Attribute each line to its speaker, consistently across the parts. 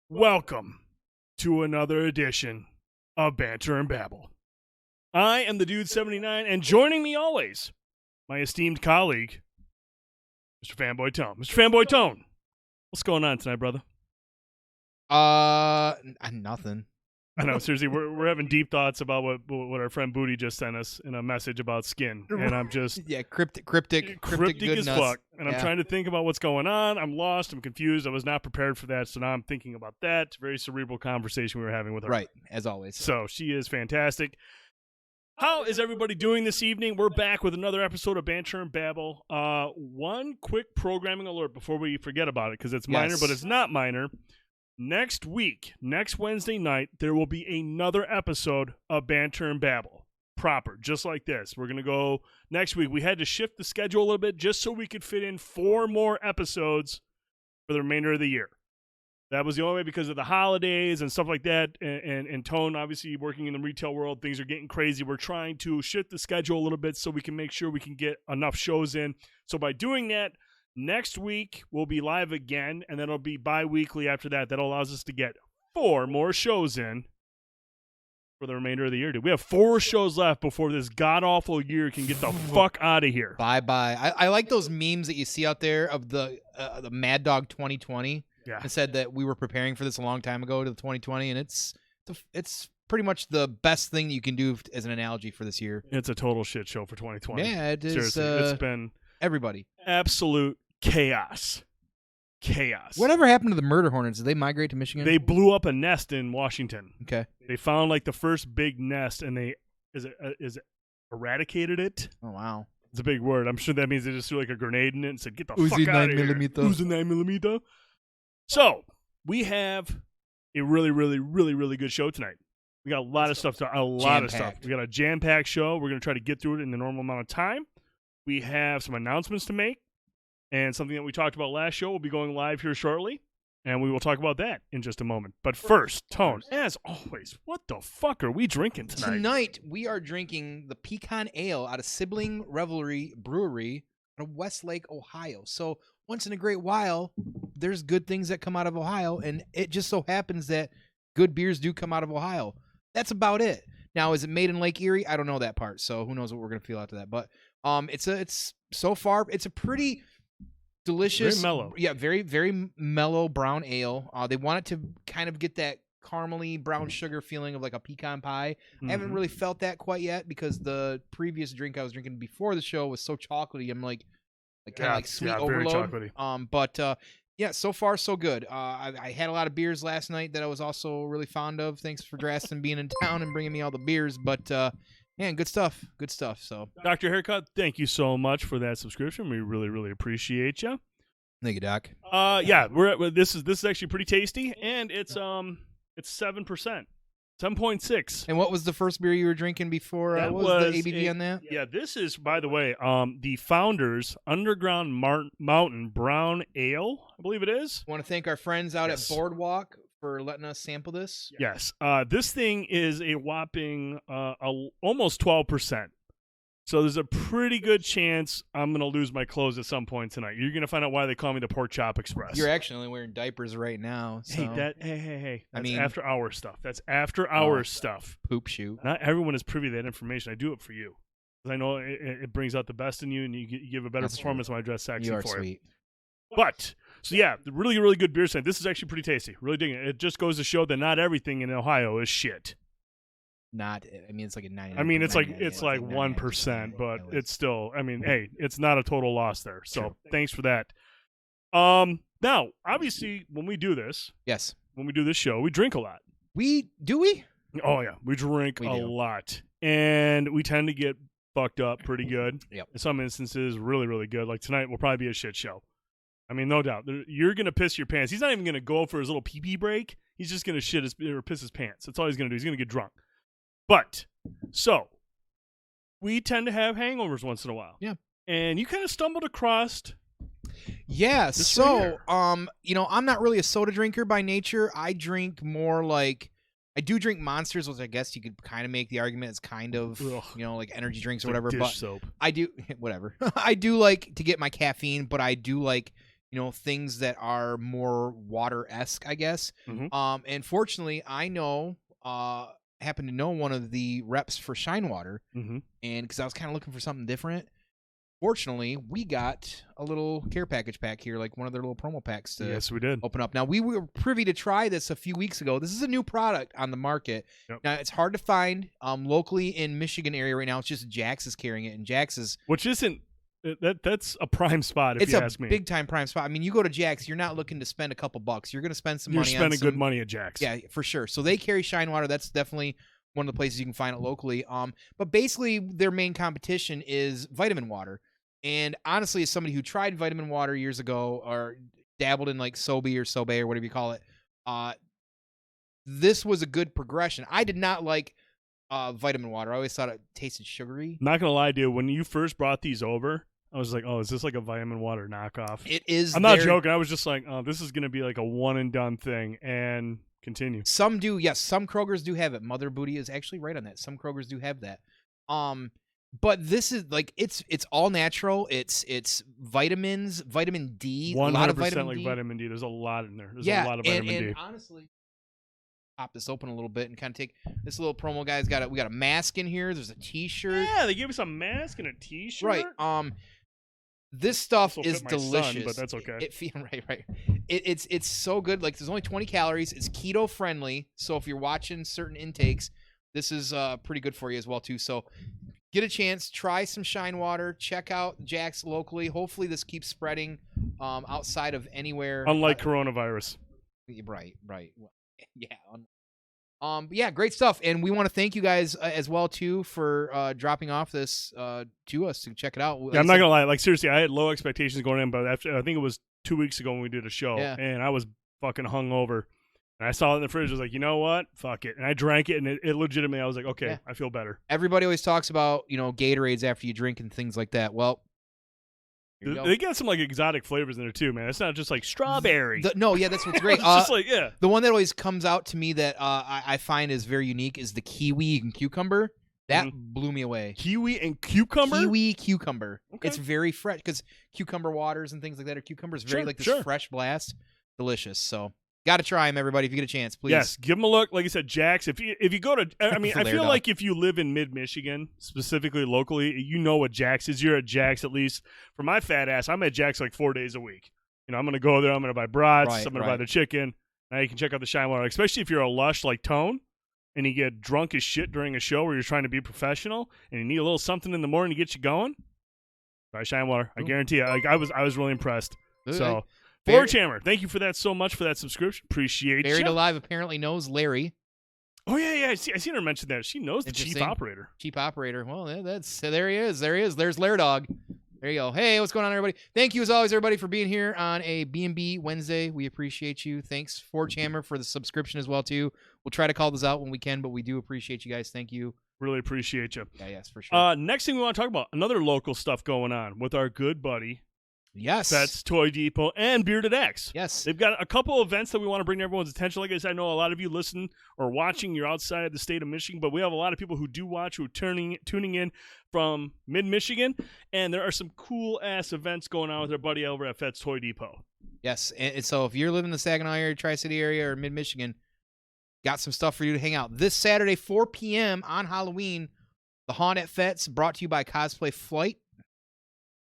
Speaker 1: Welcome to another edition of Banter and Babble. I am the Dude79, and joining me always, my esteemed colleague, Mr. Fanboytone. Mr. Fanboytone, what's going on tonight, brother?
Speaker 2: Nothing.
Speaker 1: I know, seriously, we're having deep thoughts about what our friend Booty just sent us in a message about skin, and I'm just
Speaker 2: cryptic
Speaker 1: as fuck, and I'm
Speaker 2: Yeah.
Speaker 1: trying to think about what's going on. I'm lost. I'm confused. I was not prepared for that, so now I'm thinking about that. Very cerebral conversation we were having with her.
Speaker 2: Right, as always.
Speaker 1: So she is fantastic. How is everybody doing this evening? We're back with another episode of Banter and Babble. One quick programming alert before we forget about it, because it's minor,
Speaker 2: Yes.
Speaker 1: but it's not minor. Next week, next Wednesday night, there will be another episode of Banter and Babble. Proper, just like this. We're going to go next week. We had to shift the schedule a little bit just so we could fit in 4 more episodes for the remainder of the year. That was the only way because of the holidays and stuff like that. And Tone, obviously, working in the retail world, things are getting crazy. We're trying to shift the schedule a little bit so we can make sure we can get enough shows in. So by doing that, next week we'll be live again, and then it'll be bi-weekly after that. That allows us to get 4 more shows in for the remainder of the year. Dude, we have 4 shows left before this god-awful year can get the fuck out of here.
Speaker 2: Bye-bye. I like those memes that you see out there of the Mad Dog 2020.
Speaker 1: Yeah.
Speaker 2: It said that we were preparing for this a long time ago to the 2020, and it's pretty much the best thing you can do as an analogy for this year.
Speaker 1: It's a total shit show for 2020.
Speaker 2: Yeah, it is.
Speaker 1: Seriously, it's been
Speaker 2: everybody.
Speaker 1: absolute chaos.
Speaker 2: Whatever happened to the murder hornets? Did they migrate to Michigan?
Speaker 1: They blew up a nest in Washington.
Speaker 2: Okay.
Speaker 1: They found like the first big nest, and they eradicated it.
Speaker 2: Oh wow.
Speaker 1: It's a big word. I'm sure that means they just threw like a grenade in it and said, "Get the
Speaker 2: Uzi
Speaker 1: fuck out of
Speaker 2: 9mm.
Speaker 1: here." Uzi 9mm. So we have a really, really, really, really good show tonight. We got a lot of stuff.
Speaker 2: Jam-packed.
Speaker 1: We got a jam-packed show. We're going to try to get through it in the normal amount of time. We have some announcements to make, and something that we talked about last show will be going live here shortly, and we will talk about that in just a moment. But first, Tone, as always, what the fuck are we drinking tonight?
Speaker 2: Tonight we are drinking the Pecan Ale out of Sibling Revelry Brewery out of Westlake, Ohio. So once in a great while, there's good things that come out of Ohio, and it just so happens that good beers do come out of Ohio. That's about it. Now, is it made in Lake Erie? I don't know that part, so who knows what we're gonna feel after that. But it's so far it's a pretty delicious,
Speaker 1: very mellow.
Speaker 2: Yeah, very very mellow brown ale. They want it to kind of get that caramely brown sugar feeling of like a pecan pie. I haven't really felt that quite yet because the previous drink I was drinking before the show was so chocolatey. I'm like kind of like sweet overload.
Speaker 1: Very chocolatey.
Speaker 2: But yeah, so far so good. I had a lot of beers last night that I was also really fond of. Thanks for Drastin being in town and bringing me all the beers. But man, good stuff. Good stuff. So
Speaker 1: Dr. Haircut, thank you so much for that subscription. We really, really appreciate you.
Speaker 2: thank you, Doc.
Speaker 1: Yeah, this is actually pretty tasty, and it's 7%. 7.6.
Speaker 2: And what was the first beer you were drinking before?
Speaker 1: That
Speaker 2: What was the ABV on that?
Speaker 1: Yeah, this is, by the way, the Founders Underground Mountain Brown Ale, I believe it is.
Speaker 2: I want to thank our friends out
Speaker 1: Yes.
Speaker 2: at Boardwalk for letting us sample this.
Speaker 1: Yes. This thing is a whopping almost 12%. So there's a pretty good chance I'm going to lose my clothes at some point tonight. You're going to find out why they call me the Pork Chop Express.
Speaker 2: You're actually only wearing diapers right now. So.
Speaker 1: Hey. That's
Speaker 2: I mean,
Speaker 1: after hour stuff. That's after hours stuff.
Speaker 2: Poop shoot.
Speaker 1: Not everyone is privy to that information. I do it for you. I know it brings out the best in you, and you give a better
Speaker 2: That's
Speaker 1: performance when I dress sexy
Speaker 2: You are
Speaker 1: for
Speaker 2: sweet.
Speaker 1: you. But, so yeah, really, really good beer tonight. This is actually pretty tasty. Really digging it. It just goes to show that not everything in Ohio is shit.
Speaker 2: It's like a 99.
Speaker 1: I mean, it's like 1%, but it's still, hey, it's not a total loss there. So
Speaker 2: True.
Speaker 1: Thanks for that. Now, obviously, when we do this show, we drink a lot.
Speaker 2: Do we?
Speaker 1: Oh yeah, we drink
Speaker 2: We
Speaker 1: a
Speaker 2: do.
Speaker 1: lot, and we tend to get fucked up pretty good.
Speaker 2: Yep.
Speaker 1: In some instances, really, really good. Like tonight will probably be a shit show. I mean, no doubt. You're gonna piss your pants. He's not even gonna go for his little pee-pee break. He's just gonna piss his pants. That's all he's gonna do. He's gonna get drunk. But so we tend to have hangovers once in a while.
Speaker 2: Yeah.
Speaker 1: And you kind of stumbled across.
Speaker 2: Yeah.
Speaker 1: This
Speaker 2: So,
Speaker 1: right
Speaker 2: I'm not really a soda drinker by nature. I drink more like I do drink Monsters, which I guess you could kind of make the argument is kind of, like energy drinks or whatever.
Speaker 1: Dish
Speaker 2: But
Speaker 1: soap.
Speaker 2: I do whatever. I do like to get my caffeine, but I do like things that are more water-esque, I guess.
Speaker 1: Mhm.
Speaker 2: And fortunately, I happen to know one of the reps for Shine Water,
Speaker 1: Mhm.
Speaker 2: and because I was kind of looking for something different. Fortunately, we got a little care package pack here, like one of their little promo packs to
Speaker 1: Yes, we did.
Speaker 2: open up. Now, we were privy to try this a few weeks ago. This is a new product on the market.
Speaker 1: Yep.
Speaker 2: Now, it's hard to find locally in Michigan area right now. It's just Jax is carrying it, and Jax is...
Speaker 1: Which isn't that's a prime spot if you ask me.
Speaker 2: It's a big-time prime spot. I mean, you go to Jax, you're not looking to spend a couple bucks. You're going to spend some
Speaker 1: You're
Speaker 2: money on
Speaker 1: spending good money at Jax.
Speaker 2: Yeah, for sure. So they carry Shine Water. That's definitely one of the places you can find it locally. But basically, their main competition is vitamin water. And honestly, as somebody who tried vitamin water years ago or dabbled in like Sobe or Sobe or whatever you call it, this was a good progression. I did not like vitamin water. I always thought it tasted sugary.
Speaker 1: Not gonna lie, dude. When you first brought these over, I was like, "Oh, is this like a vitamin water knockoff?"
Speaker 2: It is.
Speaker 1: I'm not joking. I was just like, "Oh, this is gonna be like a one and done thing." And continue.
Speaker 2: Some do, yes. Some Krogers do have it. Mother Booty is actually right on that. Some Krogers do have that. But this is like it's all natural. It's vitamins, vitamin D,
Speaker 1: 100%
Speaker 2: a lot of vitamin
Speaker 1: like
Speaker 2: D.
Speaker 1: vitamin D. There's a lot in there. There's
Speaker 2: Yeah,
Speaker 1: a lot of vitamin D.
Speaker 2: And honestly, pop this open a little bit and kind of take this little promo guy's we got a mask in here. There's a T-shirt.
Speaker 1: Yeah, they gave us a mask and a T-shirt.
Speaker 2: Right. This stuff
Speaker 1: Also
Speaker 2: is
Speaker 1: fit my
Speaker 2: delicious.
Speaker 1: son, but that's okay.
Speaker 2: Right. It's so good. Like there's only 20 calories. It's keto friendly. So if you're watching certain intakes, this is pretty good for you as well too. So get a chance, try some Shine Water, check out Jax locally. Hopefully this keeps spreading outside of anywhere.
Speaker 1: Unlike coronavirus.
Speaker 2: Right. Yeah. But yeah, great stuff. And we want to thank you guys as well too for dropping off this to us to check it out.
Speaker 1: Yeah, I'm not gonna lie. Like seriously, I had low expectations going in, but after I think it was 2 weeks ago when we did a show, and I was fucking hungover. And I saw it in the fridge. I was like, you know what? Fuck it. And I drank it, and it legitimately, I was like, okay, I feel better.
Speaker 2: Everybody always talks about Gatorades after you drink and things like that. Well,
Speaker 1: they got some like exotic flavors in there too, man. It's not just like strawberry.
Speaker 2: That's what's great.
Speaker 1: It's just like
Speaker 2: the one that always comes out to me that I find is very unique is the kiwi and cucumber. That blew me away.
Speaker 1: Kiwi and cucumber.
Speaker 2: Kiwi cucumber.
Speaker 1: Okay.
Speaker 2: It's very fresh because cucumber waters and things like that. Or cucumber is very this fresh blast, delicious. So. Got to try them, everybody, if you get a chance, please.
Speaker 1: Yes, give them a look. Like I said, Jax, if you go to, I mean, I feel like if you live in mid-Michigan, specifically locally, you know what Jax is. You're at Jax, at least. For my fat ass, I'm at Jax like 4 days a week. I'm going to go there. I'm going to buy brats. I'm going to buy the chicken. Now you can check out the Shine Water, especially if you're a lush like Tone and you get drunk as shit during a show where you're trying to be professional and you need a little something in the morning to get you going. Try Shine Water. I guarantee you. Like, I was really impressed. So... Forge Hammer, thank you for that so much for that subscription. Appreciate it.
Speaker 2: Buried Alive apparently knows Larry.
Speaker 1: Oh yeah. I seen her mention that. She knows the chief operator.
Speaker 2: Chief operator. Well, there he is. There's Lair Dog. There you go. Hey, what's going on, everybody? Thank you as always, everybody, for being here on a B&B Wednesday. We appreciate you. Thanks, Forge Hammer, for the subscription as well too. We'll try to call this out when we can, but we do appreciate you guys. Thank you.
Speaker 1: Really appreciate you.
Speaker 2: Yeah, yes, for sure.
Speaker 1: Next thing we want to talk about, another local stuff going on with our good buddy.
Speaker 2: Yes.
Speaker 1: That's Toy Depot and Bearded X.
Speaker 2: Yes.
Speaker 1: They've got a couple events that we want to bring to everyone's attention. Like I said, I know a lot of you listen or watching, you're outside the state of Michigan, but we have a lot of people who do watch, who are tuning in from mid-Michigan, and there are some cool-ass events going on with our buddy over at Fet's Toy Depot.
Speaker 2: Yes, and so if you're living in the Saginaw area, Tri-City area, or mid-Michigan, got some stuff for you to hang out. This Saturday, 4 p.m. on Halloween, the Haunt at Fet's, brought to you by Cosplay Flight.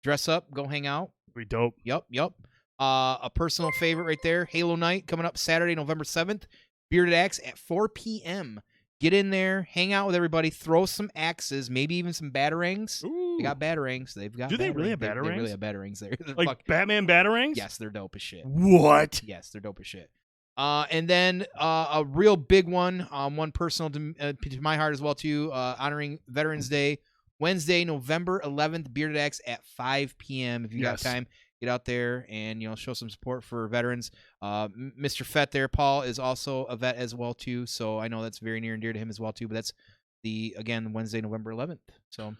Speaker 2: Dress up, go hang out.
Speaker 1: Pretty dope.
Speaker 2: Yep. A personal favorite right there, Halo Night, coming up Saturday, November 7th. Bearded Axe at 4 p.m. Get in there, hang out with everybody, throw some axes, maybe even some batarangs.
Speaker 1: Ooh.
Speaker 2: They got batarangs. They've got.
Speaker 1: Do they really have batarangs?
Speaker 2: They really have batarangs there.
Speaker 1: Like Batman batarangs?
Speaker 2: Yes, they're dope as shit.
Speaker 1: What?
Speaker 2: Yes, they're dope as shit. And then a real big one, one personal to my heart as well too, honoring Veterans Day. Wednesday, November 11th, Bearded Axe at 5 p.m. If you got time, get out there and show some support for veterans. Mr. Fett there, Paul, is also a vet as well too, so I know that's very near and dear to him as well too. But that's again Wednesday, November 11th. So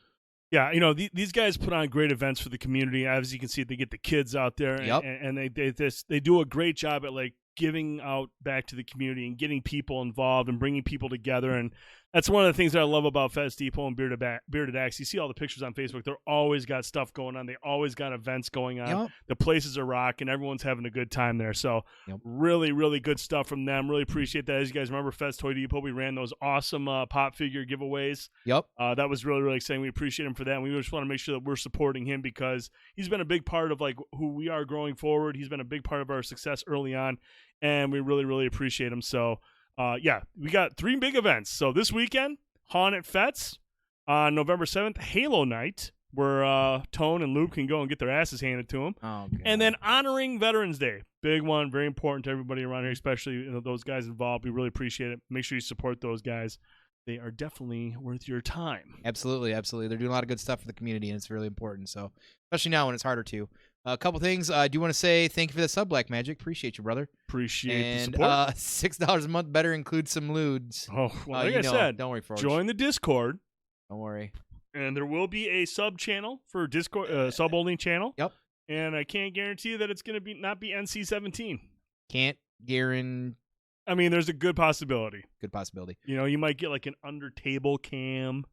Speaker 1: yeah, these guys put on great events for the community. As you can see, they get the kids out there, and they do a great job at like giving out back to the community and getting people involved and bringing people together. And That's one of the things that I love about Fest Depot and Bearded Axe. You see all the pictures on Facebook. They're always got stuff going on. They always got events going on.
Speaker 2: Yep.
Speaker 1: The places are rocking. Everyone's having a good time there. So
Speaker 2: Yep.
Speaker 1: really, really good stuff from them. Really appreciate that. As you guys remember, Fest Toy Depot, we ran those awesome pop figure giveaways.
Speaker 2: Yep.
Speaker 1: That was really, really exciting. We appreciate him for that. And we just want to make sure that we're supporting him because he's been a big part of like who we are growing forward. He's been a big part of our success early on, and we really, really appreciate him. So, yeah, we got 3 big events. So this weekend, Haunted Fets on November 7th, Halo Night, where Tone and Luke can go and get their asses handed to them.
Speaker 2: Oh,
Speaker 1: and then honoring Veterans Day. Big one, very important to everybody around here, especially those guys involved. We really appreciate it. Make sure you support those guys. They are definitely worth your time.
Speaker 2: Absolutely, absolutely. They're doing a lot of good stuff for the community, and it's really important. So, especially now when it's harder to. A couple things. I do want to say thank you for the sub, Black Magic. Appreciate you, brother.
Speaker 1: Appreciate the
Speaker 2: And
Speaker 1: support.
Speaker 2: $6 a month better include some lewds.
Speaker 1: Oh, well, like I said,
Speaker 2: don't worry, Forge.
Speaker 1: join the Discord.
Speaker 2: Don't worry.
Speaker 1: And there will be a sub channel for Discord, sub only channel.
Speaker 2: Yep.
Speaker 1: And I can't guarantee that it's going to not be NC-17.
Speaker 2: Can't guarantee.
Speaker 1: I mean, there's a good possibility.
Speaker 2: Good possibility.
Speaker 1: You know, you might get like an under table cam.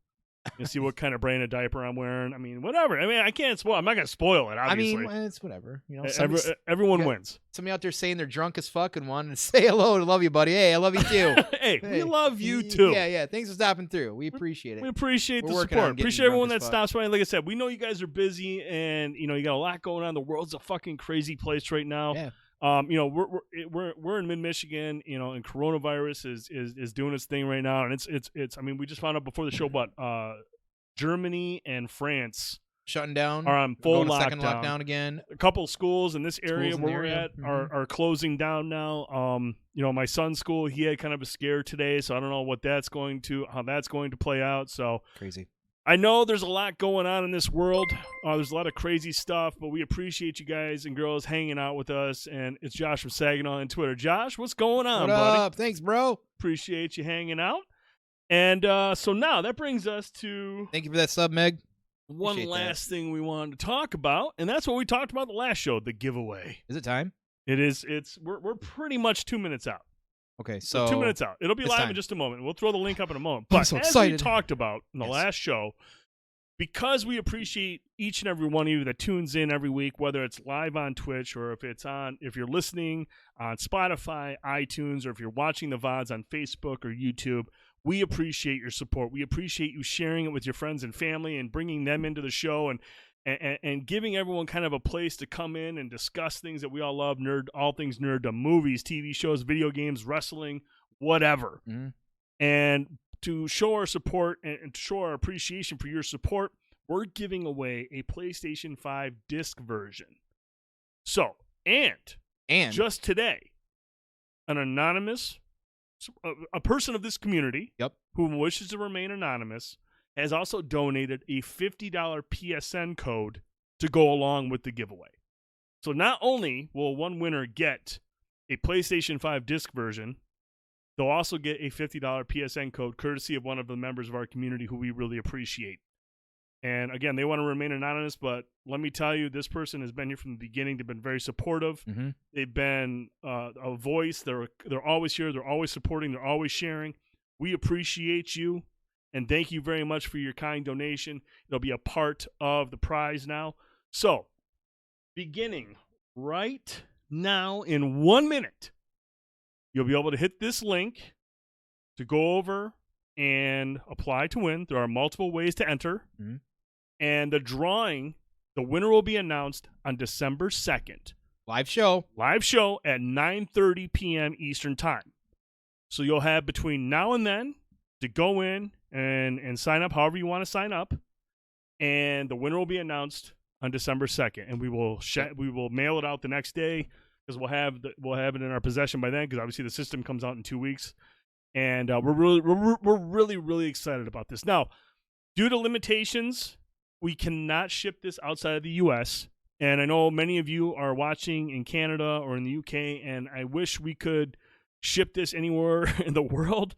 Speaker 1: You see what kind of brand of diaper I'm wearing. I mean, whatever. I mean, I can't spoil. I'm not going to spoil it, obviously.
Speaker 2: I mean, it's whatever. You know,
Speaker 1: everyone wins.
Speaker 2: Somebody out there saying they're drunk as fuck and wanting to say hello to love you, buddy. Hey, I love you too.
Speaker 1: Hey, we love you too.
Speaker 2: Yeah. Thanks for stopping through. We appreciate it.
Speaker 1: We appreciate the
Speaker 2: working on
Speaker 1: support.
Speaker 2: getting
Speaker 1: Appreciate everyone
Speaker 2: drunk
Speaker 1: that
Speaker 2: as
Speaker 1: stops by. Like I said, we know you guys are busy and you got a lot going on. The world's a fucking crazy place right now.
Speaker 2: Yeah.
Speaker 1: We're in mid-Michigan, and coronavirus is doing its thing right now, and it's. I mean, we just found out before the show, but Germany and France
Speaker 2: shutting down
Speaker 1: are on full lockdown.
Speaker 2: Second lockdown again.
Speaker 1: A couple schools in this area where we're at
Speaker 2: Mm-hmm.
Speaker 1: are closing down now. My son's school, he had kind of a scare today, so I don't know how that's going to play out. So
Speaker 2: crazy.
Speaker 1: I know there's a lot going on in this world. There's a lot of crazy stuff, but we appreciate you guys and girls hanging out with us. And it's Josh from Saginaw on Twitter. Josh, what's going on, buddy?
Speaker 2: What up? Thanks, bro.
Speaker 1: Appreciate you hanging out. And so now that brings us to
Speaker 2: thank you for that sub, Meg.
Speaker 1: One last thing we wanted to talk about, and that's what we talked about the last show, the giveaway.
Speaker 2: Is it time?
Speaker 1: It is. We're pretty much 2 minutes out.
Speaker 2: Okay, so
Speaker 1: 2 minutes out. It'll be live in just a moment. We'll throw the link up in a moment. But
Speaker 2: so
Speaker 1: as
Speaker 2: excited.
Speaker 1: we talked about in the last show, because we appreciate each and every one of you that tunes in every week, whether it's live on Twitch or if you're listening on Spotify, iTunes, or if you're watching the VODs on Facebook or YouTube, we appreciate your support. We appreciate you sharing it with your friends and family and bringing them into the show and giving everyone kind of a place to come in and discuss things that we all love, all things nerddom, movies, TV shows, video games, wrestling, whatever.
Speaker 2: Mm-hmm.
Speaker 1: And to show our support and to show our appreciation for your support, we're giving away a PlayStation 5 disc version. So, and just today, an anonymous, a person of this community who wishes to remain anonymous has also donated a $50 PSN code to go along with the giveaway. So not only will one winner get a PlayStation 5 disc version, they'll also get a $50 PSN code courtesy of one of the members of our community who we really appreciate. And again, they want to remain anonymous, but let me tell you, this person has been here from the beginning. They've been very supportive.
Speaker 2: Mm-hmm.
Speaker 1: They've been a voice. They're always here. They're always supporting. They're always sharing. We appreciate you, and thank you very much for your kind donation. It'll be a part of the prize now. So, beginning right now in 1 minute, you'll be able to hit this link to go over and apply to win. There are multiple ways to enter.
Speaker 2: Mm-hmm.
Speaker 1: And the winner will be announced on December 2nd.
Speaker 2: Live show
Speaker 1: At 9:30 p.m. Eastern Time. So you'll have between now and then to go in and sign up however you want to sign up. And the winner will be announced on December 2nd. And we will mail it out the next day because we'll have it in our possession by then because obviously the system comes out in 2 weeks. And we're really excited about this. Now, due to limitations, we cannot ship this outside of the U.S. And I know many of you are watching in Canada or in the UK, and I wish we could ship this anywhere in the world,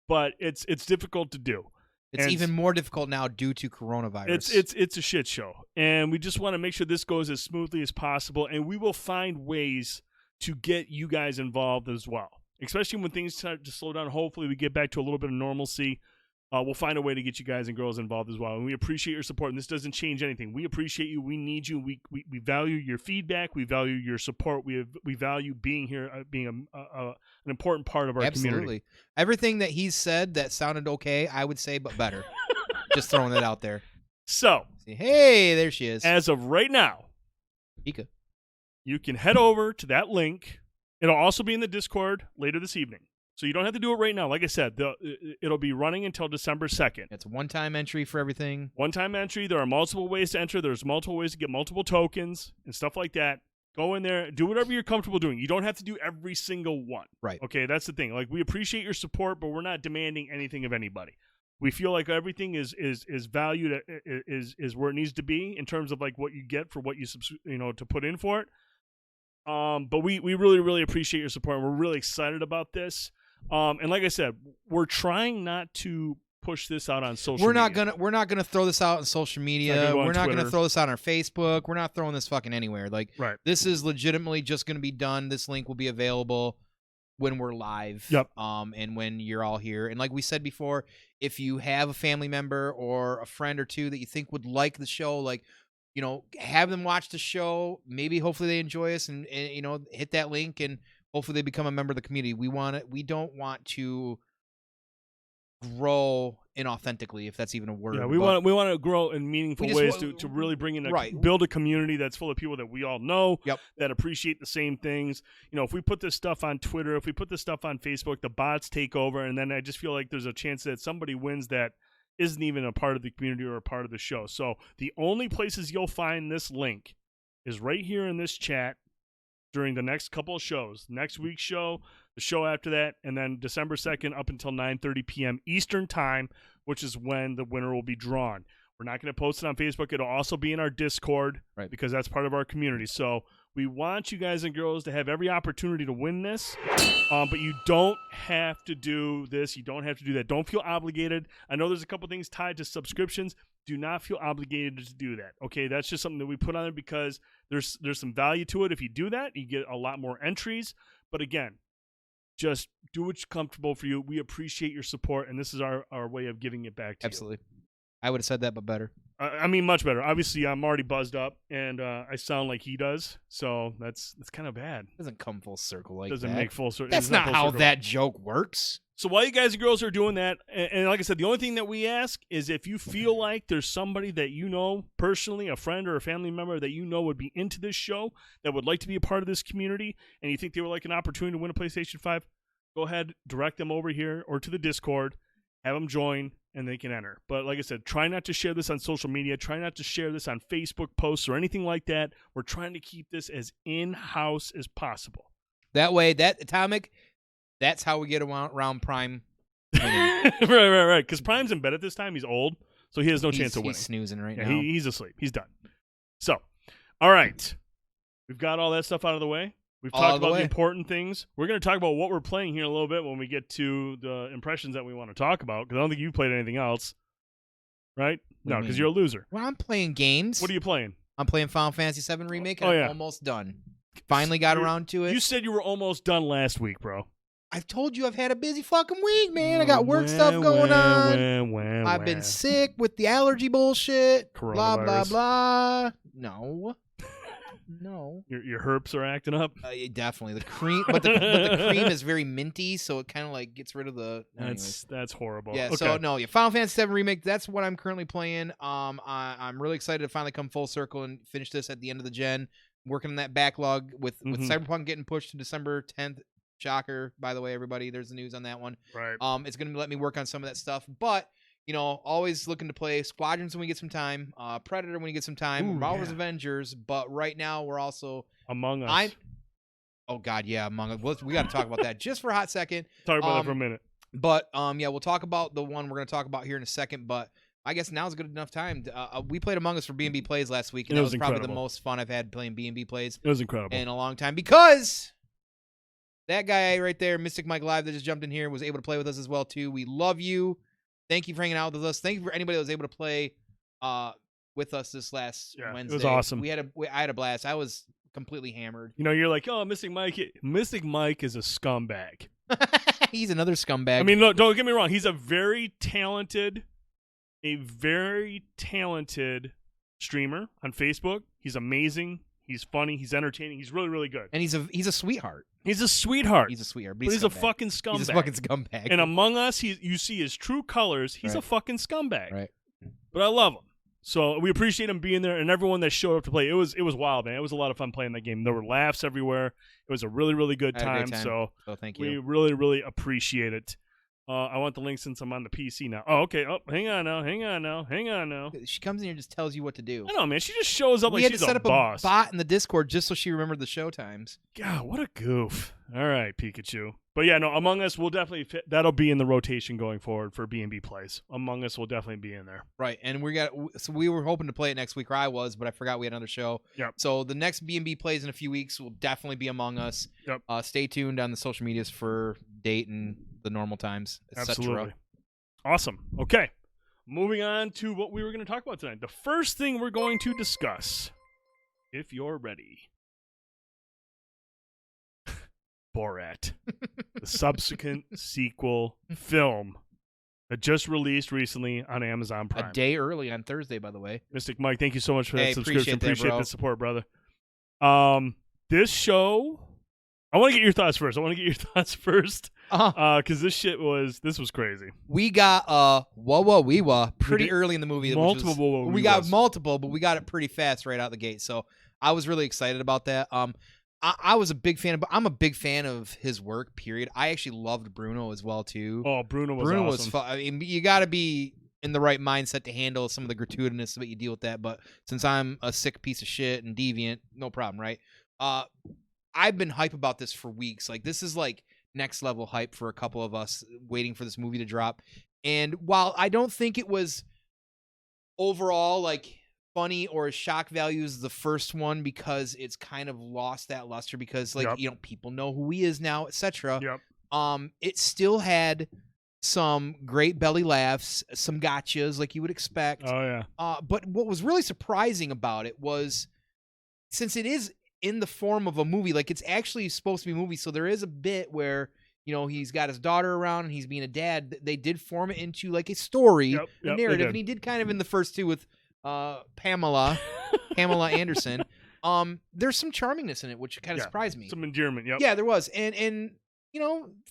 Speaker 1: but it's difficult to do.
Speaker 2: It's even more difficult now due to coronavirus.
Speaker 1: It's a shit show, and we just want to make sure this goes as smoothly as possible, and we will find ways to get you guys involved as well. Especially when things start to slow down. Hopefully we get back to a little bit of normalcy. we'll find a way to get you guys and girls involved as well. And we appreciate your support. And this doesn't change anything. We appreciate you. We need you. We value your feedback. We value your support. We value being here, being an important part of our community.
Speaker 2: Absolutely. Everything that he's said that sounded okay, I would say, but better. Just throwing it out there.
Speaker 1: So,
Speaker 2: hey, there she is.
Speaker 1: As of right now,
Speaker 2: Ika,
Speaker 1: you can head over to that link. It'll also be in the Discord later this evening. So you don't have to do it right now. Like I said, it'll be running until December 2nd.
Speaker 2: It's a one-time entry for everything.
Speaker 1: One-time entry. There are multiple ways to enter. There's multiple ways to get multiple tokens and stuff like that. Go in there. Do whatever you're comfortable doing. You don't have to do every single one.
Speaker 2: Right.
Speaker 1: Okay, that's the thing. Like, we appreciate your support, but we're not demanding anything of anybody. We feel like everything is valued, is where it needs to be in terms of like what you get for what you to put in for it. But we really, really appreciate your support. We're really excited about this. And like I said, we're trying not to push this out on social media.
Speaker 2: We're not gonna throw this out on social media. We're not gonna throw this out on our Facebook. We're not throwing this fucking anywhere. Like, This is legitimately just gonna be done. This link will be available when we're live.
Speaker 1: Yep.
Speaker 2: And when you're all here. And like we said before, if you have a family member or a friend or two that you think would like the show, like, have them watch the show. Maybe hopefully they enjoy us and hit that link and hopefully they become a member of the community. We don't want to grow inauthentically, if that's even a word.
Speaker 1: Yeah, we want to grow in meaningful ways to really bring in build a community that's full of people that we all know, that appreciate the same things. If we put this stuff on Twitter, if we put this stuff on Facebook, the bots take over, and then I just feel like there's a chance that somebody wins that isn't even a part of the community or a part of the show. So the only places you'll find this link is right here in this chat during the next couple of shows. Next week's show, the show after that, and then December 2nd up until 9:30 p.m. Eastern Time, which is when the winner will be drawn. We're not going to post it on Facebook. It'll also be in our Discord, because that's part of our community. So we want you guys and girls to have every opportunity to win this, but you don't have to do this. You don't have to do that. Don't feel obligated. I know there's a couple things tied to subscriptions. Do not feel obligated to do that. Okay, that's just something that we put on it because there's some value to it. If you do that, you get a lot more entries. But again, just do what's comfortable for you. We appreciate your support, and this is our way of giving it back to you.
Speaker 2: Absolutely. I would have said that, but better.
Speaker 1: I mean, much better. Obviously, I'm already buzzed up, and I sound like he does, so that's kind of bad.
Speaker 2: Doesn't come full circle like
Speaker 1: doesn't
Speaker 2: that.
Speaker 1: Make full circle.
Speaker 2: That's not how that joke works.
Speaker 1: So while you guys and girls are doing that, and like I said, the only thing that we ask is if you feel like there's somebody that you know personally, a friend or a family member that you know would be into this show, that would like to be a part of this community, and you think they would like an opportunity to win a PlayStation 5, go ahead, direct them over here or to the Discord, have them join, and they can enter. But like I said, try not to share this on social media. Try not to share this on Facebook posts or anything like that. We're trying to keep this as in-house as possible.
Speaker 2: That way, that's how we get around Prime.
Speaker 1: Right. Because Prime's in bed at this time. He's old, so he has no chance of winning.
Speaker 2: He's snoozing right now.
Speaker 1: He's asleep. He's done. So, all right. We've got all that stuff out of the way. We've talked about the important things. We're going to talk about what we're playing here in a little bit when we get to the impressions that we want to talk about, because I don't think you've played anything else, right? No, because you're a loser.
Speaker 2: Well, I'm playing games.
Speaker 1: What are you playing?
Speaker 2: I'm playing Final Fantasy VII Remake, and I'm almost done. Finally got around to it.
Speaker 1: You said you were almost done last week, bro.
Speaker 2: I've told you I've had a busy fucking week, man. I got work stuff going on. I've been sick with the allergy bullshit. Blah, blah, blah. No.
Speaker 1: Your herps are acting up?
Speaker 2: Definitely. The cream, but the cream is very minty, so it kind of like gets rid of the...
Speaker 1: That's horrible.
Speaker 2: Yeah, okay. Final Fantasy VII Remake, that's what I'm currently playing. I'm really excited to finally come full circle and finish this at the end of the gen. Working on that backlog with Cyberpunk getting pushed to December 10th. Shocker, by the way, everybody. There's the news on that one.
Speaker 1: Right.
Speaker 2: It's going to let me work on some of that stuff. But, always looking to play Squadrons when we get some time. Predator when we get some time. Marvel's Avengers. But right now, we're also...
Speaker 1: Among Us.
Speaker 2: Oh, God, yeah, Among Us. We got to talk about that just for a hot second.
Speaker 1: Talk about that for a minute.
Speaker 2: But, we'll talk about the one we're going to talk about here in a second. But I guess now's a good enough time. We played Among Us for B&B Plays last week. And that was probably the most fun I've had playing B&B Plays.
Speaker 1: It was incredible.
Speaker 2: In a long time. Because... that guy right there, Mystic Mike Live, that just jumped in here, was able to play with us as well, too. We love you. Thank you for hanging out with us. Thank you for anybody that was able to play with us this last Wednesday.
Speaker 1: It was awesome.
Speaker 2: I had a blast. I was completely hammered.
Speaker 1: You're like, oh, Mystic Mike is a scumbag.
Speaker 2: He's another scumbag.
Speaker 1: I mean, look, don't get me wrong. He's a very talented streamer on Facebook. He's amazing. He's funny. He's entertaining. He's really, really good.
Speaker 2: And he's a sweetheart.
Speaker 1: He's a sweetheart.
Speaker 2: He's a sweetheart.
Speaker 1: But he's a fucking scumbag.
Speaker 2: He's a fucking scumbag.
Speaker 1: And among us, you see his true colors. He's a fucking scumbag.
Speaker 2: Right.
Speaker 1: But I love him. So we appreciate him being there, and everyone that showed up to play. It was wild, man. It was a lot of fun playing that game. There were laughs everywhere. It was a really, really good time. So
Speaker 2: thank you.
Speaker 1: We really, really appreciate it. I want the link since I'm on the PC now. Oh, okay. Oh, hang on now.
Speaker 2: She comes in here and just tells you what to do.
Speaker 1: I know, man. She just shows up like she's a boss.
Speaker 2: We had to set up a bot in the Discord just so she remembered the show times.
Speaker 1: God, what a goof. All right, Pikachu. But yeah, no, Among Us will definitely fit. That'll be in the rotation going forward for B&B plays. Among Us will definitely be in there.
Speaker 2: Right, and we were hoping to play it next week, or I was, but I forgot we had another show.
Speaker 1: Yep.
Speaker 2: So the next B&B plays in a few weeks will definitely be Among Us.
Speaker 1: Yep.
Speaker 2: Stay tuned on the social medias for date and the normal times, etc.
Speaker 1: Absolutely. Awesome. Okay. Moving on to what we were going to talk about tonight. The first thing we're going to discuss, if you're ready, Borat, the subsequent sequel film that just released recently on Amazon Prime.
Speaker 2: A day early on Thursday, by the way.
Speaker 1: Mystic Mike, thank you so much for that subscription. Appreciate the support, brother. This show, I want to get your thoughts first. Because this was crazy.
Speaker 2: We got pretty early in the movie. We got multiple, but we got it pretty fast right out the gate. So I was really excited about that. I was a big fan, but I'm a big fan of his work, period. I actually loved Bruno as well, too.
Speaker 1: Oh, Bruno was awesome.
Speaker 2: Was fun. I mean, you got to be in the right mindset to handle some of the gratuitousness that you deal with that. But since I'm a sick piece of shit and deviant, no problem, right? I've been hype about this for weeks. Like, this is like next level hype for a couple of us waiting for this movie to drop. And while I don't think it was overall like funny or shock value as the first one, because it's kind of lost that luster because people know who he is now, etc. It still had some great belly laughs, some gotchas like you would expect.
Speaker 1: Oh yeah.
Speaker 2: But what was really surprising about it was, since it is in the form of a movie, like it's actually supposed to be a movie, so there is a bit where he's got his daughter around and he's being a dad. They did form it into like a story, a narrative, and he did kind of in the first two with Pamela Anderson. There's some charmingness in it, which kind of surprised me.
Speaker 1: Some endearment,
Speaker 2: yeah, there was, and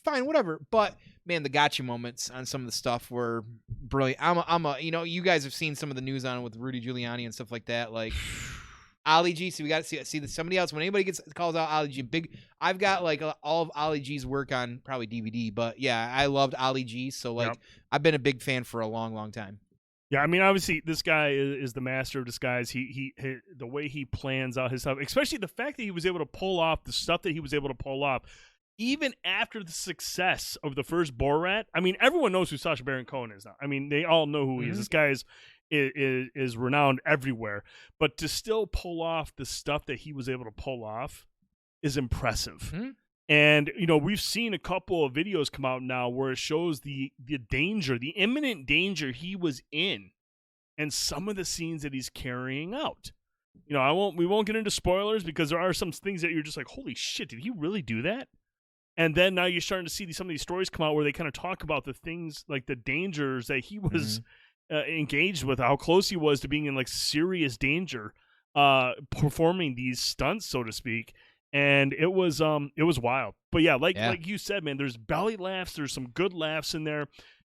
Speaker 2: fine, whatever. But man, the gotcha moments on some of the stuff were brilliant. You guys have seen some of the news on it with Rudy Giuliani and stuff like that, like. Ali G, so we got to see somebody else. When anybody calls out Ali G, I've got like all of Ali G's work on probably DVD, but yeah, I loved Ali G, so I've been a big fan for a long, long time.
Speaker 1: Yeah, I mean, obviously, this guy is the master of disguise. He the way he plans out his stuff, especially the fact that he was able to pull off the stuff that he was able to pull off, even after the success of the first Borat. I mean, everyone knows who Sacha Baron Cohen is now. I mean, they all know who he is. This guy is renowned everywhere, but to still pull off the stuff that he was able to pull off is impressive. And we've seen a couple of videos come out now where it shows the danger, the imminent danger he was in, and some of the scenes that he's carrying out. We won't get into spoilers because there are some things that you're just like, holy shit, did he really do that? And then now you're starting to see some of these stories come out where they kind of talk about the things, like the dangers that he was engaged with, how close he was to being in like serious danger, performing these stunts, so to speak. And it was wild. But yeah, like you said, man, there's belly laughs, there's some good laughs in there.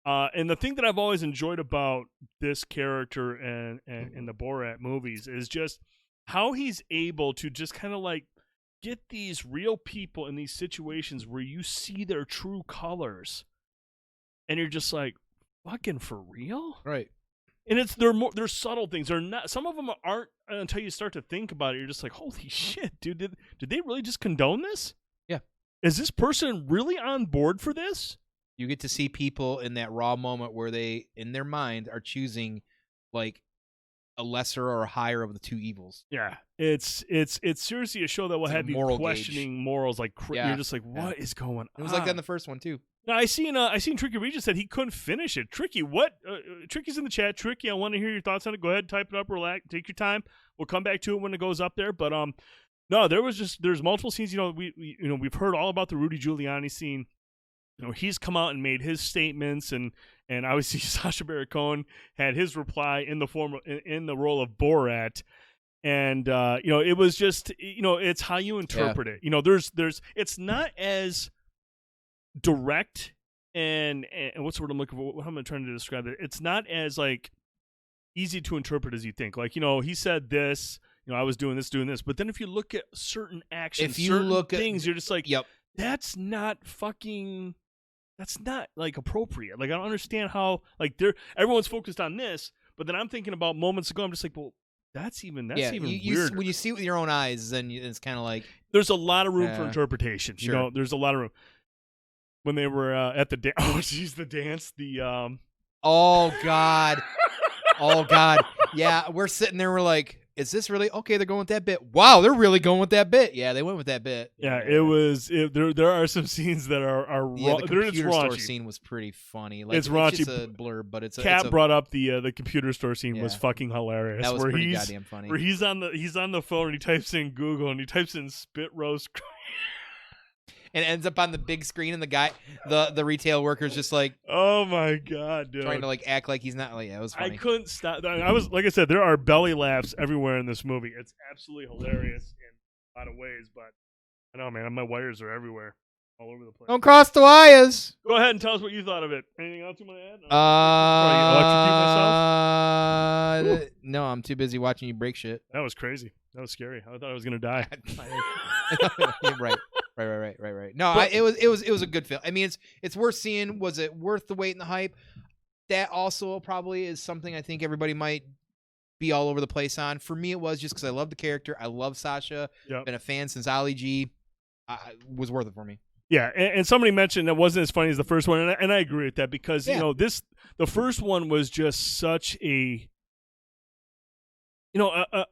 Speaker 1: And the thing that I've always enjoyed about this character and in the Borat movies is just how he's able to just kind of like get these real people in these situations where you see their true colors, and you're just like, fucking for real?
Speaker 2: Right.
Speaker 1: And they're subtle things. They're not. Some of them aren't until you start to think about it. You're just like, holy shit, dude! Did they really just condone this?
Speaker 2: Yeah.
Speaker 1: Is this person really on board for this?
Speaker 2: You get to see people in that raw moment where they, in their mind, are choosing like a lesser or a higher of the two evils.
Speaker 1: Yeah, it's seriously a show that will have you questioning morals. Like you're just like, what is going on?
Speaker 2: It was like that in the first one too.
Speaker 1: Now, I seen Tricky Regis said he couldn't finish it. Tricky, what? Tricky's in the chat. Tricky, I want to hear your thoughts on it. Go ahead, type it up, relax, take your time. We'll come back to it when it goes up there. But no, there's multiple scenes. We've heard all about the Rudy Giuliani scene. he's come out and made his statements, and obviously Sacha Baron Cohen had his reply in the role of Borat. And it was just, it's how you interpret it. There's it's not as direct and what's the word I'm looking for? How am I trying to describe it? It's not as like easy to interpret as you think. Like, he said this, I was doing this, but then if you look at certain actions, things, you're just like,
Speaker 2: yep,
Speaker 1: that's not like appropriate. Like, I don't understand how, like, everyone's focused on this, but then I'm thinking about moments ago, I'm just like, well, that's even weird.
Speaker 2: When you see it with your own eyes, then it's kind of like,
Speaker 1: there's a lot of room for interpretation.
Speaker 2: Sure.
Speaker 1: There's a lot of room. When they were at the dance, the dance,
Speaker 2: oh god, oh god, yeah, we're sitting there, we're like, is this really okay? They're going with that bit. Wow, they're really going with that bit. Yeah, they went with that bit.
Speaker 1: Yeah, it was. There are some scenes that are
Speaker 2: the computer store scene was pretty funny. Like,
Speaker 1: it's raunchy.
Speaker 2: It's just a blur, but it's.
Speaker 1: Kat brought up the computer store scene was fucking hilarious.
Speaker 2: That was pretty goddamn funny.
Speaker 1: Where he's on the phone and he types in Google and he types in spit roast.
Speaker 2: And ends up on the big screen, and the guy, the retail worker's just like,
Speaker 1: oh my god, dude,
Speaker 2: trying to like act like he's not. Like, yeah, it was funny.
Speaker 1: I couldn't stop. I was, like I said, there are belly laughs everywhere in this movie. It's absolutely hilarious in a lot of ways, but I know, man, my wires are everywhere, all over the place.
Speaker 2: Don't cross the wires.
Speaker 1: Go ahead and tell us what you thought of it. Anything else you want to add?
Speaker 2: Electrocute myself? No, I'm too busy watching you break shit.
Speaker 1: That was crazy. That was scary. I thought I was gonna die.
Speaker 2: Right. No, it was a good film. I mean, it's worth seeing. Was it worth the wait and the hype? That also probably is something I think everybody might be all over the place on. For me, it was just because I love the character. I love Sacha.
Speaker 1: Yep.
Speaker 2: Been a fan since Ali G. Was worth it for me.
Speaker 1: Yeah, and somebody mentioned that wasn't as funny as the first one, and I agree with that because the first one was just such a. It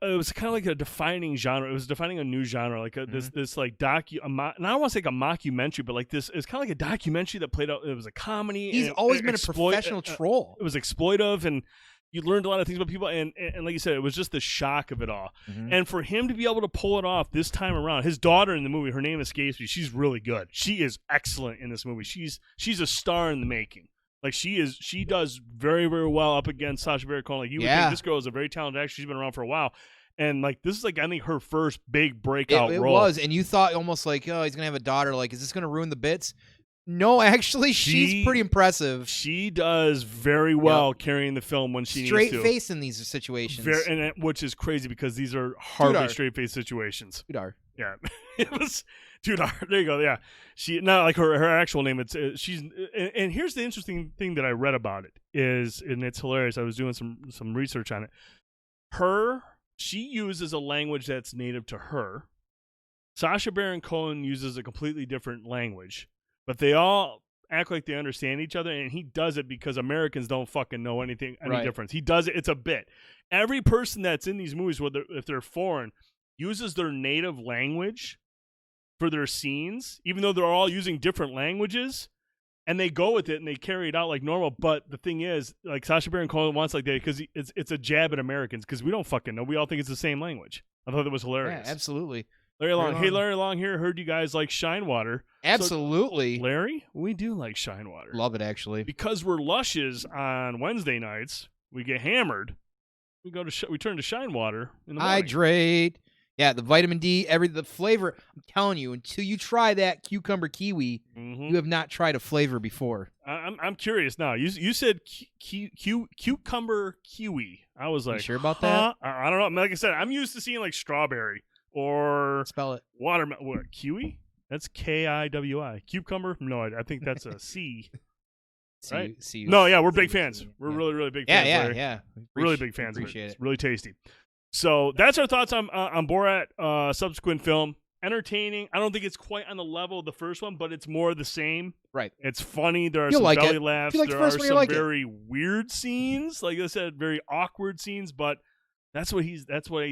Speaker 1: was kind of like a defining genre. It was defining a new genre, like this like and I don't want to say like a mockumentary, but like this, it's kind of like a documentary that played out. It was a comedy.
Speaker 2: He's always been a professional troll.
Speaker 1: It was exploitive, and you learned a lot of things about people. And like you said, it was just the shock of it all. Mm-hmm. And for him to be able to pull it off this time around, his daughter in the movie, her name escapes me. She's really good. She is excellent in this movie. She's a star in the making. Like, she does very, very well up against Sacha Baron Cohen. Like, you would think this girl is a very talented actress. She's been around for a while. And, like, this is, like, I think her first big breakout role.
Speaker 2: It was, and you thought almost like, oh, he's going to have a daughter. Like, is this going to ruin the bits? No, actually, she's pretty impressive.
Speaker 1: She does very well carrying the film when she needs to.
Speaker 2: Straight face in these situations.
Speaker 1: Which is crazy because these are hardly straight face situations.
Speaker 2: Tudar.
Speaker 1: Yeah. It was... Tudar. There you go. Yeah. She, not like her actual name. It's she's, and here's the interesting thing that I read about it is, and it's hilarious. I was doing some research on it. She uses a language that's native to her. Sacha Baron Cohen uses a completely different language, but they all act like they understand each other, and he does it because Americans don't fucking know any difference. He does it. It's a bit. Every person that's in these movies, whether if they're foreign, uses their native language for their scenes, even though they're all using different languages, and they go with it and they carry it out like normal. But the thing is, like, Sacha Baron Cohen wants like that because it's a jab at Americans because we don't fucking know. We all think it's the same language. I thought that was hilarious.
Speaker 2: Yeah, absolutely.
Speaker 1: Larry Long. Hey, Larry Long here. Heard you guys like Shinewater.
Speaker 2: Absolutely.
Speaker 1: So, Larry, we do like Shinewater.
Speaker 2: Love it, actually.
Speaker 1: Because we're lushes on Wednesday nights, we get hammered. We turn to Shinewater in the morning.
Speaker 2: Hydrate. Yeah, the vitamin D, the flavor. I'm telling you, until you try that cucumber kiwi, you have not tried a flavor before.
Speaker 1: I'm curious now. You said cucumber kiwi. I was like,
Speaker 2: you sure about that?
Speaker 1: I don't know. Like I said, I'm used to seeing like strawberry or
Speaker 2: spell it
Speaker 1: watermelon. What, kiwi? That's Kiwi. Cucumber? No, I think that's a C. Right? No, yeah, we're big fans. We're really, really big fans.
Speaker 2: Yeah.
Speaker 1: Really big fans.
Speaker 2: Appreciate it.
Speaker 1: It's really tasty. So that's our thoughts on Borat, subsequent film. Entertaining. I don't think it's quite on the level of the first one, but it's more the same.
Speaker 2: Right.
Speaker 1: It's funny. There are some belly laughs. There are some very weird scenes. Like I said, very awkward scenes, but that's why he's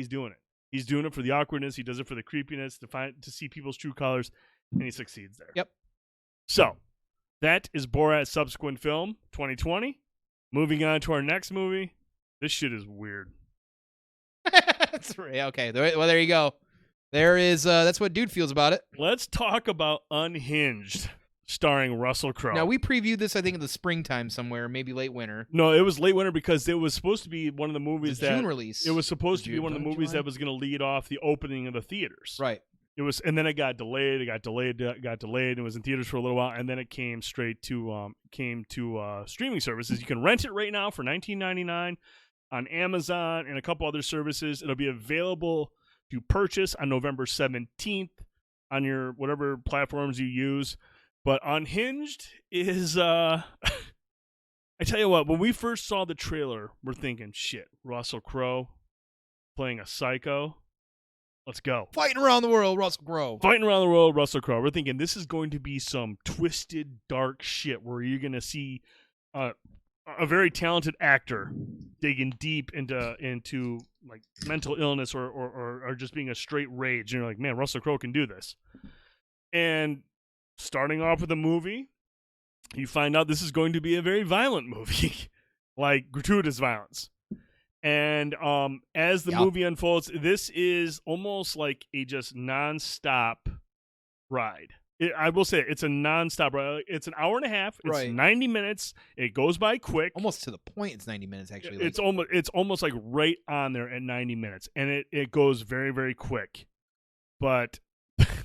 Speaker 1: doing it. He's doing it for the awkwardness. He does it for the creepiness, to see people's true colors, and he succeeds there.
Speaker 2: Yep.
Speaker 1: So that is Borat's subsequent film, 2020. Moving on to our next movie. This shit is weird.
Speaker 2: Okay, well, there you go. There is. That's what dude feels about it.
Speaker 1: Let's talk about Unhinged. starring Russell Crowe.
Speaker 2: Now, we previewed this, I think, in the springtime somewhere, maybe late winter.
Speaker 1: No, it was late winter because it was supposed to be one of the movies
Speaker 2: June release.
Speaker 1: It was supposed to be one of the movies
Speaker 2: July?
Speaker 1: that was going to lead off the opening of the theaters.
Speaker 2: Right.
Speaker 1: It was, and then it got delayed. It got delayed. It was in theaters for a little while, and then it came straight to streaming services. You can rent it right now for $19.99 on Amazon and a couple other services. It'll be available to purchase on November 17th on your whatever platforms you use. But Unhinged is I tell you what, when we first saw the trailer, we're thinking, shit, Russell Crowe playing a psycho. Let's go.
Speaker 2: Fighting around the world, Russell Crowe.
Speaker 1: Fighting around the world, Russell Crowe. We're thinking this is going to be some twisted, dark shit where you're going to see a very talented actor digging deep into like mental illness or just being a straight rage. And you're like, man, Russell Crowe can do this. And starting off with a movie, you find out this is going to be a very violent movie, like gratuitous violence. And as the movie unfolds, this is almost like a just nonstop ride. I will say it's a nonstop ride. It's an hour and a half. It's 90 minutes. It goes by quick.
Speaker 2: Almost to the point. It's 90 minutes actually.
Speaker 1: It's almost like right on there at 90 minutes, and it goes very, very quick. But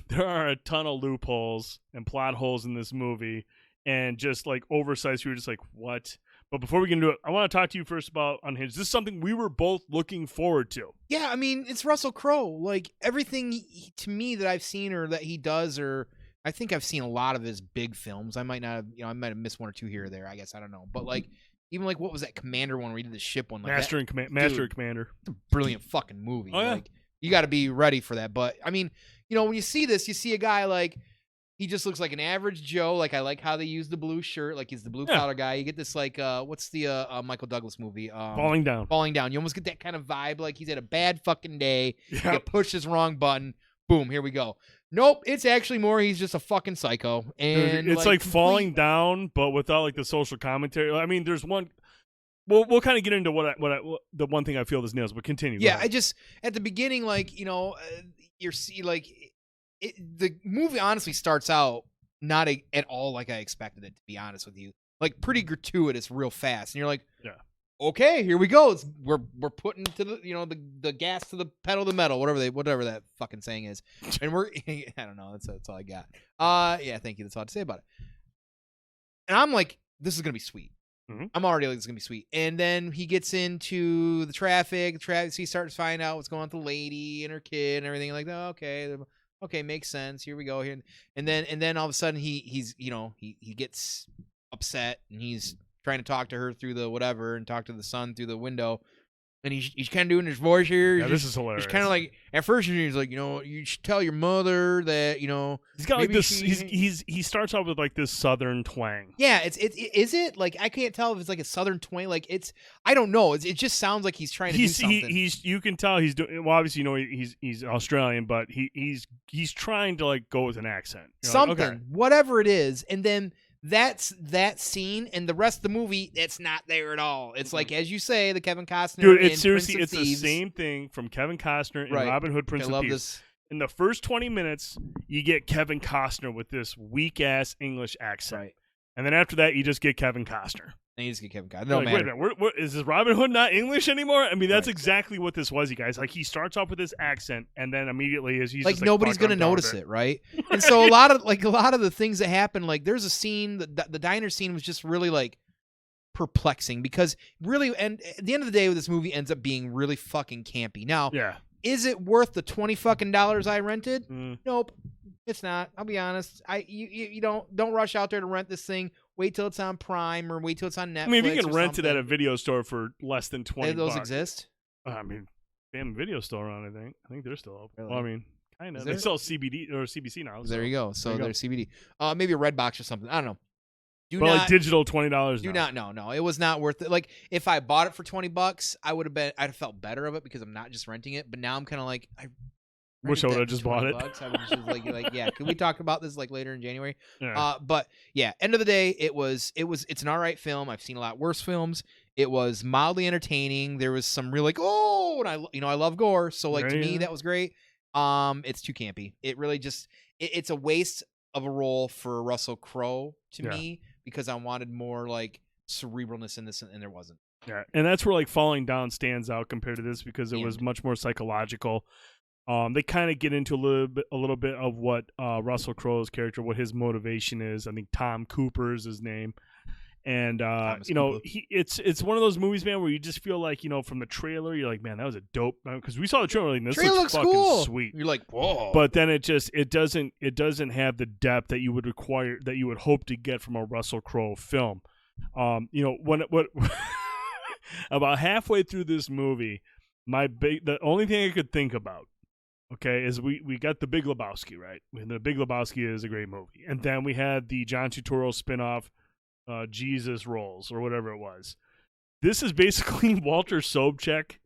Speaker 1: there are a ton of loopholes and plot holes in this movie, and just like oversized. You're just like, what? But before we get into it, I want to talk to you first about Unhinged. This is something we were both looking forward to.
Speaker 2: Yeah, I mean, it's Russell Crowe. Like, everything to me that I've seen or that he does, or I think I've seen a lot of his big films. I might not have, I might have missed one or two here or there, I guess. I don't know. But, like, even like, what was that Commander one where he did the ship one? Like
Speaker 1: Master and Commander.
Speaker 2: It's a brilliant fucking movie.
Speaker 1: Oh, yeah.
Speaker 2: Like, you got to be ready for that. But, I mean, when you see this, you see a guy like, he just looks like an average Joe. Like, I like how they use the blue shirt. Like, he's the blue collar guy. You get this, like, what's the Michael Douglas movie?
Speaker 1: Falling Down.
Speaker 2: Falling Down. You almost get that kind of vibe. Like, he's had a bad fucking day. Yep. He pushed his wrong button. Boom, here we go. Nope, it's actually more he's just a fucking psycho. And
Speaker 1: it's like Falling Down, but without, like, the social commentary. I mean, there's one... We'll kind of get into what the one thing I feel this nails, but continue.
Speaker 2: Yeah, I just, at the beginning, like, the movie honestly starts out not at all like I expected it, to be honest with you. Like, pretty gratuitous real fast. And you're like, okay, here we go. We're putting to the gas to the pedal to the metal, whatever that fucking saying is. And I don't know, that's all I got. Yeah, thank you. That's all I have to say about it. And I'm like, this is going to be sweet. Mm-hmm. I'm already like, it's going to be sweet. And then he gets into the traffic. So he starts finding out what's going on with the lady and her kid and everything. Like, oh, okay, makes sense. Here we go. Here, and then all of a sudden he gets upset and he's trying to talk to her through the whatever and talk to the son through the window. And he's kind of doing his voice here.
Speaker 1: Yeah, this is hilarious.
Speaker 2: He's kind of like, at first he's like, you should tell your mother that,
Speaker 1: He's got like this. He starts off with like this southern twang.
Speaker 2: Yeah, is it like, I can't tell if it's like a southern twang. Like, I don't know. It just sounds like he's trying to do something.
Speaker 1: You can tell he's doing. Well, obviously he's Australian, but he's trying to like go with an accent.
Speaker 2: Something,
Speaker 1: like, okay.
Speaker 2: Whatever it is, and then. That's that scene, and the rest of the movie, it's not there at all. It's like, as you say, the Kevin Costner.
Speaker 1: Dude, it's seriously,
Speaker 2: Prince of
Speaker 1: it's
Speaker 2: Thieves.
Speaker 1: the same thing from Kevin Costner and Robin Hood, Prince of Thieves.
Speaker 2: This.
Speaker 1: In the first 20 minutes, you get Kevin Costner with this weak ass English accent, and then after that, you just get Kevin Costner.
Speaker 2: And you just get Kevin Costner. No,
Speaker 1: wait a minute, is this Robin Hood not English anymore? I mean, that's exactly what this was, you guys. Like, he starts off with this accent, and then immediately he's
Speaker 2: like,
Speaker 1: just
Speaker 2: nobody's gonna notice it, right? And so a lot of the things that happen, like, there's a scene, the diner scene was just really like perplexing because really, and at the end of the day, this movie ends up being really fucking campy. Now, is it worth the $20 fucking I rented? Nope, it's not. I'll be honest. You don't rush out there to rent this thing. Wait till it's on Prime or wait till it's on Netflix.
Speaker 1: I mean, if you can rent it at a video store for less than $20,
Speaker 2: do those exist?
Speaker 1: I mean, damn, video still around. I think they're still open.
Speaker 2: Really?
Speaker 1: Well, I mean, kind of. They sell CBD or CBC now.
Speaker 2: There you go. So there's CBD. Maybe a Redbox or something. I don't know.
Speaker 1: Like digital $20.
Speaker 2: No. It was not worth it. Like, if I bought it for $20, I'd have felt better of it because I'm not just renting it. But now I'm kind of like, I
Speaker 1: wish I would have just bought it.
Speaker 2: I was just like, yeah. Can we talk about this like later in January?
Speaker 1: Yeah.
Speaker 2: But yeah, end of the day, it's an all right film. I've seen a lot worse films. It was mildly entertaining. There was some real like, and I love gore, so like to me that was great. It's too campy. It really just it's a waste of a role for Russell Crowe to
Speaker 1: Yeah.
Speaker 2: me because I wanted more like cerebralness in this, and there wasn't.
Speaker 1: Yeah, and that's where like Falling Down stands out compared to this because it
Speaker 2: The
Speaker 1: was
Speaker 2: end.
Speaker 1: much more psychological. They kind of get into a little bit of what Russell Crowe's character, what his motivation is. I think Tom Cooper is his name, and
Speaker 2: Thomas
Speaker 1: you know,
Speaker 2: Cooper.
Speaker 1: it's one of those movies, man, where you just feel like, you know, from the trailer, you're like, man, that was a dope, because we saw the trailer, like, this
Speaker 2: Trailer
Speaker 1: looks
Speaker 2: looks
Speaker 1: fucking
Speaker 2: cool.
Speaker 1: sweet.
Speaker 2: You're like, whoa.
Speaker 1: But then it doesn't have the depth that you would require, that you would hope to get from a Russell Crowe film. You know, what about halfway through this movie, the only thing I could think about, okay, is we got The Big Lebowski, right? And The Big Lebowski is a great movie, and then we had the John Turturro spinoff, Jesus Rolls or whatever it was. This is basically Walter Sobchak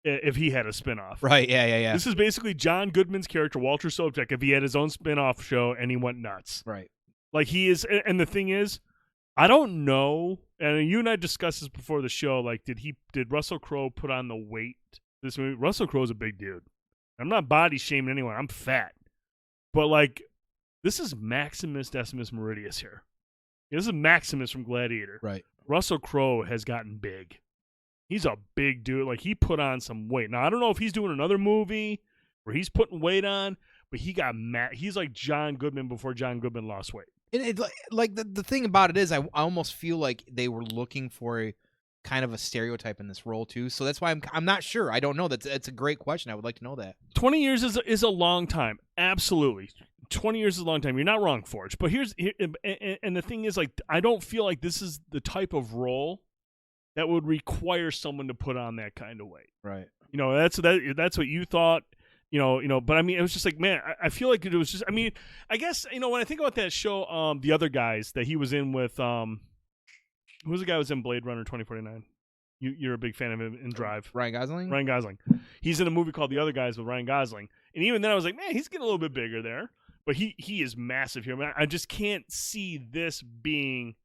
Speaker 1: if he had a spinoff.
Speaker 2: Right, yeah.
Speaker 1: This is basically John Goodman's character, Walter Sobchak, if he had his own spinoff show and he went nuts.
Speaker 2: Right.
Speaker 1: Like he is, and the thing is, I don't know, and you and I discussed this before the show, like did Russell Crowe put on the weight this movie? Russell Crowe's a big dude. I'm not body shaming anyone. I'm fat. But like, this is Maximus Decimus Meridius here. This is Maximus from Gladiator.
Speaker 2: Right.
Speaker 1: Russell Crowe has gotten big. He's a big dude. Like, he put on some weight. Now, I don't know if he's doing another movie where he's putting weight on, but he got mad. He's like John Goodman before John Goodman lost weight.
Speaker 2: And it, like the thing about it is, I almost feel like they were looking for a kind of a stereotype in this role too. So that's why I'm not sure. I don't know. That's a great question. I would like to know that.
Speaker 1: 20 years is a long time. Absolutely. 20 years is a long time. You're not wrong, Forge. But and the thing is, like, I don't feel like this is the type of role that would require someone to put on that kind of weight.
Speaker 2: Right.
Speaker 1: You know, that's what you thought. You know, but I mean, it was just like, man, I feel like it was just, I mean, I guess, you know, when I think about that show, The Other Guys that he was in with, who was the guy who was in Blade Runner 2049? You're a big fan of him in Drive.
Speaker 2: Ryan Gosling?
Speaker 1: Ryan Gosling. He's in a movie called The Other Guys with Ryan Gosling. And even then I was like, man, he's getting a little bit bigger there. But he is massive here. I mean, I just can't see this being,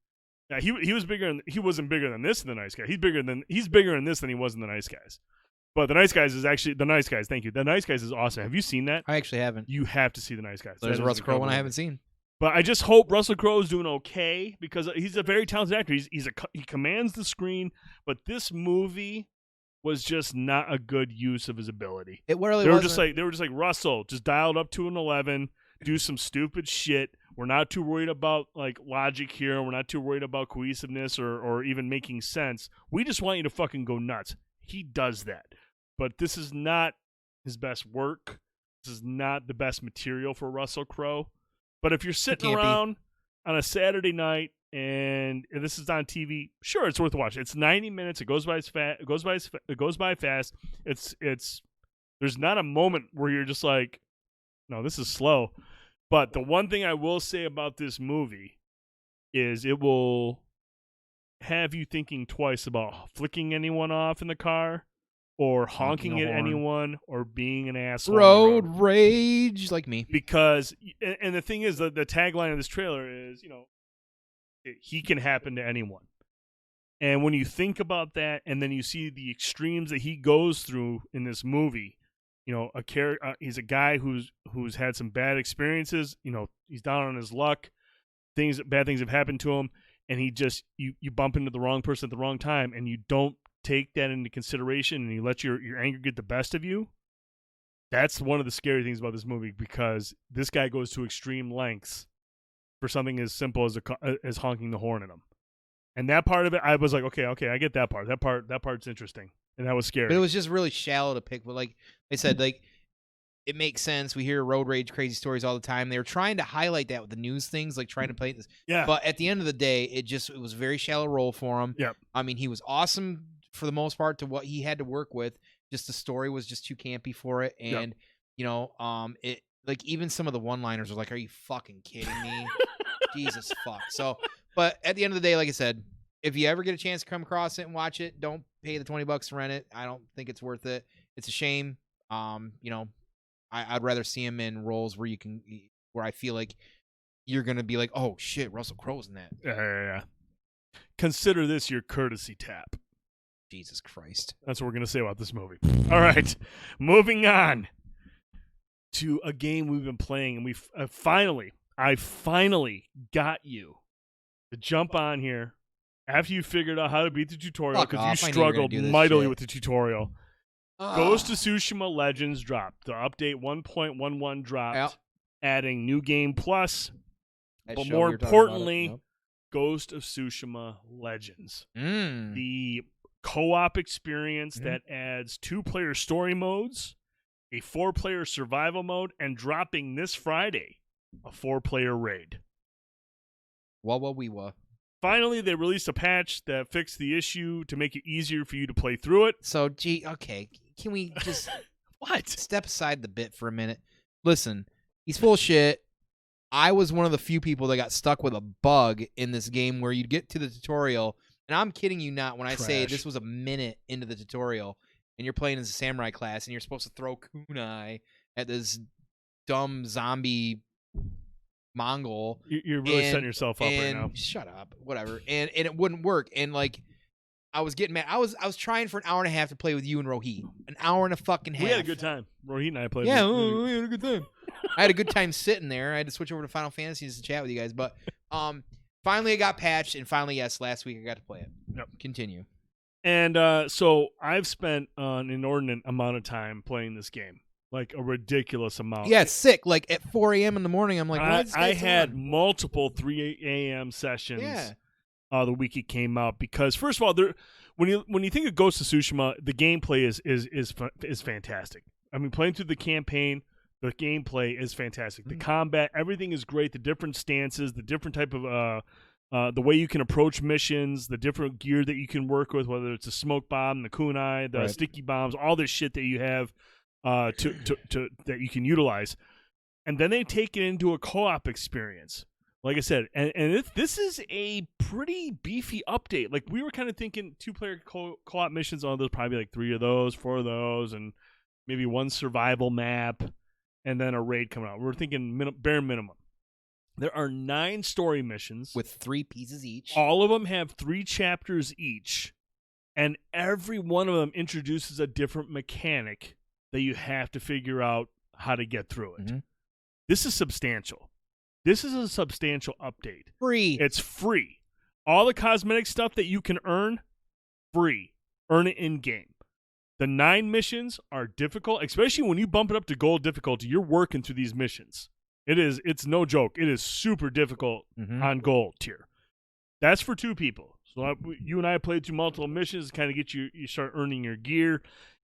Speaker 1: he was bigger, he wasn't bigger than this in The Nice Guy. He's bigger in this than he was in The Nice Guys. But The Nice Guys is actually, The Nice Guys, thank you. The Nice Guys is awesome. Have you seen that?
Speaker 2: I actually haven't.
Speaker 1: You have to see The Nice Guys.
Speaker 2: There's a Russell Crowe one I haven't seen.
Speaker 1: But I just hope Russell Crowe is doing okay because he's a very talented actor. He commands the screen, but this movie was just not a good use of his ability.
Speaker 2: It really
Speaker 1: they were
Speaker 2: wasn't.
Speaker 1: just like Russell, just dial it up to an 11, do some stupid shit. We're not too worried about like logic here. We're not too worried about cohesiveness or even making sense. We just want you to fucking go nuts. He does that. But this is not his best work. This is not the best material for Russell Crowe. But if you're sitting around on a Saturday night and this is on TV, sure, it's worth watching. It's 90 minutes. It goes by fast. It goes by fast. It's there's not a moment where you're just like, no, this is slow. But the one thing I will say about this movie is it will have you thinking twice about flicking anyone off in the car, or honking at anyone, or being an asshole.
Speaker 2: Road rage, like me.
Speaker 1: Because, and the thing is, the tagline of this trailer is, you know, he can happen to anyone. And when you think about that, and then you see the extremes that he goes through in this movie, you know, he's a guy who's had some bad experiences. You know, he's down on his luck. Bad things have happened to him, and he just you bump into the wrong person at the wrong time, and you don't take that into consideration, and you let your anger get the best of you. That's one of the scary things about this movie, because this guy goes to extreme lengths for something as simple as honking the horn at him. And that part of it, I was like, okay, I get that part. That part's interesting, and that was scary.
Speaker 2: But it was just really shallow to pick. But like I said, like, it makes sense. We hear road rage, crazy stories all the time. They were trying to highlight that with the news things, like trying to play this.
Speaker 1: Yeah.
Speaker 2: But at the end of the day, it was a very shallow role for him.
Speaker 1: Yep.
Speaker 2: I mean, he was awesome for the most part to what he had to work with. Just the story was just too campy for it, and you know, it like even some of the one-liners are like, "Are you fucking kidding me?" Jesus fuck. So, but at the end of the day, like I said, if you ever get a chance to come across it and watch it, don't pay the $20 to rent it. I don't think it's worth it. It's a shame. You know, I'd rather see him in roles where I feel like you're gonna be like, "Oh shit, Russell Crowe's in that."
Speaker 1: Yeah. Consider this your courtesy tap.
Speaker 2: Jesus Christ.
Speaker 1: That's what we're going to say about this movie. All right. Moving on to a game we've been playing, and we've finally, I finally got you to jump on here after you figured out how to beat the tutorial
Speaker 2: Fuck
Speaker 1: because
Speaker 2: off.
Speaker 1: you
Speaker 2: I knew you were gonna
Speaker 1: struggled
Speaker 2: do this
Speaker 1: mightily
Speaker 2: shit.
Speaker 1: with the tutorial. Ghost of Tsushima Legends dropped. The update 1.11 dropped,
Speaker 2: Yep.
Speaker 1: adding New Game Plus.
Speaker 2: That
Speaker 1: But
Speaker 2: show
Speaker 1: more
Speaker 2: we were talking about it.
Speaker 1: importantly,
Speaker 2: Yep.
Speaker 1: Ghost of Tsushima Legends.
Speaker 2: Mm.
Speaker 1: The co-op experience
Speaker 2: Mhm.
Speaker 1: that adds 2-player story modes, a 4-player survival mode, and dropping this Friday, a 4-player raid.
Speaker 2: Wah.
Speaker 1: Finally, they released a patch that fixed the issue to make it easier for you to play through it.
Speaker 2: So, okay. Can we just
Speaker 1: What?
Speaker 2: step aside the bit for a minute? Listen, he's full of shit. I was one of the few people that got stuck with a bug in this game where you'd get to the tutorial, and I'm kidding you not when I say
Speaker 1: Trash.
Speaker 2: this was a minute into the tutorial, and you're playing as a samurai class, and you're supposed to throw kunai at this dumb zombie Mongol.
Speaker 1: You're really setting yourself up right now.
Speaker 2: Shut up. Whatever. And it wouldn't work. And like I was getting mad. I was trying for an hour and a half to play with you and Rohit. An hour and a fucking half.
Speaker 1: We had a good time. Rohit and I played.
Speaker 2: Yeah, we had a good time. I had a good time sitting there. I had to switch over to Final Fantasy to chat with you guys. But finally it got patched, and finally, yes, last week I got to play it.
Speaker 1: Yep.
Speaker 2: Continue.
Speaker 1: And so I've spent an inordinate amount of time playing this game. Like a ridiculous amount.
Speaker 2: Yeah, it's sick. Like at 4 a.m. in the morning, I'm like, why is this
Speaker 1: I
Speaker 2: guy still
Speaker 1: had
Speaker 2: on?
Speaker 1: multiple 3 a.m. sessions
Speaker 2: Yeah.
Speaker 1: the week it came out because first of all, when you think of Ghost of Tsushima, the gameplay is fantastic. I mean, playing through the campaign, the gameplay is fantastic. The combat, everything is great. The different stances, the different type of the way you can approach missions, the different gear that you can work with, whether it's a smoke bomb, the kunai, the sticky bombs, all this shit that you have to that you can utilize. And then they take it into a co-op experience. Like I said, and this is a pretty beefy update. Like we were kind of thinking 2-player co-op missions. Oh, there's probably like 3 of those, 4 of those, and maybe 1 survival map, and then a raid coming out. We're thinking bare minimum. There are 9 story missions
Speaker 2: With 3 pieces each.
Speaker 1: All of them have 3 chapters each, and every one of them introduces a different mechanic that you have to figure out how to get through it.
Speaker 2: Mhm.
Speaker 1: This is substantial. This is a substantial update.
Speaker 2: Free.
Speaker 1: It's free. All the cosmetic stuff that you can earn, free. Earn it in-game. The 9 missions are difficult, especially when you bump it up to gold difficulty. You're working through these missions. It's no joke. It is super difficult on gold tier. That's for 2 people. So you and I played through multiple missions to kind of get you start earning your gear.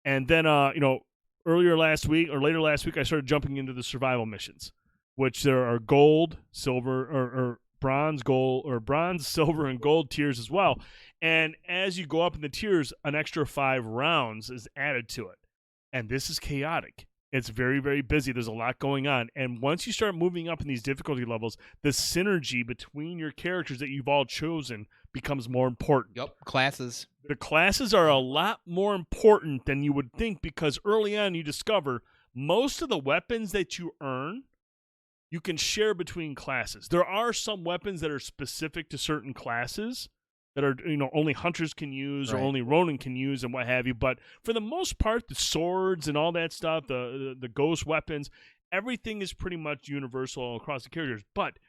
Speaker 1: And then, later last week, I started jumping into the survival missions, which there are gold, silver, or bronze, gold, or bronze, silver, and gold tiers as well. And as you go up in the tiers, an extra 5 rounds is added to it. And this is chaotic. It's very, very busy. There's a lot going on. And once you start moving up in these difficulty levels, the synergy between your characters that you've all chosen becomes more important.
Speaker 2: Yep. Classes.
Speaker 1: The classes are a lot more important than you would think because early on you discover most of the weapons that you earn, you can share between classes. There are some weapons that are specific to certain classes that are only hunters can use or only Ronin can use and what have you. But for the most part, the swords and all that stuff, the ghost weapons, everything is pretty much universal across the characters. But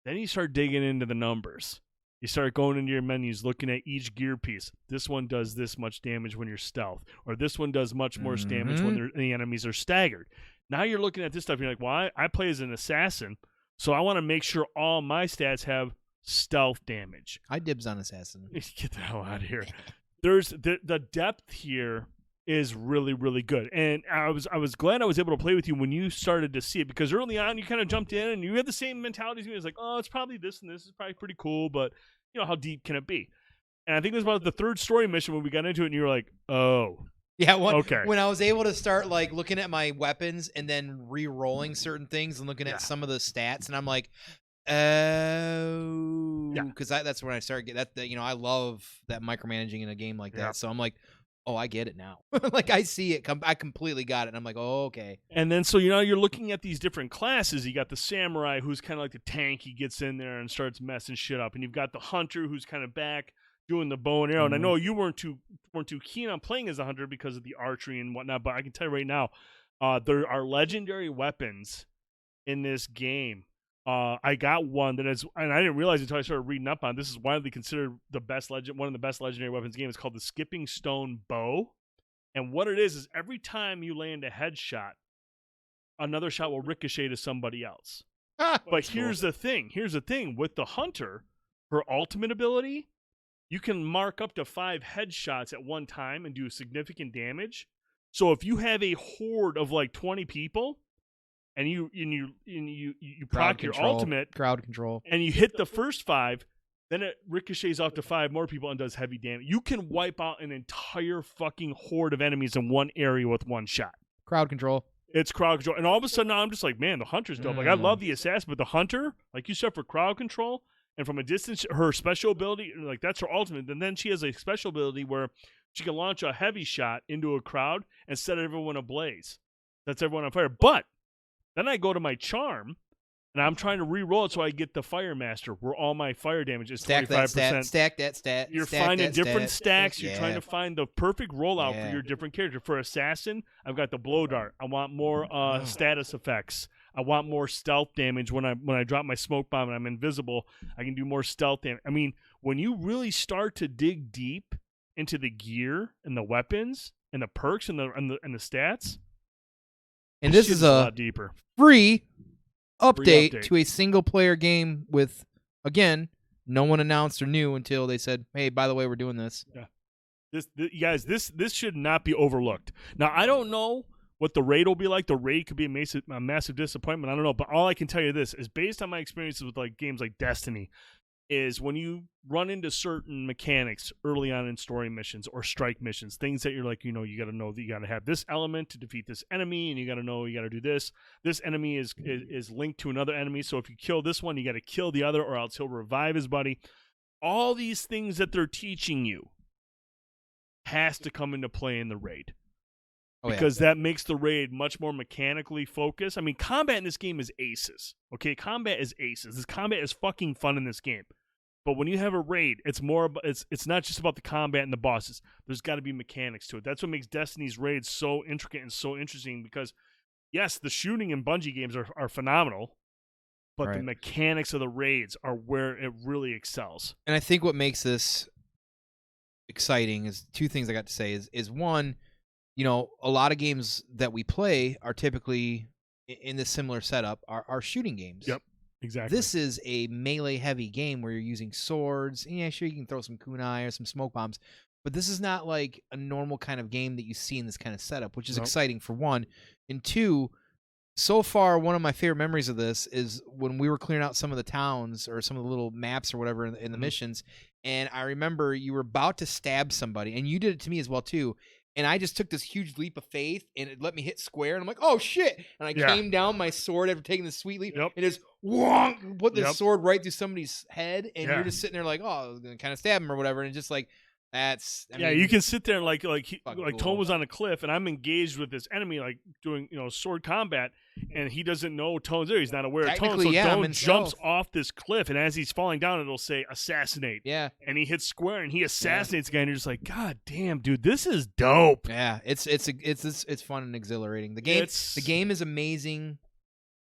Speaker 1: then you start digging into the numbers. You start going into your menus, looking at each gear piece. This one does this much damage when you're stealth, or this one does much more damage when the enemies are staggered. Now you're looking at this stuff. You're like, well, I play as an assassin, so I want to make sure all my stats have stealth damage.
Speaker 2: I dibs on assassin.
Speaker 1: Get the hell out of here. There's the depth here is really, really good. And I was glad I was able to play with you when you started to see it, because early on you kind of jumped in and you had the same mentality as me. It was like, oh, it's probably this and this is probably pretty cool, but how deep can it be? And I think it was about the 3rd story mission when we got into it and you were like, oh.
Speaker 2: Yeah,
Speaker 1: okay.
Speaker 2: When I was able to start like looking at my weapons and then re-rolling certain things and looking at some of the stats, and I'm like, oh, because that's when I started getting that. I love that micromanaging in a game like that. So I'm like, oh, I get it now. Like I see it. I completely got it. And I'm like, oh, okay.
Speaker 1: And then so you're looking at these different classes. You got the samurai, who's kind of like the tank. He gets in there and starts messing shit up, and you've got the hunter, who's kind of back doing the bow and arrow. And I know you weren't too keen on playing as a hunter because of the archery and whatnot, but I can tell you right now, there are legendary weapons in this game I got one that is, and I didn't realize until I started reading up on it, this is widely considered one of the best legendary weapons game. It's called the Skipping Stone Bow. And what it is every time you land a headshot, another shot will ricochet to somebody else. But here's the thing. With the Hunter, her ultimate ability, you can mark up to 5 headshots at one time and do significant damage. So if you have a horde of like 20 people, and you proc your ultimate
Speaker 2: crowd control,
Speaker 1: and you hit the first 5, then it ricochets off to 5 more people and does heavy damage. You can wipe out an entire fucking horde of enemies in one area with one shot.
Speaker 2: Crowd control.
Speaker 1: It's crowd control. And all of a sudden now I'm just like, man, the Hunter's dope. Like I love the assassin, but the Hunter, like you said, for crowd control and from a distance, her special ability, like that's her ultimate. And then she has a special ability where she can launch a heavy shot into a crowd and set everyone ablaze. That's everyone on fire. But then I go to my charm, and I'm trying to re-roll it so I get the Fire Master, where all my fire damage is 25%.
Speaker 2: Stack that stat.
Speaker 1: You're finding different stacks. You're trying to find the perfect rollout for your different character. For Assassin, I've got the Blow Dart. I want more status effects. I want more stealth damage when I drop my smoke bomb and I'm invisible. I can do more stealth damage. I mean, when you really start to dig deep into the gear and the weapons and the perks and the stats.
Speaker 2: And this is a
Speaker 1: lot deeper.
Speaker 2: Free update to a single-player game with, again, no one announced or knew until they said, hey, by the way, we're doing this.
Speaker 1: Yeah. This should not be overlooked. Now, I don't know what the raid will be like. The raid could be a massive disappointment. I don't know. But all I can tell you this is based on my experiences with like games like Destiny, is when you run into certain mechanics early on in story missions or strike missions, things that you're like, you got to know that you got to have this element to defeat this enemy, and you got to know you got to do this. This enemy is linked to another enemy, so if you kill this one, you got to kill the other, or else he'll revive his buddy. All these things that they're teaching you has to come into play in the raid. Because that makes the raid much more mechanically focused. I mean, combat in this game is aces. Okay, combat is aces. This combat is fucking fun in this game. But when you have a raid, it's more. It's not just about the combat and the bosses. There's got to be mechanics to it. That's what makes Destiny's raids so intricate and so interesting. Because yes, the shooting in Bungie games are phenomenal, but the mechanics of the raids are where it really excels.
Speaker 2: And I think what makes this exciting is 2 things I got to say. Is one, a lot of games that we play are typically in this similar setup are shooting games.
Speaker 1: Yep, exactly.
Speaker 2: This is a melee-heavy game where you're using swords. Yeah, sure, you can throw some kunai or some smoke bombs, but this is not like a normal kind of game that you see in this kind of setup, which is exciting for one. And 2, so far, one of my favorite memories of this is when we were clearing out some of the towns or some of the little maps or whatever in the missions, and I remember you were about to stab somebody, and you did it to me as well, too. And I just took this huge leap of faith, and it let me hit square. And I'm like, oh, shit. And I came down my sword after taking this sweet leap, and just wonk, put this sword right through somebody's head. And you're just sitting there like, oh, I was going to kind of stab him or whatever. And just like, I mean,
Speaker 1: you can sit there and like
Speaker 2: cool.
Speaker 1: Tone was on a cliff, and I'm engaged with this enemy, like doing sword combat, and he doesn't know Tone's there. He's not aware of Tone, so Tone jumps off this cliff, and as he's falling down, it'll say assassinate.
Speaker 2: Yeah,
Speaker 1: and he hits square, and he assassinates the guy, and you're just like, God damn, dude, this is dope.
Speaker 2: Yeah, it's fun and exhilarating. The game is amazing.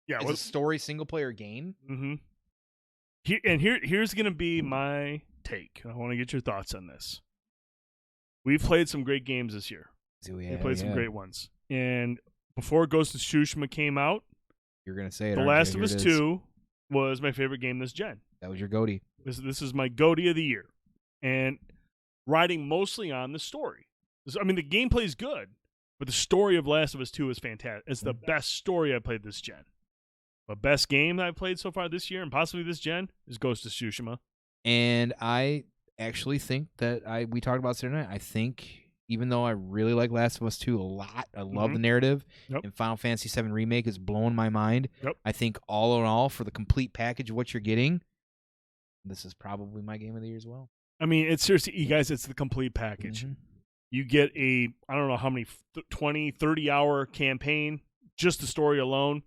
Speaker 1: Yeah,
Speaker 2: it's a story single player game.
Speaker 1: Mm-hmm. Here's gonna be my take. I want to get your thoughts on this. We've played some great games this year. We played some great ones. And before Ghost of Tsushima came out,
Speaker 2: you're going to say it.
Speaker 1: The Last of Us 2 was my favorite game this gen.
Speaker 2: That was your goatee.
Speaker 1: This is my goatee of the year. And riding mostly on the story. I mean, the gameplay is good, but the story of Last of Us 2 is fantastic. It's the best story I played this gen. The best game I've played so far this year, and possibly this gen, is Ghost of Tsushima.
Speaker 2: And I actually think that we talked about it tonight. I think even though I really like Last of Us 2 a lot, I love the narrative, and Final Fantasy VII Remake is blowing my mind. I think all in all, for the complete package of what you're getting, this is probably my game of the year as well.
Speaker 1: I mean, it's seriously, you guys, it's the complete package. You get I don't know how many, 20, 30-hour campaign, just the story alone.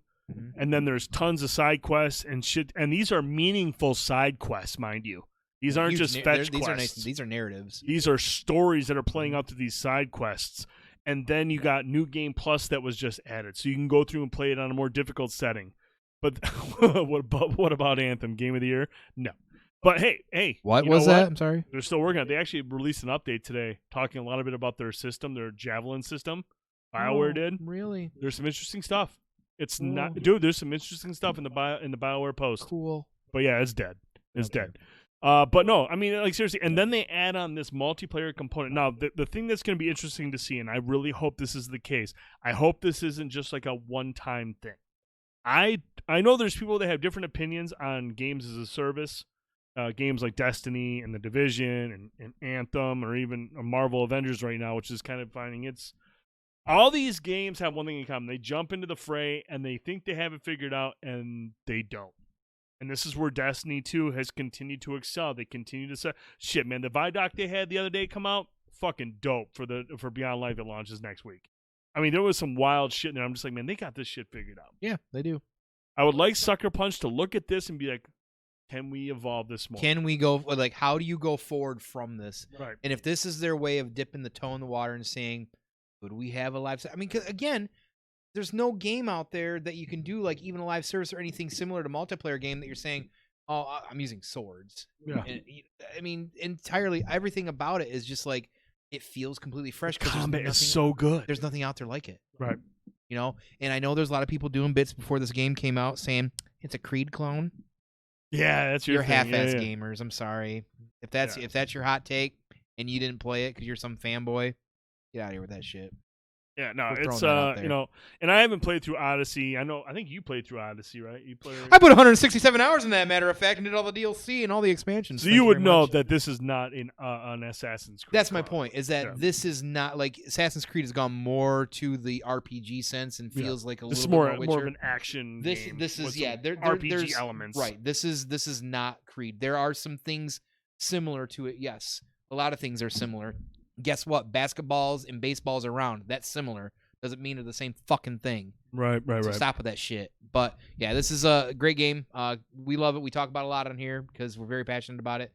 Speaker 1: And then there's tons of side quests and shit. And these are meaningful side quests, mind you. These aren't just fetch quests.
Speaker 2: These are narratives.
Speaker 1: These are stories that are playing out to these side quests. And then you got New Game Plus that was just added. So you can go through and play it on a more difficult setting. But what about Anthem? Game of the Year? No. But hey,
Speaker 2: What
Speaker 1: you
Speaker 2: was
Speaker 1: know
Speaker 2: that?
Speaker 1: what?
Speaker 2: I'm sorry.
Speaker 1: They're still working on it. They actually released an update today talking a lot about their system, their Javelin system. BioWare did.
Speaker 2: Really?
Speaker 1: There's some interesting stuff. It's
Speaker 2: Cool.
Speaker 1: not, dude. There's some interesting stuff in the BioWare post.
Speaker 2: Cool.
Speaker 1: But yeah, it's dead. It's
Speaker 2: Okay.
Speaker 1: dead. But no, I mean, like, seriously. And then they add on this multiplayer component. Now, the thing that's going to be interesting to see, and I really hope this is the case. I hope this isn't just like a one-time thing. I know there's people that have different opinions on games as a service, games like Destiny and The Division and Anthem, or even Marvel Avengers right now, which is kind of finding its. All these games have one thing in common. They jump into the fray and they think they have it figured out, and they don't. And this is where Destiny 2 has continued to excel. They continue to say, shit, man, the Vidoc they had the other day come out, fucking dope for Beyond Light that launches next week. I mean, there was some wild shit in there. I'm just like, man, they got this shit figured out.
Speaker 2: Yeah, they do.
Speaker 1: I would like Sucker Punch to look at this and be like, can we evolve this more?
Speaker 2: Can we go, like, how do you go forward from this?
Speaker 1: Right.
Speaker 2: And if this is their way of dipping the toe in the water and saying, could we have a live? I mean, 'cause again, there's no game out there that you can do like even a live service or anything similar to multiplayer game that you're saying, oh, I'm using swords.
Speaker 1: Yeah.
Speaker 2: And, I mean, entirely everything about it is just like it feels completely fresh.
Speaker 1: The combat is so good.
Speaker 2: There's nothing out there like it.
Speaker 1: Right.
Speaker 2: You know, and I know there's a lot of people doing bits before this game came out saying it's a Creed clone.
Speaker 1: Yeah, that's
Speaker 2: You're
Speaker 1: thing.
Speaker 2: half-ass
Speaker 1: Yeah.
Speaker 2: gamers. I'm sorry if that's your hot take and you didn't play it because you're some fanboy. Get out of here with that shit.
Speaker 1: Yeah, no,
Speaker 2: We're
Speaker 1: it's
Speaker 2: throwing that out there.
Speaker 1: you know, and I haven't played through Odyssey. I think you played through Odyssey, right? You played.
Speaker 2: I put 167 hours in that, matter of fact, and did all the DLC and all the expansions.
Speaker 1: So
Speaker 2: Thank
Speaker 1: you would
Speaker 2: very
Speaker 1: know
Speaker 2: much.
Speaker 1: that this is not an Assassin's Creed.
Speaker 2: That's my
Speaker 1: cross.
Speaker 2: point. Is that
Speaker 1: Yeah.
Speaker 2: this is not like Assassin's Creed has gone more to the RPG sense and feels like a
Speaker 1: This is
Speaker 2: little
Speaker 1: more
Speaker 2: bit
Speaker 1: more
Speaker 2: Witcher.
Speaker 1: of an action.
Speaker 2: This
Speaker 1: game
Speaker 2: this
Speaker 1: with
Speaker 2: is
Speaker 1: some
Speaker 2: there
Speaker 1: RPG
Speaker 2: there's
Speaker 1: elements.
Speaker 2: right. This is not Creed. There are some things similar to it. Yes, a lot of things are similar. Guess what? Basketballs and baseballs are round. That's similar. Doesn't mean they're the same fucking thing.
Speaker 1: Right.
Speaker 2: So stop with that shit. But yeah, this is a great game. We love it. We talk about it a lot on here because we're very passionate about it.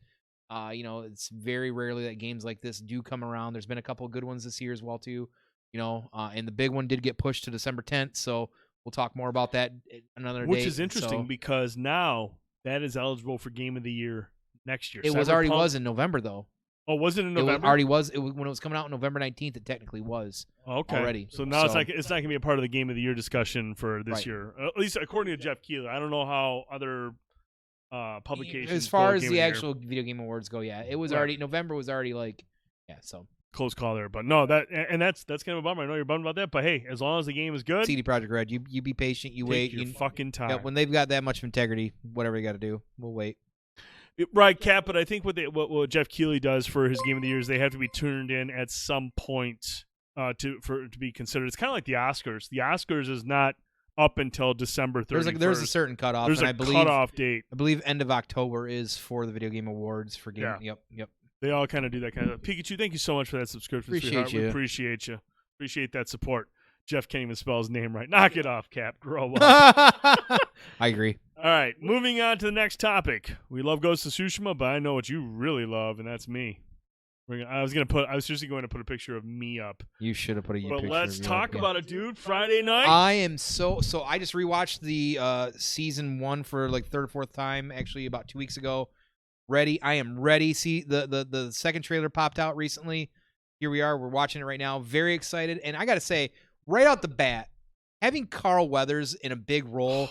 Speaker 2: You know, it's very rarely that games like this do come around. There's been a couple of good ones this year as well too. You know, and the big one did get pushed to December 10th. So we'll talk more about that another day.
Speaker 1: Which is interesting because now that is eligible for Game of the Year next year.
Speaker 2: It already was in November though.
Speaker 1: Oh, was it in
Speaker 2: It
Speaker 1: November?
Speaker 2: already was. It was when it was coming out on November 19th. It technically was.
Speaker 1: Okay.
Speaker 2: Already.
Speaker 1: So now
Speaker 2: So-
Speaker 1: it's not going to be a part of the Game of the Year discussion for this
Speaker 2: Right.
Speaker 1: year. At least according to Jeff Keighley. I don't know how other publications.
Speaker 2: As far
Speaker 1: go
Speaker 2: as
Speaker 1: Game
Speaker 2: the
Speaker 1: of Year.
Speaker 2: actual video game awards go, yeah, it was
Speaker 1: Right.
Speaker 2: already November was already like, yeah. So
Speaker 1: Close call there, but no, that's kind of a bummer. I know you're bummed about that, but hey, as long as the game is good,
Speaker 2: CD Projekt Red, you be patient, you
Speaker 1: take
Speaker 2: wait,
Speaker 1: your
Speaker 2: you
Speaker 1: fucking time.
Speaker 2: yeah, when they've got that much integrity, whatever you got to do, we'll wait.
Speaker 1: Right, Cap. But I think what Jeff Keighley does for his Game of the Year is they have to be turned in at some point to be considered. It's kind of like the Oscars. The Oscars is not up until December 31st.
Speaker 2: There's a certain cutoff,
Speaker 1: There's
Speaker 2: and
Speaker 1: a
Speaker 2: I believe
Speaker 1: cutoff date.
Speaker 2: I believe end of October is for the video game awards for game.
Speaker 1: Yeah.
Speaker 2: Yep.
Speaker 1: They all kind of do that kind of. Pikachu, thank you so much for that subscription.
Speaker 2: Appreciate
Speaker 1: sweetheart. We
Speaker 2: you.
Speaker 1: appreciate you. Appreciate that support. Jeff can't even spell his name right. Knock it off, Cap. Grow up.
Speaker 2: I agree.
Speaker 1: All right, moving on to the next topic. We love Ghost of Tsushima, but I know what you really love, and that's me. I was seriously going to put a picture of me up.
Speaker 2: You should have put a
Speaker 1: But
Speaker 2: picture
Speaker 1: let's
Speaker 2: of you
Speaker 1: talk
Speaker 2: up, yeah.
Speaker 1: about it, dude. Friday night.
Speaker 2: I am so I just rewatched the season 1 for like third or fourth time, actually about 2 weeks ago. I am ready. See the second trailer popped out recently. Here we are. We're watching it right now. Very excited. And I got to say, right out the bat, having Carl Weathers in a big role,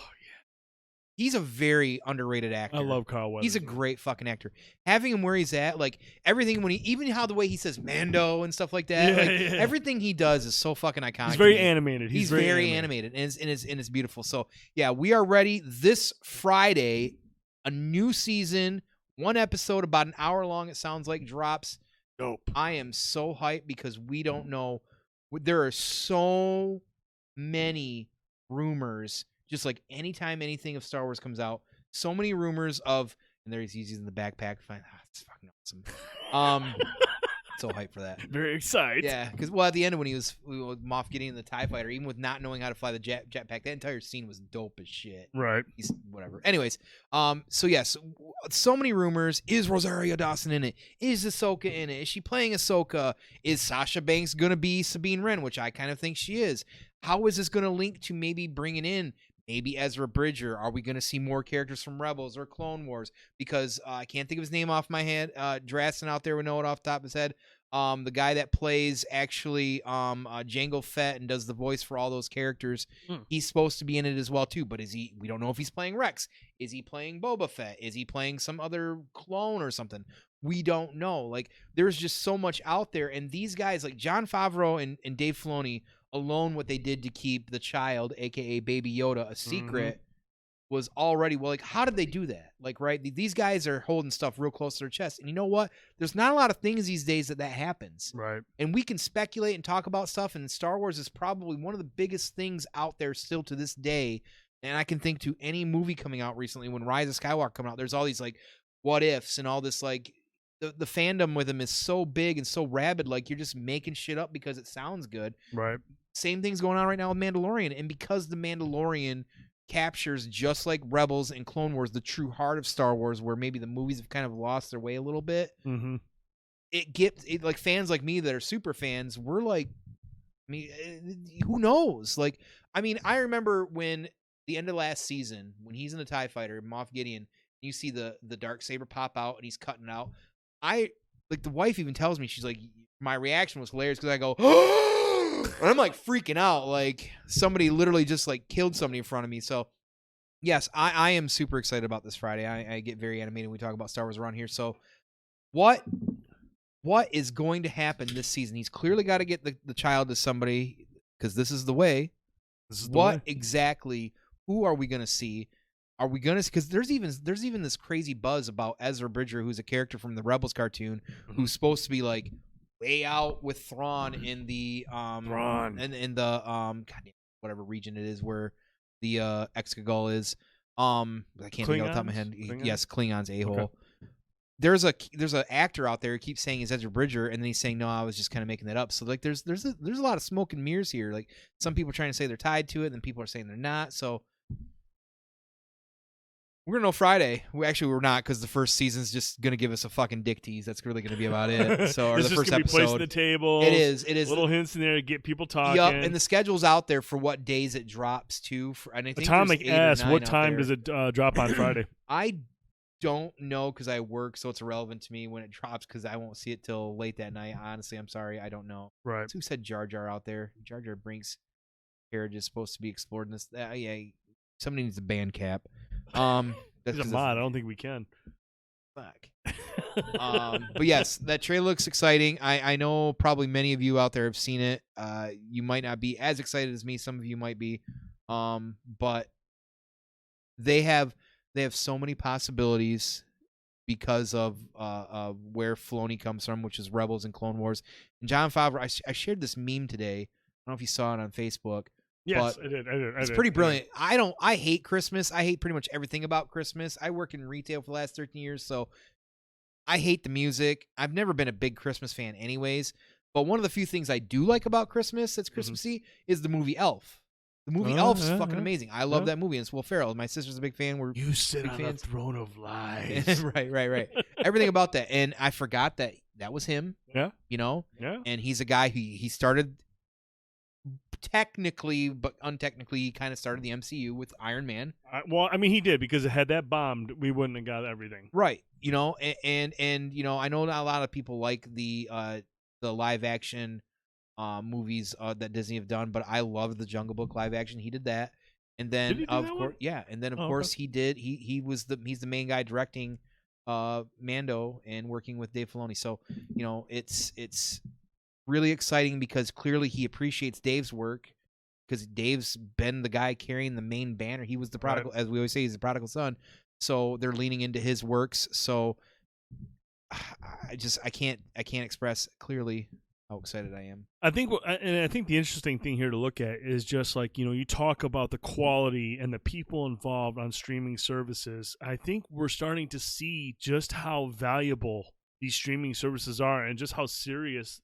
Speaker 2: he's a very underrated actor.
Speaker 1: I love Carl Weathers.
Speaker 2: He's a great fucking actor. Having him where he's at, like everything even how the way he says Mando and stuff like that,
Speaker 1: Yeah.
Speaker 2: everything he does is so fucking iconic.
Speaker 1: He's very
Speaker 2: to me.
Speaker 1: animated.
Speaker 2: He's very animated, and it's beautiful. So yeah, we are ready this Friday. A new season, one episode, about an hour long. It sounds like drops.
Speaker 1: Dope.
Speaker 2: I am so hyped because we don't know. There are so many rumors. Just like anytime anything of Star Wars comes out, so many rumors of, and he's using the backpack. Fine, it's fucking awesome. So hyped for that.
Speaker 1: Very excited.
Speaker 2: Yeah, because at the end when he was Moff getting in the TIE fighter, even with not knowing how to fly the jetpack, that entire scene was dope as shit.
Speaker 1: Right.
Speaker 2: He's whatever. Anyways, so yes, so many rumors. Is Rosario Dawson in it? Is Ahsoka in it? Is she playing Ahsoka? Is Sasha Banks gonna be Sabine Wren, which I kind of think she is? How is this gonna link to maybe bringing in Maybe Ezra Bridger. Are we going to see more characters from Rebels or Clone Wars? Because I can't think of his name off my head. Drastin out there would know it off the top of his head. The guy that plays actually Jango Fett and does the voice for all those characters. He's supposed to be in it as well too. But is he? We don't know if he's playing Rex. Is he playing Boba Fett? Is he playing some other clone or something? We don't know. Like, there's just so much out there, and these guys like Jon Favreau and Dave Filoni alone, what they did to keep the child, aka Baby Yoda, a secret was already, well, like, how did they do that? Like, right, these guys are holding stuff real close to their chest, and you know what? There's not a lot of things these days that happens,
Speaker 1: right?
Speaker 2: And we can speculate and talk about stuff, and Star Wars is probably one of the biggest things out there still to this day. And I can think to any movie coming out recently, when Rise of Skywalker coming out, there's all these like what ifs and all this, like the fandom with them is so big and so rabid, like you're just making shit up because it sounds good,
Speaker 1: right?
Speaker 2: Same thing's going on right now with Mandalorian. And because the Mandalorian captures, just like Rebels and Clone Wars, the true heart of Star Wars, where maybe the movies have kind of lost their way a little bit, it gets it, like fans like me that are super fans, we're like, I mean, who knows? Like, I mean, I remember when the end of last season, when he's in the TIE Fighter, Moff Gideon, you see the Darksaber pop out and he's cutting it out. Like, the wife even tells me, she's like, my reaction was hilarious because I go, and I'm like freaking out, like somebody literally just like killed somebody in front of me. So yes, I am super excited about this Friday. I get very animated when we talk about Star Wars around here. So what is going to happen this season? He's clearly got to get the child to somebody, because this is the way. Exactly? Who are we going to see? Are we going to? Because there's even this crazy buzz about Ezra Bridger, who's a character from the Rebels cartoon, who's supposed to be like way out with Thrawn in the in the goddamn, whatever region it is where the Exegol is. I can't think off the top of my head. Yes, Klingons a-hole. Okay. There's a actor out there who keeps saying he's Ezra Bridger, and then he's saying no, I was just kind of making that up. So like there's a lot of smoke and mirrors here. Like, some people are trying to say they're tied to it, and then people are saying they're not. So we're gonna know Friday. We're not, because the first season's just gonna give us a fucking dick tease. That's really gonna be about it. So, or
Speaker 1: it's
Speaker 2: the
Speaker 1: just
Speaker 2: first
Speaker 1: gonna be
Speaker 2: episode.
Speaker 1: placing the table.
Speaker 2: It is
Speaker 1: little hints in there to get people talking.
Speaker 2: Yup, and the schedule's out there for what days it drops to. And I think
Speaker 1: Atomic asks, what time does it drop on Friday?
Speaker 2: I don't know, because I work, so it's irrelevant to me when it drops, because I won't see it till late that night. Honestly, I'm sorry, I don't know.
Speaker 1: Right?
Speaker 2: Who said Jar Jar out there? Jar Jar Brink's carriage is supposed to be explored in this. Yeah, somebody needs a band cap.
Speaker 1: That's a mod. I don't think we can.
Speaker 2: Fuck. But yes, that trailer looks exciting. I know probably many of you out there have seen it. You might not be as excited as me. Some of you might be. But they have so many possibilities because of where Filoni comes from, which is Rebels and Clone Wars. And Jon Favreau, I shared this meme today. I don't know if you saw it on Facebook.
Speaker 1: Yes, I did.
Speaker 2: It's pretty brilliant. I hate Christmas. I hate pretty much everything about Christmas. I work in retail for the last 13 years, so I hate the music. I've never been a big Christmas fan anyways, but one of the few things I do like about Christmas that's Christmassy is the movie Elf. The movie Elf is fucking amazing. I love that movie, and it's Will Ferrell. My sister's a big fan.
Speaker 1: You sit on a throne of lies.
Speaker 2: Right. Everything about that. And I forgot that was him.
Speaker 1: Yeah.
Speaker 2: You know?
Speaker 1: Yeah.
Speaker 2: And he's a guy who he started technically, but untechnically, he kind of started the MCU with Iron Man.
Speaker 1: Well, I mean, he did, because had that bombed, we wouldn't have got everything.
Speaker 2: Right. You know, and you know, I know not a lot of people like the live action movies that Disney have done, but I love the Jungle Book live action. He did that. And then of course, and then of course he did. He's the main guy directing Mando and working with Dave Filoni. So, you know, it's really exciting, because clearly he appreciates Dave's work, because Dave's been the guy carrying the main banner. He was the prodigal, as we always say, he's the prodigal son. So they're leaning into his works. So I can't express clearly how excited I am.
Speaker 1: I think the interesting thing here to look at is just like, you know, you talk about the quality and the people involved on streaming services. I think we're starting to see just how valuable these streaming services are, and just how serious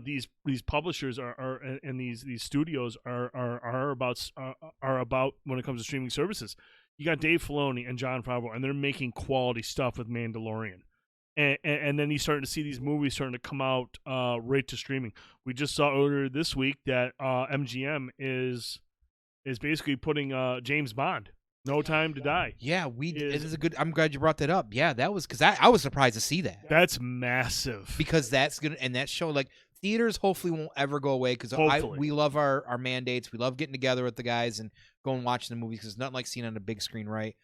Speaker 1: these publishers are and these studios are about when it comes to streaming services. You got Dave Filoni and Jon Favreau, and they're making quality stuff with Mandalorian, and then you starting to see these movies starting to come out right to streaming. We just saw earlier this week that MGM is is basically putting James Bond, No Time to Die.
Speaker 2: Yeah, it is a good. I'm glad you brought that up. Yeah, that was because I was surprised to see that.
Speaker 1: That's massive.
Speaker 2: Because that's gonna and that show like theaters hopefully won't ever go away because we love our mandates. We love getting together with the guys and going watching the movies because there's nothing like seeing on a big screen, right?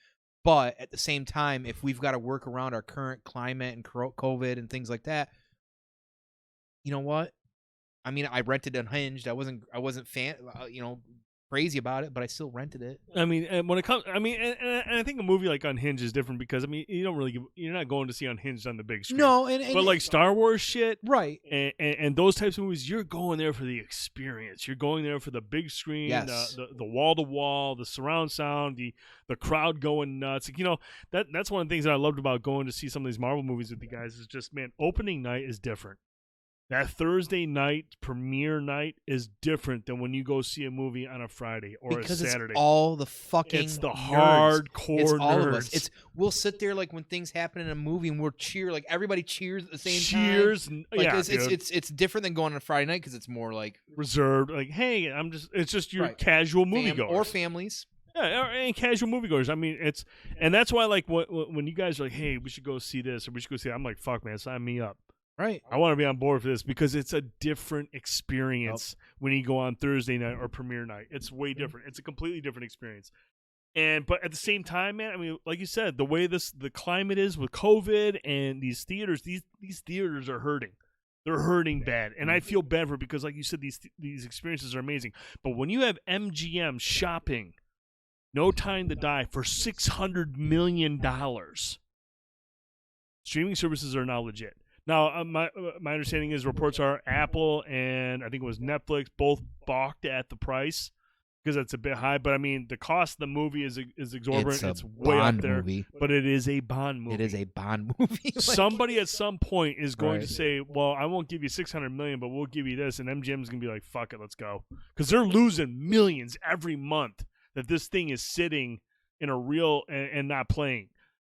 Speaker 2: But at the same time, if we've got to work around our current climate and COVID and things like that, you know what? I mean, I rented Unhinged. I wasn't crazy about it, but I still rented it.
Speaker 1: I mean, and when it comes, I mean, and I think a movie like Unhinged is different because I mean, you're not going to see Unhinged on the big screen.
Speaker 2: No,
Speaker 1: but like Star Wars shit,
Speaker 2: right?
Speaker 1: And those types of movies, you're going there for the experience. You're going there for the big screen,
Speaker 2: yes.
Speaker 1: the wall to wall, the surround sound, the crowd going nuts. You know, that's one of the things that I loved about going to see some of these Marvel movies with you guys is just, man, opening night is different. That Thursday night premiere night is different than when you go see a movie on a Friday or
Speaker 2: because
Speaker 1: a Saturday.
Speaker 2: It's all the fucking
Speaker 1: It's the
Speaker 2: nerds.
Speaker 1: hardcore
Speaker 2: It's all
Speaker 1: nerds.
Speaker 2: of us. We'll sit there like when things happen in a movie and we'll cheer, like everybody cheers at the same
Speaker 1: time.
Speaker 2: Like
Speaker 1: yeah,
Speaker 2: it's different than going on a Friday night because it's more like
Speaker 1: reserved. Like, hey, it's just your casual moviegoers
Speaker 2: or families.
Speaker 1: Yeah, and casual moviegoers. I mean, and that's why like when you guys are like, hey, we should go see this or we should go see that, I'm like, fuck, man, sign me up.
Speaker 2: Right.
Speaker 1: I want to be on board for this because it's a different experience when you go on Thursday night or premiere night. It's way different. It's a completely different experience. But at the same time, man, I mean, like you said, the way the climate is with COVID and these theaters, these theaters are hurting. They're hurting bad. And I feel bad for it because, like you said, these experiences are amazing. But when you have MGM shopping No Time to Die for $600 million, streaming services are now legit. Now, my understanding is reports are Apple and I think it was Netflix both balked at the price because it's a bit high. But I mean, the cost of the movie is exorbitant. It's way up there.
Speaker 2: Movie.
Speaker 1: But it is a Bond movie.
Speaker 2: It is a Bond movie.
Speaker 1: Somebody at some point is going to say, "Well, I won't give you $600 million, but we'll give you this." And MGM's going to be like, "Fuck it, let's go," because they're losing millions every month that this thing is sitting in a reel and not playing.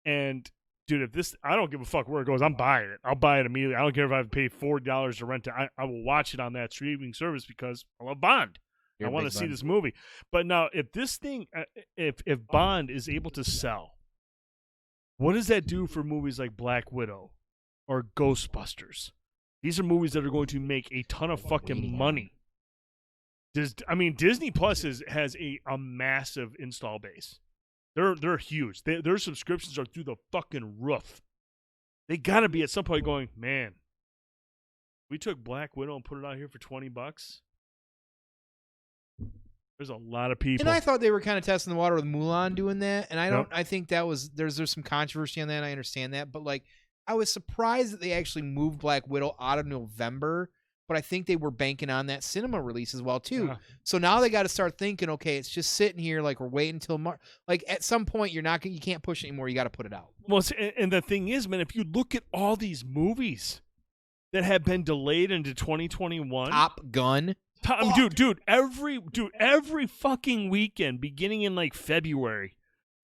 Speaker 1: And dude, I don't give a fuck where it goes. I'm buying it. I'll buy it immediately. I don't care if I have to pay $40 to rent it. I will watch it on that streaming service because I love Bond. I want to see this movie. But now, if this thing, if Bond is able to sell, what does that do for movies like Black Widow or Ghostbusters? These are movies that are going to make a ton of fucking money. Disney Plus has a massive install base. They're huge. Their subscriptions are through the fucking roof. They gotta be at some point going, man, we took Black Widow and put it out here for $20. There's a lot of people.
Speaker 2: And I thought they were kind of testing the water with Mulan doing that. And I think that was there's some controversy on that. And I understand that, but like I was surprised that they actually moved Black Widow out of November. But I think they were banking on that cinema release as well too. Yeah. So now they got to start thinking, okay, it's just sitting here like we're waiting until March. Like at some point you can't push it anymore. You got to put it out.
Speaker 1: Well, and the thing is, man, if you look at all these movies that have been delayed into 2021,
Speaker 2: Top Gun,
Speaker 1: dude, every fucking weekend, beginning in like February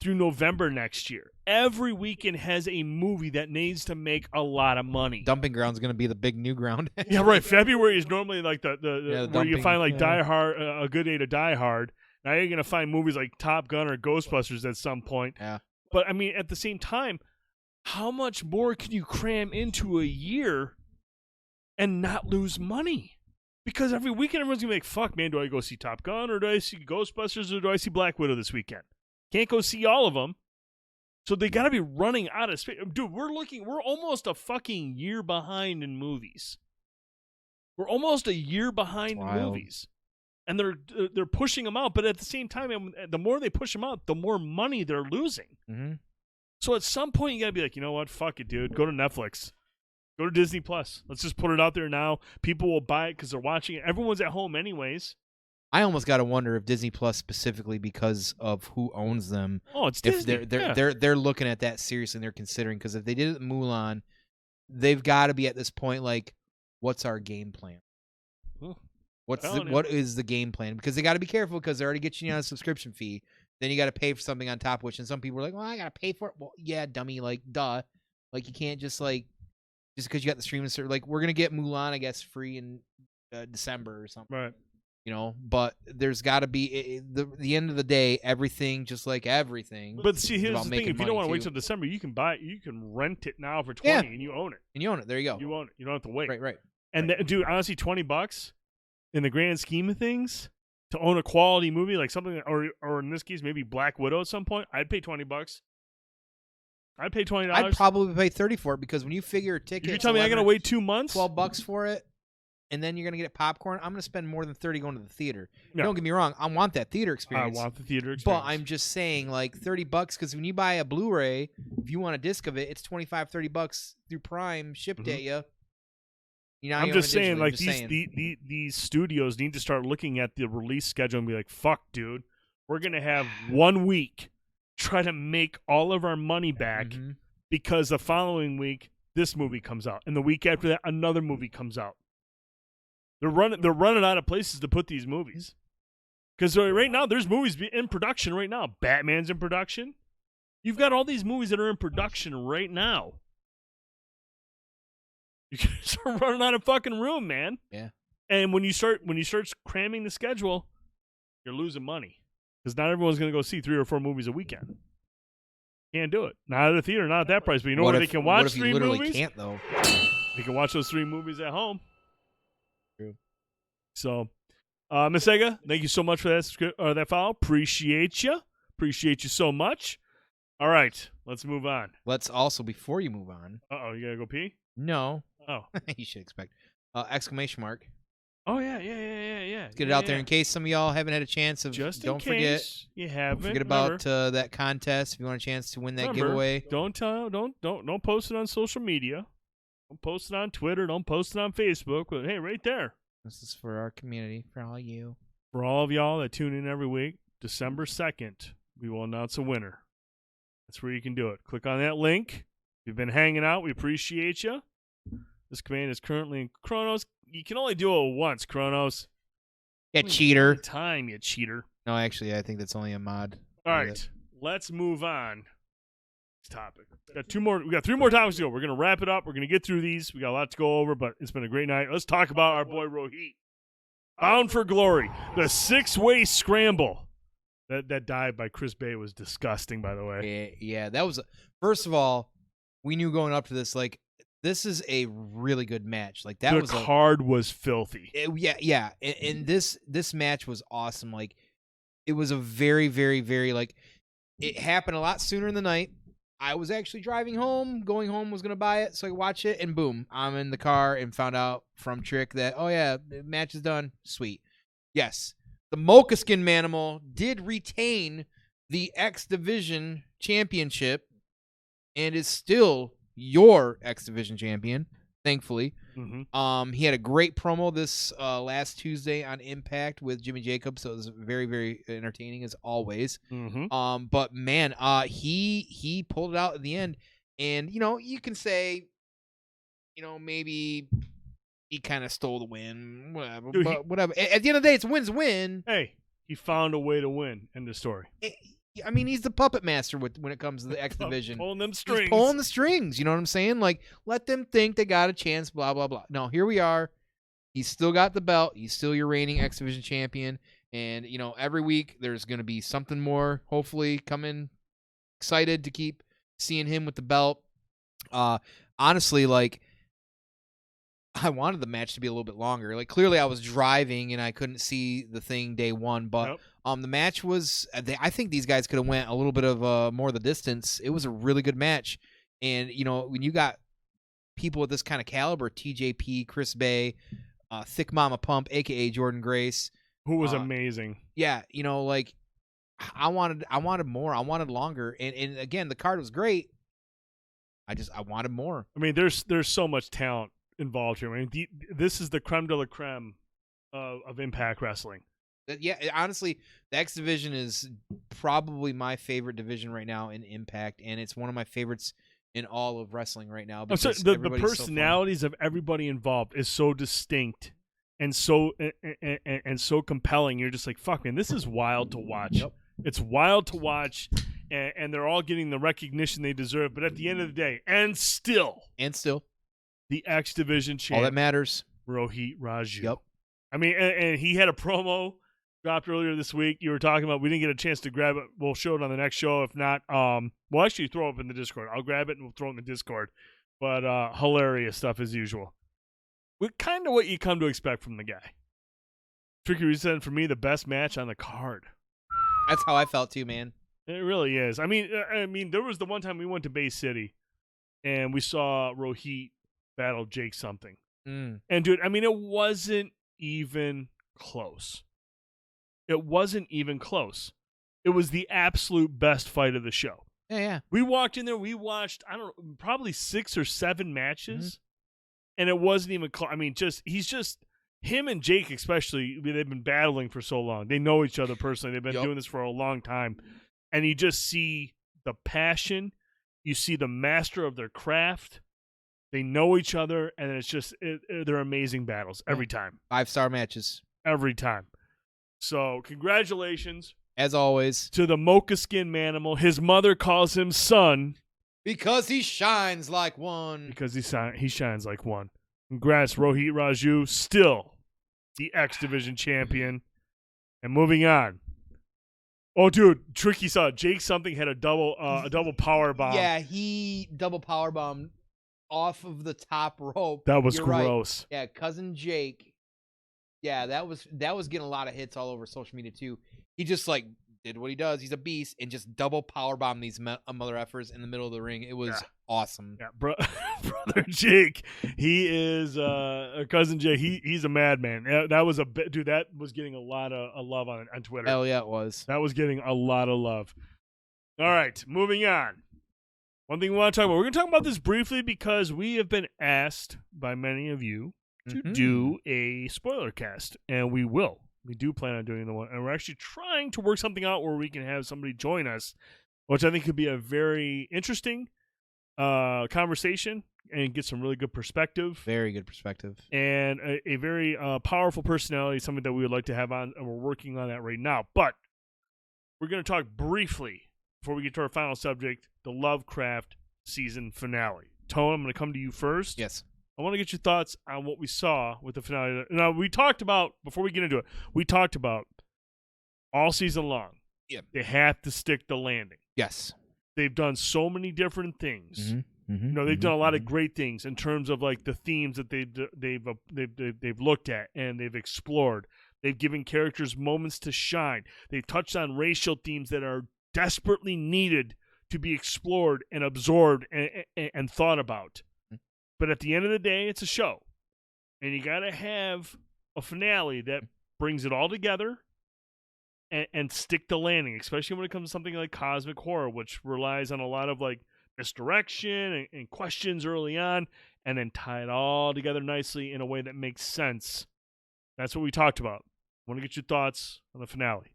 Speaker 1: through November next year, every weekend has a movie that needs to make a lot of money.
Speaker 2: Dumping Ground's going to be the big new ground.
Speaker 1: Yeah, right. February is normally like the where you find like Die Hard, A Good Day to Die Hard. Now you're going to find movies like Top Gun or Ghostbusters at some point.
Speaker 2: Yeah.
Speaker 1: But I mean, at the same time, how much more can you cram into a year and not lose money? Because every weekend everyone's going to be like, fuck, man, do I go see Top Gun or do I see Ghostbusters or do I see Black Widow this weekend? Can't go see all of them. So they got to be running out of space. Dude, we're almost a fucking year behind in movies. We're almost a year behind in movies. And they're pushing them out, but at the same time, the more they push them out, the more money they're losing.
Speaker 2: Mm-hmm.
Speaker 1: So at some point, you got to be like, you know what? Fuck it, dude. Go to Netflix. Go to Disney Plus. Let's just put it out there now. People will buy it because they're watching it. Everyone's at home anyways.
Speaker 2: I almost got to wonder if Disney Plus specifically because of who owns them.
Speaker 1: Oh, it's Disney.
Speaker 2: They're looking at that seriously and they're considering, because if they did it with Mulan, they've got to be at this point like, what's our game plan? What is the game plan? Because they got to be careful because they're already getting you on a subscription fee. Then you got to pay for something on top of which, and some people are like, well, I got to pay for it. Well, yeah, dummy, like, duh. Like, you can't just because you got the streaming service. Like, we're going to get Mulan, I guess, free in December or something.
Speaker 1: Right.
Speaker 2: But there's got to be the end of the day, everything, just like everything.
Speaker 1: But see,
Speaker 2: is
Speaker 1: here's
Speaker 2: about
Speaker 1: the thing:
Speaker 2: making
Speaker 1: if you don't want to
Speaker 2: money,
Speaker 1: wait
Speaker 2: too.
Speaker 1: till December, you can rent it now for $20, and you own it.
Speaker 2: And you own it. There you go.
Speaker 1: You own it. You don't have to wait.
Speaker 2: Right.
Speaker 1: And dude, honestly, $20 in the grand scheme of things to own a quality movie like something, or in this case, maybe Black Widow at some point, I'd pay $20. I'd pay $20.
Speaker 2: I'd probably pay $30 for it, because when you figure a ticket,
Speaker 1: You tell me I gotta wait 2 months?
Speaker 2: $12 for it, and then you're gonna get popcorn. I'm gonna spend more than $30 going to the theater.
Speaker 1: Yeah.
Speaker 2: Don't get me wrong, I want that theater experience.
Speaker 1: I want the theater experience.
Speaker 2: But I'm just saying, like, $30, because when you buy a Blu-ray, if you want a disc of it, it's $25-$30 through Prime shipped at you.
Speaker 1: I'm just saying, like, these studios need to start looking at the release schedule and be like, "Fuck, dude, we're gonna have 1 week, try to make all of our money back because the following week this movie comes out, and the week after that another movie comes out." They're running out of places to put these movies. Because right now, there's movies in production right now. Batman's in production. You've got all these movies that are in production right now. You start running out of fucking room, man.
Speaker 2: Yeah.
Speaker 1: And when you start cramming the schedule, you're losing money. Because not everyone's going to go see 3 or 4 movies a weekend. Can't do it. Not at a theater, not at that price. But you know where they can watch 3 movies?
Speaker 2: What if you literally can't, though?
Speaker 1: They can watch those 3 movies at home.
Speaker 2: True.
Speaker 1: So, Miss Ega, thank you so much for that follow. Appreciate you. Appreciate you so much. All right, let's move on.
Speaker 2: Let's also, before you move on.
Speaker 1: Uh-oh, you got to go pee?
Speaker 2: No.
Speaker 1: Oh.
Speaker 2: You should expect. Exclamation mark.
Speaker 1: Oh, yeah.
Speaker 2: Let's get it out there in case some of y'all haven't had a chance of.
Speaker 1: Just
Speaker 2: don't
Speaker 1: in case
Speaker 2: forget.
Speaker 1: you haven't.
Speaker 2: Don't forget about that contest if you want a chance to win that giveaway.
Speaker 1: Don't post it on social media. Don't post it on Twitter. Don't post it on Facebook. But hey, right there.
Speaker 2: This is for our community, for all you.
Speaker 1: For all of y'all that tune in every week, December 2nd, we will announce a winner. That's where you can do it. Click on that link. If you've been hanging out, we appreciate you. This command is currently in Chronos. You can only do it once, Chronos.
Speaker 2: Yeah, cheater.
Speaker 1: Time, you cheater.
Speaker 2: No, actually, I think that's only a mod.
Speaker 1: All right, let's move on. Next topic. We got 3 more topics to go. We're gonna wrap it up. We're gonna get through these. We got a lot to go over, but it's been a great night. Let's talk about our boy Rohit. Bound for Glory, the 6-way scramble. That dive by Chris Bay was disgusting, by the way.
Speaker 2: Yeah, that was. First of all, we knew going up to this, like, this is a really good match. Like, that
Speaker 1: the card was filthy.
Speaker 2: Yeah, and this match was awesome. Like, it was a very, very, very, like, it happened a lot sooner in the night. I was actually driving home, going home, was going to buy it so I could watch it, and boom, I'm in the car and found out from Trick that, oh yeah, the match is done. Sweet. Yes, the Mocha-Skin Manimal did retain the X Division Championship and is still your X Division champion, thankfully. He had a great promo this last Tuesday on Impact with Jimmy Jacobs, so it was very, very entertaining as always. But man, he pulled it out at the end, and you can say, maybe he kind of stole the win, whatever.
Speaker 1: Dude,
Speaker 2: but whatever. At the end of the day, it's a win's a win.
Speaker 1: Hey, he found a way to win. End of story.
Speaker 2: I mean, he's the puppet master when it comes to the X Division.
Speaker 1: Pulling them strings.
Speaker 2: He's pulling the strings, you know what I'm saying? Like, let them think they got a chance, blah, blah, blah. No, here we are. He's still got the belt. He's still your reigning X Division champion. And, every week there's going to be something more, hopefully, coming. Excited to keep seeing him with the belt. Honestly, like, I wanted the match to be a little bit longer. Like, clearly I was driving and I couldn't see the thing day one, but the match was, I think these guys could have went a little bit of more of the distance. It was a really good match. And, when you got people with this kind of caliber, TJP, Chris Bay, Thick Mama Pump, a.k.a. Jordan Grace.
Speaker 1: Who was amazing.
Speaker 2: Yeah, like, I wanted more. I wanted longer. And again, the card was great. I wanted more.
Speaker 1: I mean, there's so much talent involved here. I mean, this is the creme de la creme of Impact Wrestling.
Speaker 2: Yeah, honestly, the X Division is probably my favorite division right now in Impact, and it's one of my favorites in all of wrestling right now.
Speaker 1: So the personalities of everybody involved is so distinct and so compelling. You're just like, fuck, man, this is wild to watch.
Speaker 2: Yep.
Speaker 1: It's wild to watch, and they're all getting the recognition they deserve. But at the end of the day, and still,
Speaker 2: the X Division champ,
Speaker 1: all that
Speaker 2: matters,
Speaker 1: Rohit Raju.
Speaker 2: Yep.
Speaker 1: I mean, and he had a promo dropped earlier this week. You were talking about, we didn't get a chance to grab it. We'll show it on the next show. If not, we'll actually throw it up in the Discord. I'll grab it and we'll throw it in the Discord. But hilarious stuff as usual. With kind of what you come to expect from the guy. Tricky Reset, for me, the best match on the card.
Speaker 2: That's how I felt too, man.
Speaker 1: It really is. I mean, there was the one time we went to Bay City, and we saw Rohit battle Jake something.
Speaker 2: Mm.
Speaker 1: And dude, I mean, it wasn't even close. It wasn't even close. It was the absolute best fight of the show.
Speaker 2: Yeah.
Speaker 1: We walked in there. We watched, I don't know, probably 6 or 7 matches, and it wasn't even close. I mean, him and Jake especially, they've been battling for so long. They know each other personally. They've been doing this for a long time. And you just see the passion. You see the master of their craft. They know each other, and it's just they're amazing battles every time.
Speaker 2: 5-star matches.
Speaker 1: Every time. So congratulations.
Speaker 2: As always.
Speaker 1: To the mocha skin manimal. His mother calls him son.
Speaker 2: Because he shines like one.
Speaker 1: Because he shines like one. Congrats, Rohit Raju. Still the X Division champion. And moving on. Oh, dude, Tricky saw Jake something had a double power bomb.
Speaker 2: Yeah, he double power bombed off of the top rope.
Speaker 1: That was gross.
Speaker 2: Right. Yeah, cousin Jake. Yeah, that was getting a lot of hits all over social media too. He just did what he does. He's a beast and just double power bomb these mother effers in the middle of the ring. It was awesome.
Speaker 1: Yeah, brother Jake. He is cousin Jake. He's a madman. That was dude. That was getting a lot of love on Twitter.
Speaker 2: Hell yeah, it was.
Speaker 1: That was getting a lot of love. All right, moving on. One thing we want to talk about. We're going to talk about this briefly because we have been asked by many of you to do a spoiler cast, and we will. We do plan on doing the one, and we're actually trying to work something out where we can have somebody join us, which I think could be a very interesting conversation and get some really good perspective.
Speaker 2: Very good perspective.
Speaker 1: And a very powerful personality, something that we would like to have on, and we're working on that right now. But we're going to talk briefly, before we get to our final subject, the Lovecraft season finale. Tone, I'm going to come to you first.
Speaker 2: Yes.
Speaker 1: I want to get your thoughts on what we saw with the finale. Now, we talked about, before we get into it, we talked about all season long.
Speaker 2: Yep.
Speaker 1: They have to stick the landing.
Speaker 2: Yes.
Speaker 1: They've done so many different things. They've done a lot of great things in terms of the themes that they've looked at and they've explored. They've given characters moments to shine. They've touched on racial themes that are desperately needed to be explored and absorbed and thought about. But at the end of the day, it's a show. And you got to have a finale that brings it all together and stick the landing, especially when it comes to something like cosmic horror, which relies on a lot of misdirection and questions early on, and then tie it all together nicely in a way that makes sense. That's what we talked about. I want to get your thoughts on the finale.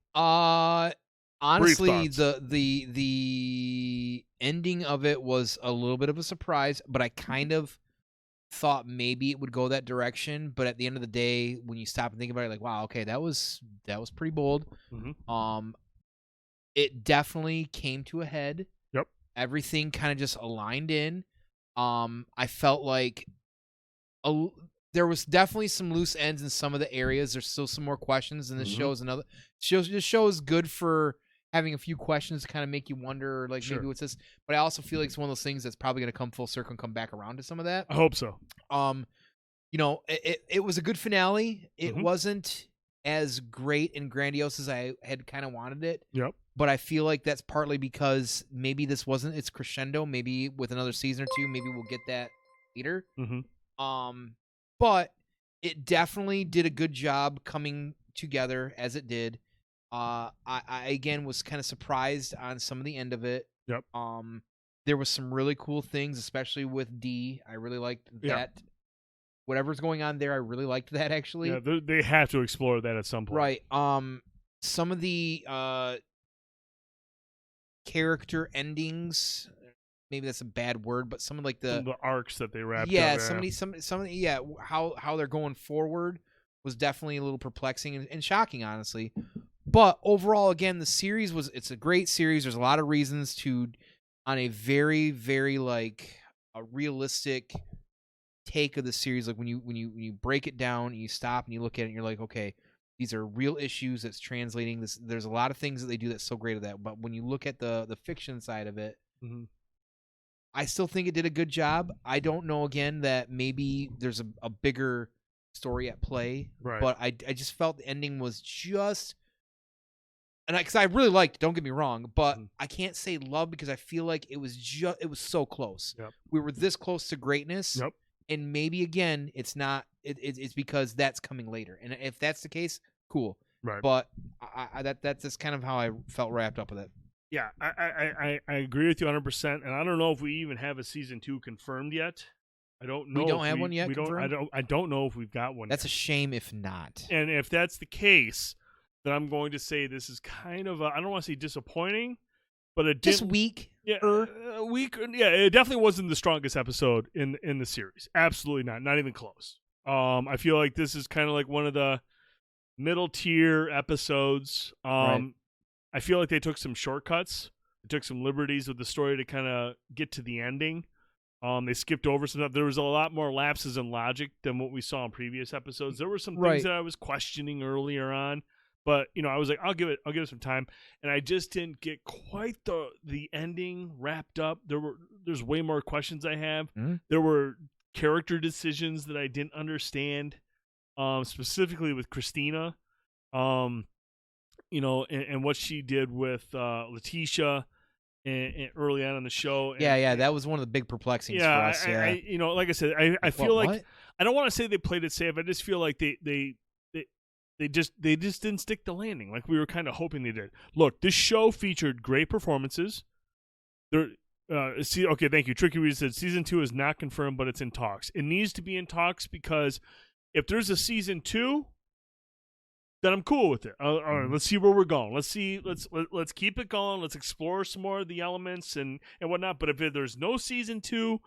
Speaker 2: Honestly, the ending of it was a little bit of a surprise, but I kind of thought maybe it would go that direction. But at the end of the day, when you stop and think about it, wow, okay, that was pretty bold. It definitely came to a head.
Speaker 1: Yep.
Speaker 2: Everything kind of just aligned in. I felt like there was definitely some loose ends in some of the areas. There's still some more questions, and this show is good for having a few questions to kind of make you wonder, maybe what's this. But I also feel like it's one of those things that's probably going to come full circle and come back around to some of that.
Speaker 1: I hope so.
Speaker 2: It was a good finale. It wasn't as great and grandiose as I had kind of wanted it.
Speaker 1: Yep.
Speaker 2: But I feel like that's partly because maybe this wasn't its crescendo. Maybe with another season or two, maybe we'll get that later. But it definitely did a good job coming together as it did. I again was kind of surprised on some of the end of it.
Speaker 1: Yep.
Speaker 2: There was some really cool things, especially with D. I really liked that. Whatever's going on there, I really liked that actually.
Speaker 1: Yeah, they have to explore that at some point.
Speaker 2: Right. Some of the character endings, maybe that's a bad word, but some of
Speaker 1: the arcs that they wrapped
Speaker 2: up.
Speaker 1: Yeah,
Speaker 2: how they're going forward was definitely a little perplexing and shocking, honestly. But overall, again, the series it's a great series. There's a lot of reasons to, on a very, very a realistic take of the series, like when you break it down and you stop and you look at it and you're like, okay, these are real issues that's translating this. There's a lot of things that they do that's so great at that. But when you look at the fiction side of it, I still think it did a good job. I don't know, again, that maybe there's a bigger story at play.
Speaker 1: Right.
Speaker 2: But I just felt the ending was just, and because I really liked it, don't get me wrong, but I can't say love because I feel like it was so close.
Speaker 1: Yep.
Speaker 2: We were this close to greatness.
Speaker 1: Yep.
Speaker 2: And maybe again, it's not. It's because that's coming later, and if that's the case, cool.
Speaker 1: Right.
Speaker 2: But that's just kind of how I felt wrapped up with it.
Speaker 1: Yeah, I agree with you 100%, and I don't know if we even have a season 2 confirmed yet. I don't know.
Speaker 2: We don't have one yet.
Speaker 1: I don't know if we've got one.
Speaker 2: That's
Speaker 1: yet.
Speaker 2: a shame if not.
Speaker 1: And if that's the case, then I'm going to say this is kind of I don't want to say disappointing, but it
Speaker 2: just weak.
Speaker 1: Yeah, weak. Yeah, it definitely wasn't the strongest episode in the series. Absolutely not even close. I feel like this is kind of like one of the middle tier episodes.
Speaker 2: Right.
Speaker 1: I feel like they took some shortcuts. They took some liberties with the story to kind of get to the ending. They skipped over some stuff. There was a lot more lapses in logic than what we saw in previous episodes. There were some things that I was questioning earlier on, but I was like, I'll give it some time, and I just didn't get quite the ending wrapped up. There's way more questions I have. There were character decisions that I didn't understand, specifically with Christina. And what she did with Letitia and early on in the show. And,
Speaker 2: that was one of the big perplexings for us.
Speaker 1: Like I said, I feel like I don't want to say they played it safe. I just feel like they just didn't stick the landing like we were kind of hoping they did. Look, this show featured great performances. Okay, thank you. Tricky Reed said season 2 is not confirmed, but it's in talks. It needs to be in talks because if there's a season 2, then I'm cool with it. All right, let's see where we're going. Let's keep it going. Let's explore some more of the elements and whatnot. But if there's no season 2,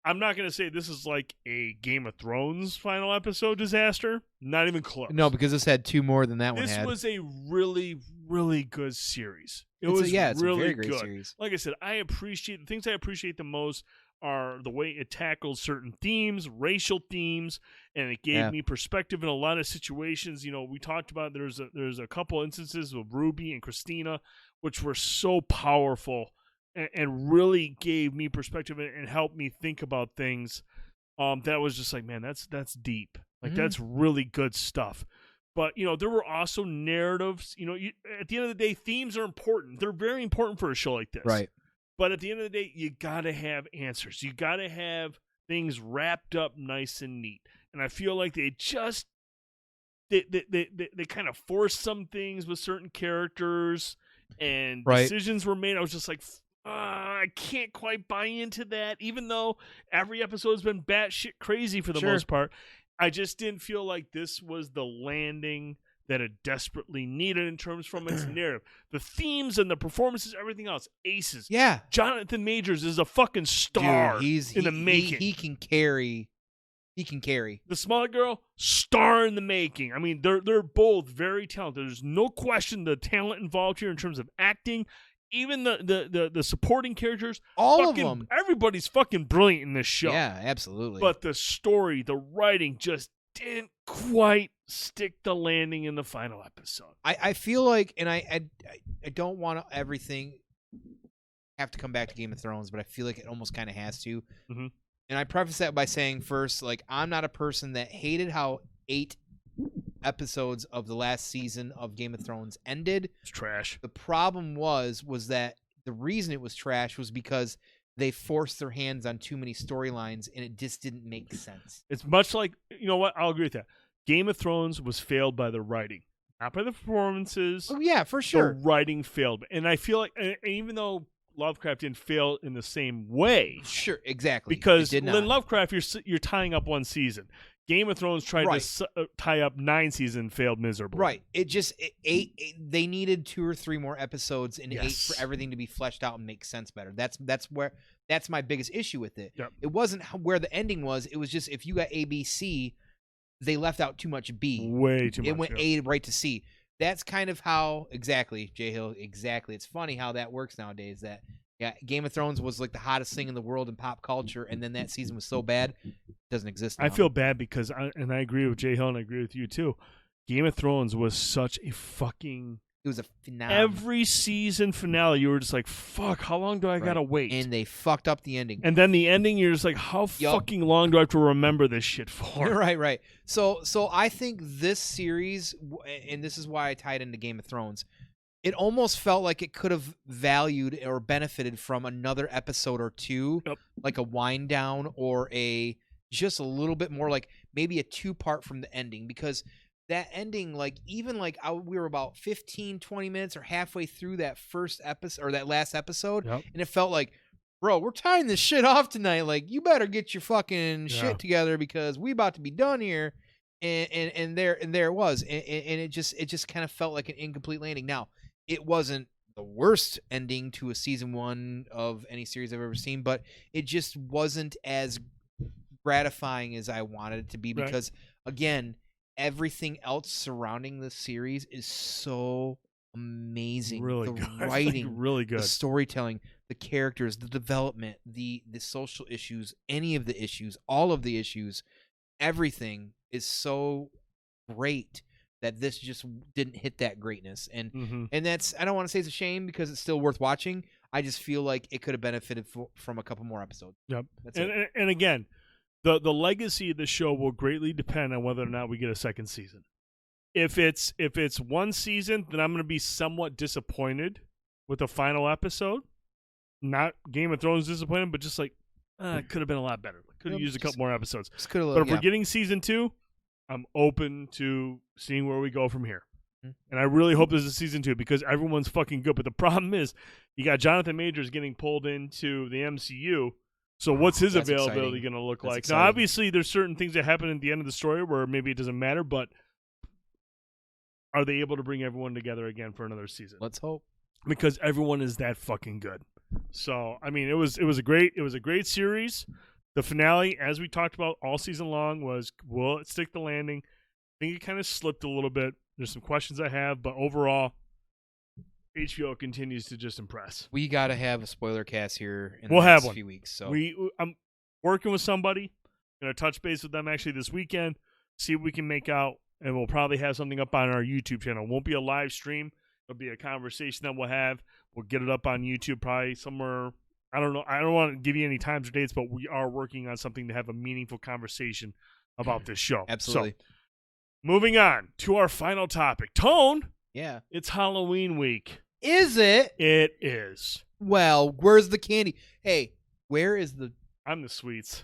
Speaker 1: I'm not going to say this is like a Game of Thrones final episode disaster. Not even close.
Speaker 2: No, because this had 2 more than that one had.
Speaker 1: This was a really, really good series.
Speaker 2: It's a
Speaker 1: really
Speaker 2: very great
Speaker 1: good.
Speaker 2: Series.
Speaker 1: Like I said, the things I appreciate the most are the way it tackles certain themes, racial themes, and it gave me perspective in a lot of situations. We talked about there's a couple instances with Ruby and Christina, which were so powerful and really gave me perspective and helped me think about things. That was just like, man, that's deep. Like that's really good stuff. But there were also narratives. At the end of the day, themes are important. They're very important for a show like this.
Speaker 2: Right.
Speaker 1: But at the end of the day, you gotta have answers. You gotta have things wrapped up nice and neat. And I feel like they kind of forced some things with certain characters, and decisions were made. I was just like, I can't quite buy into that. Even though every episode's been batshit crazy for the most part, I just didn't feel like this was the landing that it desperately needed in terms from its narrative. The themes and the performances, everything else, aces.
Speaker 2: Yeah.
Speaker 1: Jonathan Majors is a fucking star.
Speaker 2: Dude,
Speaker 1: in the making.
Speaker 2: He can carry. He can carry.
Speaker 1: The Smollett girl, star in the making. I mean, they're both very talented. There's no question the talent involved here in terms of acting. Even the supporting characters.
Speaker 2: All of them.
Speaker 1: Everybody's fucking brilliant in this show.
Speaker 2: Yeah, absolutely.
Speaker 1: But the story, the writing just didn't quite stick the landing in the final episode.
Speaker 2: I feel like, and I don't want everything have to come back to Game of Thrones, but I feel like it almost kind of has to.
Speaker 1: Mm-hmm.
Speaker 2: And I preface that by saying first, like, I'm not a person that hated how 8 episodes of the last season of Game of Thrones ended.
Speaker 1: It's trash.
Speaker 2: The problem was that the reason it was trash was because they forced their hands on too many storylines, and it just didn't make sense.
Speaker 1: It's much like, you know what? I'll agree with that. Game of Thrones was failed by the writing, not by the performances.
Speaker 2: Oh, yeah, for sure.
Speaker 1: The writing failed. And I feel like, and even though Lovecraft didn't fail in the same way.
Speaker 2: Sure, exactly.
Speaker 1: Because in Lovecraft, you're tying up one season. Game of Thrones tried to tie up 9 seasons, failed miserably.
Speaker 2: Right. They needed 2 or 3 more episodes in 8 for everything to be fleshed out and make sense better. That's my biggest issue with it.
Speaker 1: Yep.
Speaker 2: It wasn't where the ending was. It was just if you got A, B, C, they left out too much B.
Speaker 1: Way too much.
Speaker 2: It went A right to C. That's kind of how Jay Hill. Exactly. It's funny how that works nowadays. That Game of Thrones was like the hottest thing in the world in pop culture, and then that season was so bad, doesn't exist.
Speaker 1: I
Speaker 2: Now.
Speaker 1: feel bad because I agree with Jay Hill and I agree with you too. Game of Thrones was such a fucking.
Speaker 2: It was a finale.
Speaker 1: Every season finale, you were just like, "Fuck, how long do I gotta wait?"
Speaker 2: And they fucked up the ending.
Speaker 1: And then the ending, you're just like, "How fucking long do I have to remember this shit for?"
Speaker 2: Right. So I think this series, and this is why I tied into Game of Thrones, it almost felt like it could have valued or benefited from another episode or two, like a wind down or just a little bit more, like maybe a 2-part from the ending, because that ending, like even like we were about 15, 20 minutes or halfway through that first episode or that last episode, and it felt like, bro, we're tying this shit off tonight. Like, you better get your fucking shit together because we about to be done here. And there it was, and it just kind of felt like an incomplete landing. Now, it wasn't the worst ending to a season 1 of any series I've ever seen, but it just wasn't as gratifying as I wanted it to be because, again, everything else surrounding the series is so amazing.
Speaker 1: Really
Speaker 2: the
Speaker 1: good.
Speaker 2: writing,
Speaker 1: really good.
Speaker 2: The storytelling, the characters, the development, the social issues, any of the issues, all of the issues, everything is so great that this just didn't hit that greatness. And that's, I don't want to say it's a shame because it's still worth watching. I just feel like it could have benefited from a couple more episodes.
Speaker 1: Yep.
Speaker 2: That's it.
Speaker 1: And again, the legacy of the show will greatly depend on whether or not we get a second season. If it's one season, then I'm going to be somewhat disappointed with the final episode. Not Game of Thrones disappointed, but just like, it could have been a lot better. Could have used a couple more episodes. But if we're getting season 2, I'm open to seeing where we go from here. And I really hope there's a season 2 because everyone's fucking good. But the problem is, you got Jonathan Majors getting pulled into the MCU. So what's his availability going to look like?
Speaker 2: Exciting.
Speaker 1: Now, obviously, there's certain things that happen at the end of the story where maybe it doesn't matter, but are they able to bring everyone together again for another season?
Speaker 2: Let's hope.
Speaker 1: Because everyone is that fucking good. So, I mean, it was a great series. The finale, as we talked about all season long, was, will it stick the landing? I think it kind of slipped a little bit. There's some questions I have, but overall, HBO continues to just impress.
Speaker 2: We got to have a spoiler cast here in the
Speaker 1: We'll have
Speaker 2: next
Speaker 1: one.
Speaker 2: few weeks. So
Speaker 1: I'm working with somebody. Going to touch base with them actually this weekend, see what we can make out, and we'll probably have something up on our YouTube channel. It won't be a live stream. It'll be a conversation that we'll have. We'll get it up on YouTube probably somewhere. I don't know. I don't want to give you any times or dates, but we are working on something to have a meaningful conversation about this show.
Speaker 2: Absolutely.
Speaker 1: So, moving on to our final topic. Tone.
Speaker 2: Yeah.
Speaker 1: It's Halloween week.
Speaker 2: Is it?
Speaker 1: It is.
Speaker 2: Well, where's the candy? Hey, where is the...
Speaker 1: I'm the sweets.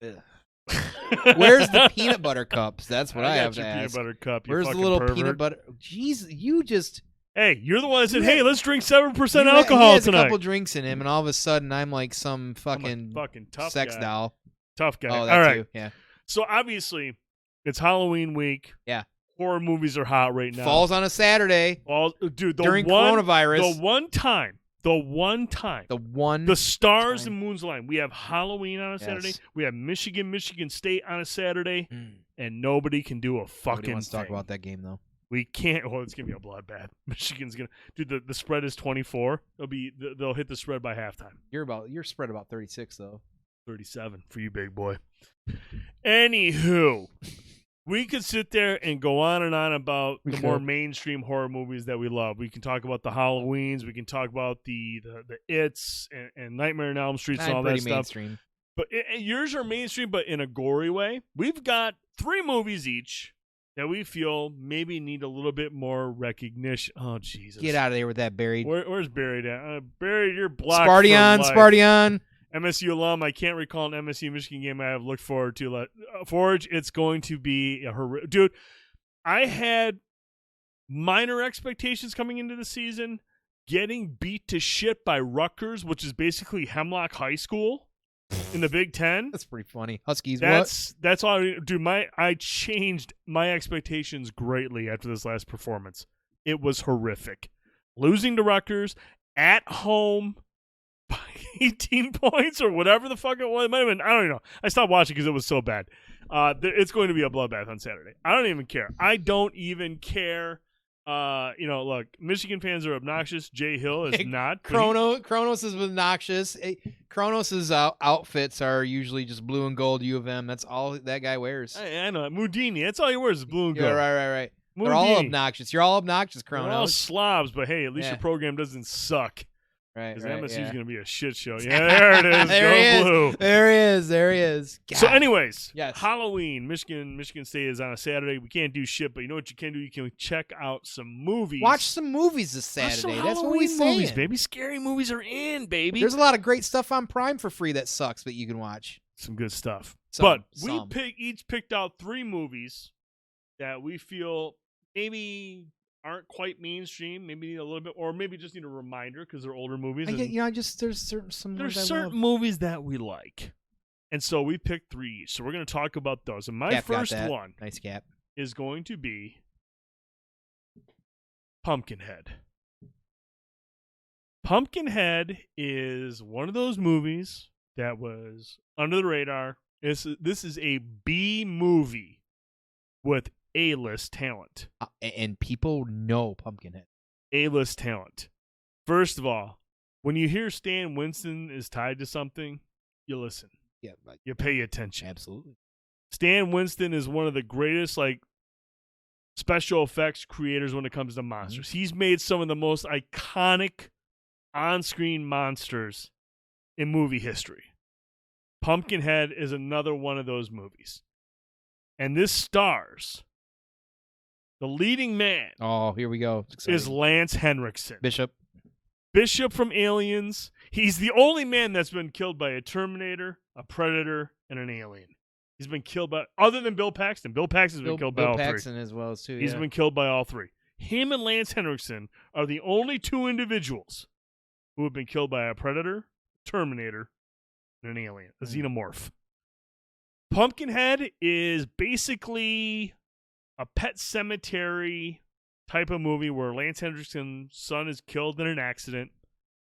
Speaker 2: Where's the peanut butter cups? That's what I have to ask.
Speaker 1: Peanut butter cup. You
Speaker 2: Where's the
Speaker 1: fucking
Speaker 2: little
Speaker 1: pervert.
Speaker 2: peanut butter? Jeez, you just...
Speaker 1: Hey, you're the one that said, "Hey, let's drink 7%
Speaker 2: he
Speaker 1: alcohol
Speaker 2: has
Speaker 1: tonight."
Speaker 2: a couple drinks in him, and all of a sudden, I'm like some fucking
Speaker 1: tough
Speaker 2: sex
Speaker 1: guy.
Speaker 2: doll.
Speaker 1: Tough guy.
Speaker 2: Oh,
Speaker 1: All
Speaker 2: that
Speaker 1: right.
Speaker 2: too. Yeah.
Speaker 1: So obviously, it's Halloween week.
Speaker 2: Yeah.
Speaker 1: Horror movies are hot right now.
Speaker 2: Falls on a Saturday.
Speaker 1: Dude,
Speaker 2: during coronavirus.
Speaker 1: The one time, the stars and moons align. We have Halloween on a Saturday. We have Michigan State on a Saturday, and nobody can do a fucking
Speaker 2: Nobody wants to talk
Speaker 1: thing.
Speaker 2: about that game though.
Speaker 1: We can't. Well, it's gonna be a bloodbath. Michigan's gonna. Dude, the spread is 24. They'll hit the spread by halftime.
Speaker 2: You're spread about 36 though.
Speaker 1: 37 for you, big boy. Anywho, we could sit there and go on and on about the more mainstream horror movies that we love. We can talk about the Halloweens. We can talk about the It's and Nightmare on Elm Street and all that stuff.
Speaker 2: Mainstream.
Speaker 1: But yours are mainstream, but in a gory way. We've got 3 movies each that we feel maybe need a little bit more recognition. Oh, Jesus.
Speaker 2: Get out of there with that Buried.
Speaker 1: Where's Buried at? Buried, you're blocked.
Speaker 2: Sparty-on.
Speaker 1: MSU alum. I can't recall an MSU Michigan game I have looked forward to. Forge, it's going to be a horrific. Dude, I had minor expectations coming into the season. Getting beat to shit by Rutgers, which is basically Hemlock High School in the Big Ten.
Speaker 2: That's pretty funny. Huskies,
Speaker 1: That's all I do. I changed my expectations greatly after this last performance. It was horrific. Losing to Rutgers at home by 18 points or whatever the fuck it was. It might have been, I don't even know. I stopped watching because it was so bad. It's going to be a bloodbath on Saturday. I don't even care. Look, Michigan fans are obnoxious. Jay Hill is not.
Speaker 2: Kronos is obnoxious. Kronos's outfits are usually just blue and gold U of M. That's all that guy wears.
Speaker 1: I know. Moodini. That's all he wears is blue and
Speaker 2: Yeah,
Speaker 1: gold.
Speaker 2: right.
Speaker 1: Moodini.
Speaker 2: They're all obnoxious. You're all obnoxious,
Speaker 1: They're all
Speaker 2: Kronos.
Speaker 1: slobs, but hey, at least
Speaker 2: Yeah.
Speaker 1: your program doesn't suck.
Speaker 2: Right,
Speaker 1: Because
Speaker 2: right.
Speaker 1: MSU's
Speaker 2: Yeah.
Speaker 1: going to be a shit show. Yeah, there it is.
Speaker 2: There
Speaker 1: Go
Speaker 2: he is.
Speaker 1: blue.
Speaker 2: There he is.
Speaker 1: So,
Speaker 2: God.
Speaker 1: anyways,
Speaker 2: Yes.
Speaker 1: Halloween, Michigan State is on a Saturday. We can't do shit, but you know what you can do? You can check out some movies.
Speaker 2: Watch some movies this
Speaker 1: Watch some
Speaker 2: Saturday. That's what
Speaker 1: Halloween
Speaker 2: we saying.
Speaker 1: movies, baby. Scary movies are in, baby.
Speaker 2: There's a lot of great stuff on Prime for free that sucks, but you can watch.
Speaker 1: Some good stuff.
Speaker 2: Some.
Speaker 1: We each picked out 3 movies that we feel maybe aren't quite mainstream, maybe need a little bit, or maybe just need a reminder because they're older movies.
Speaker 2: There's certain
Speaker 1: movies that we like, and so we picked 3 each. So we're going to talk about those. And my
Speaker 2: Cap got
Speaker 1: first
Speaker 2: that.
Speaker 1: one
Speaker 2: Nice cap.
Speaker 1: is going to be Pumpkinhead. Pumpkinhead is one of those movies that was under the radar. This is a B movie with A-list talent.
Speaker 2: And people know Pumpkinhead.
Speaker 1: A-list talent. First of all, when you hear Stan Winston is tied to something, you listen.
Speaker 2: Yeah,
Speaker 1: You pay attention.
Speaker 2: absolutely.
Speaker 1: Stan Winston is one of the greatest special effects creators when it comes to monsters. He's made some of the most iconic on-screen monsters in movie history. Pumpkinhead is another one of those movies. And this stars the leading man
Speaker 2: Oh, here we go.
Speaker 1: is Lance Henriksen.
Speaker 2: Bishop
Speaker 1: from Aliens. He's the only man that's been killed by a Terminator, a Predator, and an alien. He's been killed by, other than Bill Paxton. Bill Paxton's been killed by all 3.
Speaker 2: Bill Paxton as well as too.
Speaker 1: He's been killed by all 3. Him and Lance Henriksen are the only 2 individuals who have been killed by a Predator, Terminator, and an alien, a xenomorph. Pumpkinhead is basically a Pet Cemetery type of movie where Lance Henriksen's son is killed in an accident.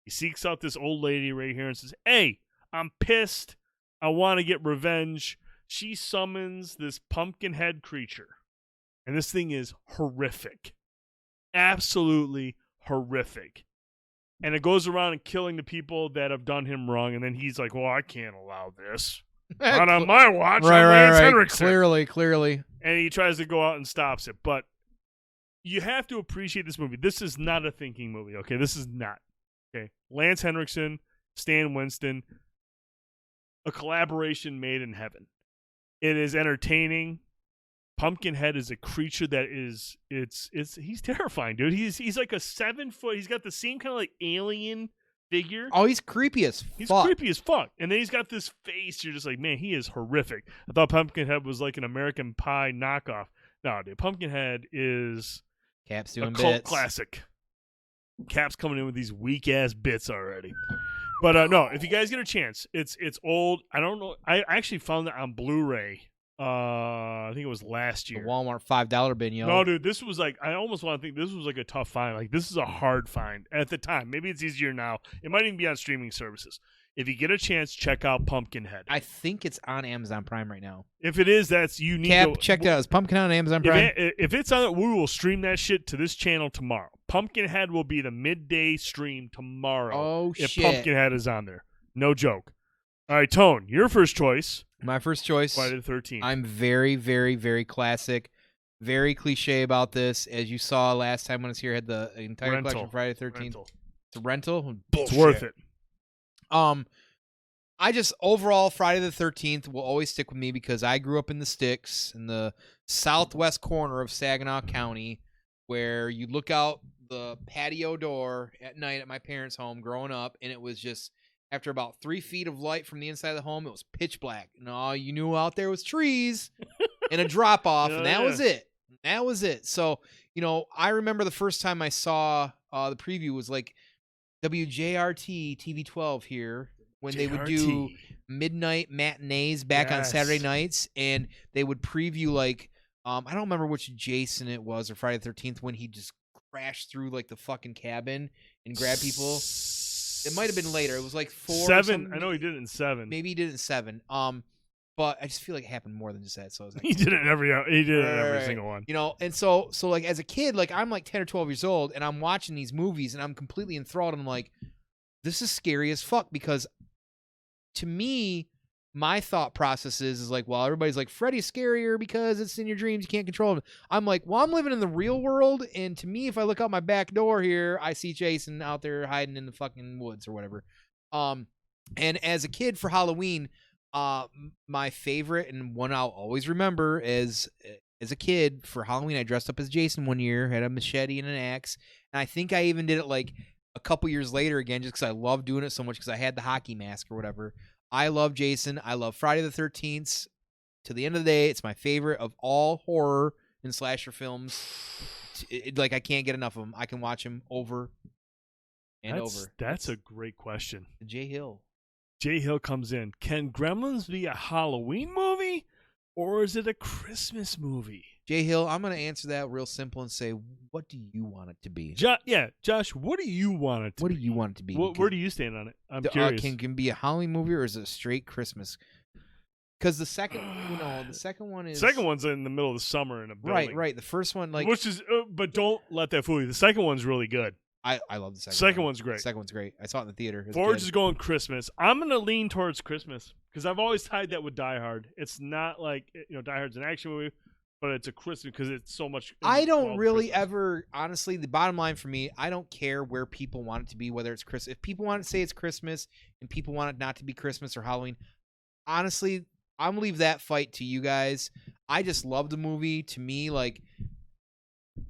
Speaker 1: He seeks out this old lady right here and says, "Hey, I'm pissed. I want to get revenge." She summons this Pumpkinhead creature. And this thing is horrific. Absolutely horrific. And it goes around and killing the people that have done him wrong. And then he's like, "Well, I can't allow this. Not on my watch." I'm Lance Henriksen.
Speaker 2: Clearly.
Speaker 1: And he tries to go out and stops it. But you have to appreciate this movie. This is not a thinking movie, okay? This is not. Okay. Lance Henriksen, Stan Winston, a collaboration made in heaven. It is entertaining. Pumpkinhead is a creature that is he's terrifying, dude. He's like a 7-foot. He's got the same kind of like alien figure.
Speaker 2: Oh, he's creepy as fuck.
Speaker 1: He's creepy as fuck. And then he's got this face. You're just like, man, he is horrific. I thought Pumpkinhead was like an American Pie knockoff. No, dude, Pumpkinhead is
Speaker 2: Cap's
Speaker 1: a
Speaker 2: doing
Speaker 1: cult
Speaker 2: bits.
Speaker 1: classic. Cap's coming in with these weak ass bits already. But no, if you guys get a chance, it's old. I don't know. I actually found it on Blu-ray. I think it was last
Speaker 2: The
Speaker 1: year.
Speaker 2: Walmart $5 bin, yo.
Speaker 1: No, dude, this was like, I almost want to think this was like a tough find. Like, this is a hard find at the time. Maybe it's easier now. It might even be on streaming services. If you get a chance, check out Pumpkinhead.
Speaker 2: I think it's on Amazon Prime right now.
Speaker 1: If it is, you need
Speaker 2: Cap,
Speaker 1: to
Speaker 2: check that out. Is Pumpkinhead on Amazon Prime?
Speaker 1: If it's on it, we will stream that shit to this channel tomorrow. Pumpkinhead will be the midday stream tomorrow.
Speaker 2: Oh,
Speaker 1: if
Speaker 2: shit.
Speaker 1: Pumpkinhead is on there. No joke. All right, Tone, your first choice.
Speaker 2: My first choice.
Speaker 1: Friday the 13th.
Speaker 2: I'm very, very, very classic. Very cliche about this. As you saw last time when I was here, I had the entire collection Friday the 13th.
Speaker 1: Rental.
Speaker 2: It's a rental?
Speaker 1: It's worth it.
Speaker 2: I just, overall, Friday the 13th will always stick with me because I grew up in the sticks in the southwest corner of Saginaw County where you look out the patio door at night at my parents' home growing up, and it was just, after about 3 feet of light from the inside of the home, it was pitch black. And all you knew out there was trees and a drop-off, and that was it. That was it. So, I remember the first time I saw the preview was like WJRT TV12 here when they would do midnight matinees back on Saturday nights, and they would preview like I don't remember which Jason it was or Friday the 13th when he just crashed through like the fucking cabin and grabbed people. It might have been later. It was like 4
Speaker 1: 7. I know he did it in 7.
Speaker 2: Maybe he did it in 7. But I just feel like it happened more than just that. So I was like,
Speaker 1: he did it in every single one.
Speaker 2: And so like as a kid, like I'm like 10 or 12 years old, and I'm watching these movies, and I'm completely enthralled. And I'm like, this is scary as fuck because to me, my thought process is like, well, everybody's like, Freddy's scarier because it's in your dreams. You can't control him. I'm like, well, I'm living in the real world. And to me, if I look out my back door here, I see Jason out there hiding in the fucking woods or whatever. And as a kid for Halloween, my favorite and one I'll always remember as a kid for Halloween, I dressed up as Jason one year, had a machete and an axe. And I think I even did it like a couple years later again, just because I love doing it so much because I had the hockey mask or whatever. I love Jason. I love Friday the 13th. To the end of the day, it's my favorite of all horror and slasher films. Like, I can't get enough of them. I can watch them over and over.
Speaker 1: That's a great question.
Speaker 2: Jay Hill.
Speaker 1: Jay Hill comes in. Can Gremlins be a Halloween movie or is it a Christmas movie?
Speaker 2: Jay Hill, I'm going to answer that real simple and say, what do you want it to be?
Speaker 1: Josh, what do you want it to be?
Speaker 2: What do you want it to be?
Speaker 1: Where do you stand on it? I'm curious.
Speaker 2: Can be a Halloween movie or is it a straight Christmas? Because the second one is...
Speaker 1: The second one's in the middle of the summer in a building.
Speaker 2: Right. The first one, like...
Speaker 1: Which is... but don't let that fool you. The second one's really good.
Speaker 2: I love the second one.
Speaker 1: Second one's great.
Speaker 2: The second one's great. I saw it in the theater.
Speaker 1: Forge is going Christmas. I'm going to lean towards Christmas because I've always tied that with Die Hard. It's not like, Die Hard's an action movie, but it's a Christmas because it's so much.
Speaker 2: I don't really Christmas. Ever, honestly, the bottom line for me, I don't care where people want it to be, whether it's Christmas. If people want to say it's Christmas and people want it not to be Christmas or Halloween, honestly, I'm going to leave that fight to you guys. I just love the movie. To me, like...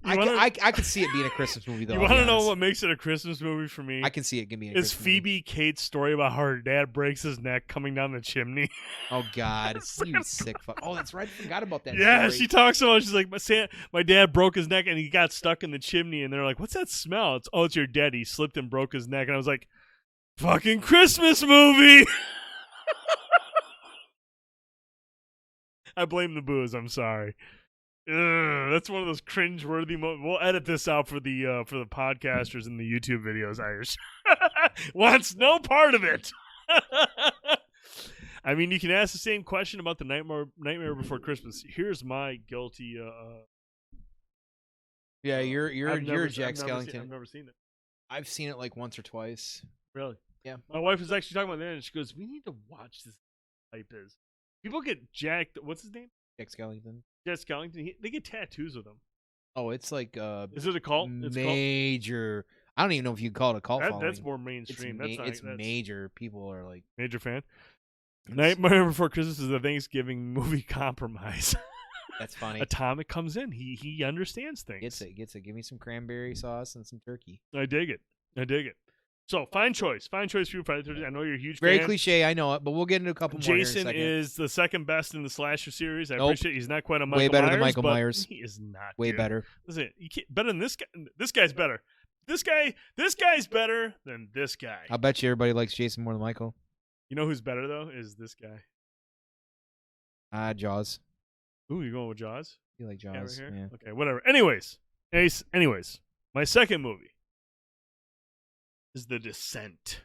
Speaker 2: I could see it being a Christmas movie, though.
Speaker 1: You want to know what makes it a Christmas movie for me?
Speaker 2: I can see it being a
Speaker 1: Christmas
Speaker 2: movie.
Speaker 1: Phoebe Cates' story about how her dad breaks his neck coming down the chimney.
Speaker 2: Oh, God. You sick fuck. Oh, that's right. I forgot about that
Speaker 1: Yeah,
Speaker 2: story.
Speaker 1: She talks about she's like, my dad broke his neck and he got stuck in the chimney. And they're like, what's that smell? It's your dad. He slipped and broke his neck. And I was like, fucking Christmas movie. I blame the booze. I'm sorry. That's one of those cringe-worthy moments. We'll edit this out for the podcasters and the YouTube videos. Irish wants no part of it. I mean, you can ask the same question about the Nightmare Before Christmas. Here's my guilty.
Speaker 2: Yeah, you're Jack Skellington.
Speaker 1: I've never seen it.
Speaker 2: I've seen it like once or twice.
Speaker 1: Really?
Speaker 2: Yeah.
Speaker 1: My wife was actually talking about that, and she goes, "We need to watch this." Type is people get jacked. What's his name?
Speaker 2: Jack Skellington.
Speaker 1: Jack Skellington. They get tattoos with him.
Speaker 2: Oh, it's like
Speaker 1: is it a cult? It's
Speaker 2: major. I don't even know if you can call it a cult following.
Speaker 1: That's more mainstream.
Speaker 2: It's major. People are like
Speaker 1: major fan. Nightmare Before Christmas is a Thanksgiving movie compromise.
Speaker 2: That's funny.
Speaker 1: Atomic comes in. He understands things.
Speaker 2: Gets it. Give me some cranberry sauce and some turkey.
Speaker 1: I dig it. So, fine choice for you, Friday 13th. I know you're a huge
Speaker 2: Very
Speaker 1: fan.
Speaker 2: cliche, I know it, but we'll get into a couple more.
Speaker 1: Jason is the second best in the slasher series. I appreciate it. He's not quite a Michael
Speaker 2: Way better
Speaker 1: Myers,
Speaker 2: than Michael Myers.
Speaker 1: He is not.
Speaker 2: Way
Speaker 1: dude.
Speaker 2: better.
Speaker 1: Listen, you can't, better than this guy. This guy's better. This guy's better than this guy.
Speaker 2: I bet you everybody likes Jason more than Michael.
Speaker 1: You know who's better though? Is this guy.
Speaker 2: Jaws.
Speaker 1: Ooh, you're going with Jaws?
Speaker 2: You like Jaws?
Speaker 1: Yeah. Okay, whatever. Anyways, my second movie is The Descent.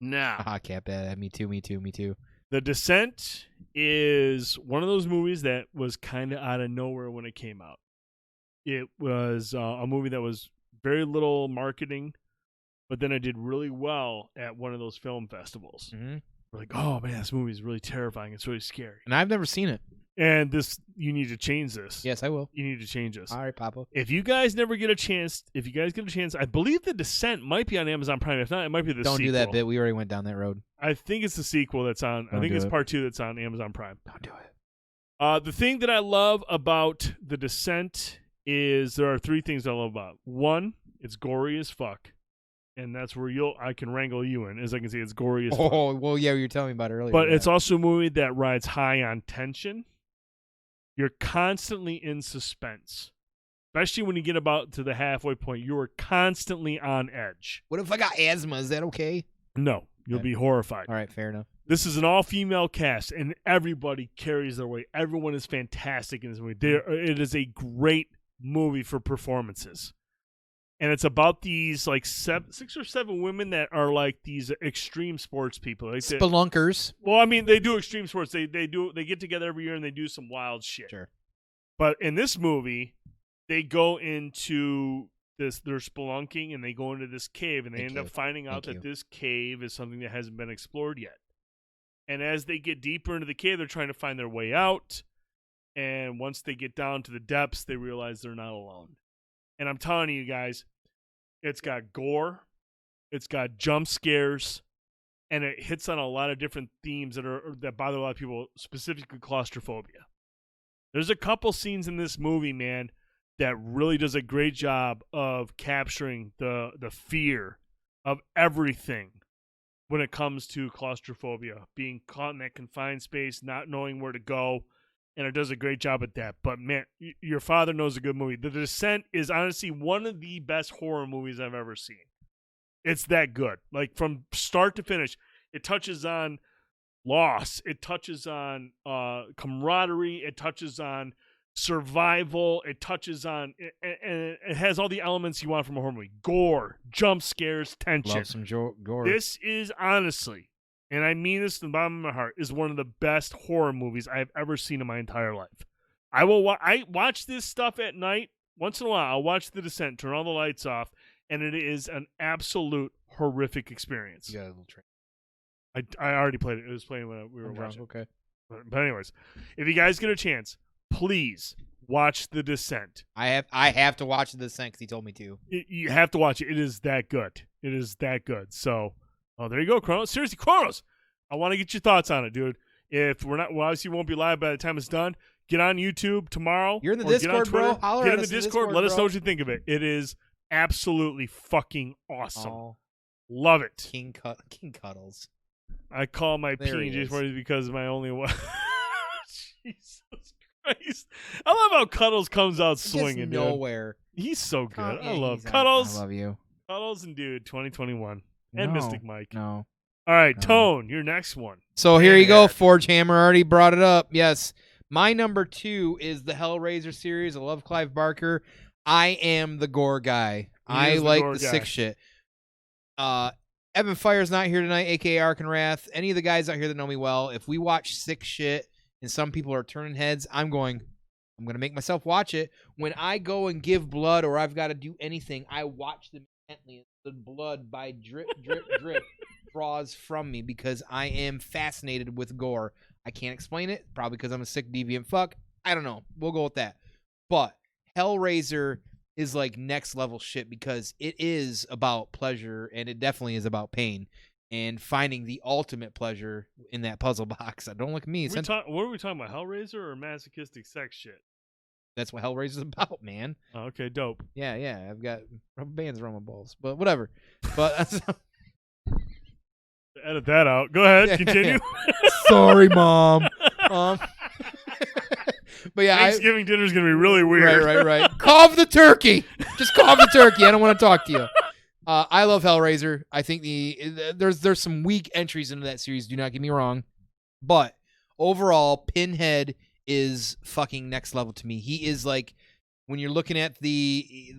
Speaker 1: Now,
Speaker 2: Cat Bad. Me too.
Speaker 1: The Descent is one of those movies that was kind of out of nowhere when it came out. It was a movie that was very little marketing, but then it did really well at one of those film festivals.
Speaker 2: Mm-hmm.
Speaker 1: We're like, oh man, this movie is really terrifying. It's really scary.
Speaker 2: And I've never seen it.
Speaker 1: And you need to change this.
Speaker 2: Yes, I will.
Speaker 1: You need to change this.
Speaker 2: All right, Papa.
Speaker 1: If you guys get a chance, I believe The Descent might be on Amazon Prime. If not, it might be the sequel.
Speaker 2: Don't do that bit. We already went down that road.
Speaker 1: I think it's the sequel that's on. I think it's part 2 that's on Amazon Prime.
Speaker 2: Don't do it.
Speaker 1: The thing that I love about The Descent is there are 3 things I love about. 1, it's gory as fuck. And that's where I can wrangle you in, as I can see it's gory as fuck.
Speaker 2: Oh, well, yeah, you were telling me about it earlier.
Speaker 1: But it's also a movie that rides high on tension. You're constantly in suspense. Especially when you get about to the halfway point, you are constantly on edge.
Speaker 2: What if I got asthma? Is that okay?
Speaker 1: No, you'll be horrified.
Speaker 2: All right, fair enough.
Speaker 1: This is an all-female cast, and everybody carries their weight. Everyone is fantastic in this movie. It is a great movie for performances. And it's about these like 6 or 7 women that are like these extreme sports people. Like
Speaker 2: Spelunkers.
Speaker 1: Well, I mean, they do extreme sports. They get together every year and they do some wild shit.
Speaker 2: Sure.
Speaker 1: But in this movie, they go into they're spelunking and they go into this cave and they end up finding out that this cave is something that hasn't been explored yet. And as they get deeper into the cave, they're trying to find their way out. And once they get down to the depths, they realize they're not alone. And I'm telling you guys, it's got gore, it's got jump scares, and it hits on a lot of different themes that bother a lot of people, specifically claustrophobia. There's a couple scenes in this movie, man, that really does a great job of capturing the fear of everything when it comes to claustrophobia, being caught in that confined space, not knowing where to go, and it does a great job at that. But, man, your father knows a good movie. The Descent is honestly one of the best horror movies I've ever seen. It's that good. Like, from start to finish, it touches on loss. It touches on camaraderie. It touches on survival. It touches on and it has all the elements you want from a horror movie: gore, jump scares, tension.
Speaker 2: Love some gore.
Speaker 1: This is honestly, and I mean this from the bottom of my heart, is one of the best horror movies I've ever seen in my entire life. I watch this stuff at night once in a while. I'll watch The Descent, turn all the lights off, and it is an absolute horrific experience.
Speaker 2: You got a little trick.
Speaker 1: I already played it. It was playing when we were watching.
Speaker 2: Okay.
Speaker 1: But anyways, if you guys get a chance, please watch The Descent.
Speaker 2: I have to watch The Descent because he told me to.
Speaker 1: You have to watch it. It is that good. It is that good. So, there you go, Kronos. Seriously, Kronos, I want to get your thoughts on it, dude. If we're not, obviously won't be live by the time it's done. Get on YouTube tomorrow.
Speaker 2: You're in the Discord, bro.
Speaker 1: Get in the Discord. Let us know what you think of it. It is absolutely fucking awesome.
Speaker 2: Oh.
Speaker 1: Love it.
Speaker 2: King Cuddles.
Speaker 1: I call my
Speaker 2: There he
Speaker 1: P&J
Speaker 2: is.
Speaker 1: parties because of my only one. Jesus Christ. I love how Cuddles comes out swinging, dude.
Speaker 2: Nowhere.
Speaker 1: He's so good.
Speaker 2: Yeah,
Speaker 1: I love
Speaker 2: he's
Speaker 1: Cuddles.
Speaker 2: I love you.
Speaker 1: Cuddles and Dude 2021. And
Speaker 2: No,
Speaker 1: Mystic Mike.
Speaker 2: No.
Speaker 1: All right,
Speaker 2: No.
Speaker 1: Tone, your next one.
Speaker 2: So here you go.
Speaker 1: Hammer.
Speaker 2: Forge Hammer already brought it up. Yes. My number 2 is the Hellraiser series. I love Clive Barker. I am the gore guy. I like the sick shit. Evan Fire's not here tonight, a.k.a. Arkenrath. Any of the guys out here that know me well, if we watch sick shit and some people are turning heads, I'm going to make myself watch it. When I go and give blood or I've got to do anything, I watch them intently. The blood by drip, drip, drip draws from me because I am fascinated with gore. I can't explain it, probably because I'm a sick, deviant fuck. I don't know. We'll go with that. But Hellraiser is like next level shit because it is about pleasure and it definitely is about pain and finding the ultimate pleasure in that puzzle box. Don't look at me.
Speaker 1: What are we talking about? Hellraiser or masochistic sex shit?
Speaker 2: That's what Hellraiser is about, man.
Speaker 1: Oh, okay, dope.
Speaker 2: Yeah. I've got rubber bands around my balls, but whatever. But
Speaker 1: Edit that out. Go ahead. Continue.
Speaker 2: Sorry, Mom. But yeah,
Speaker 1: Thanksgiving dinner is going to be really weird.
Speaker 2: Right. Carve the turkey. Just carve the turkey. I don't want to talk to you. I love Hellraiser. I think there's some weak entries into that series. Do not get me wrong, but overall, Pinhead is fucking next level to me. He is like when you're looking at the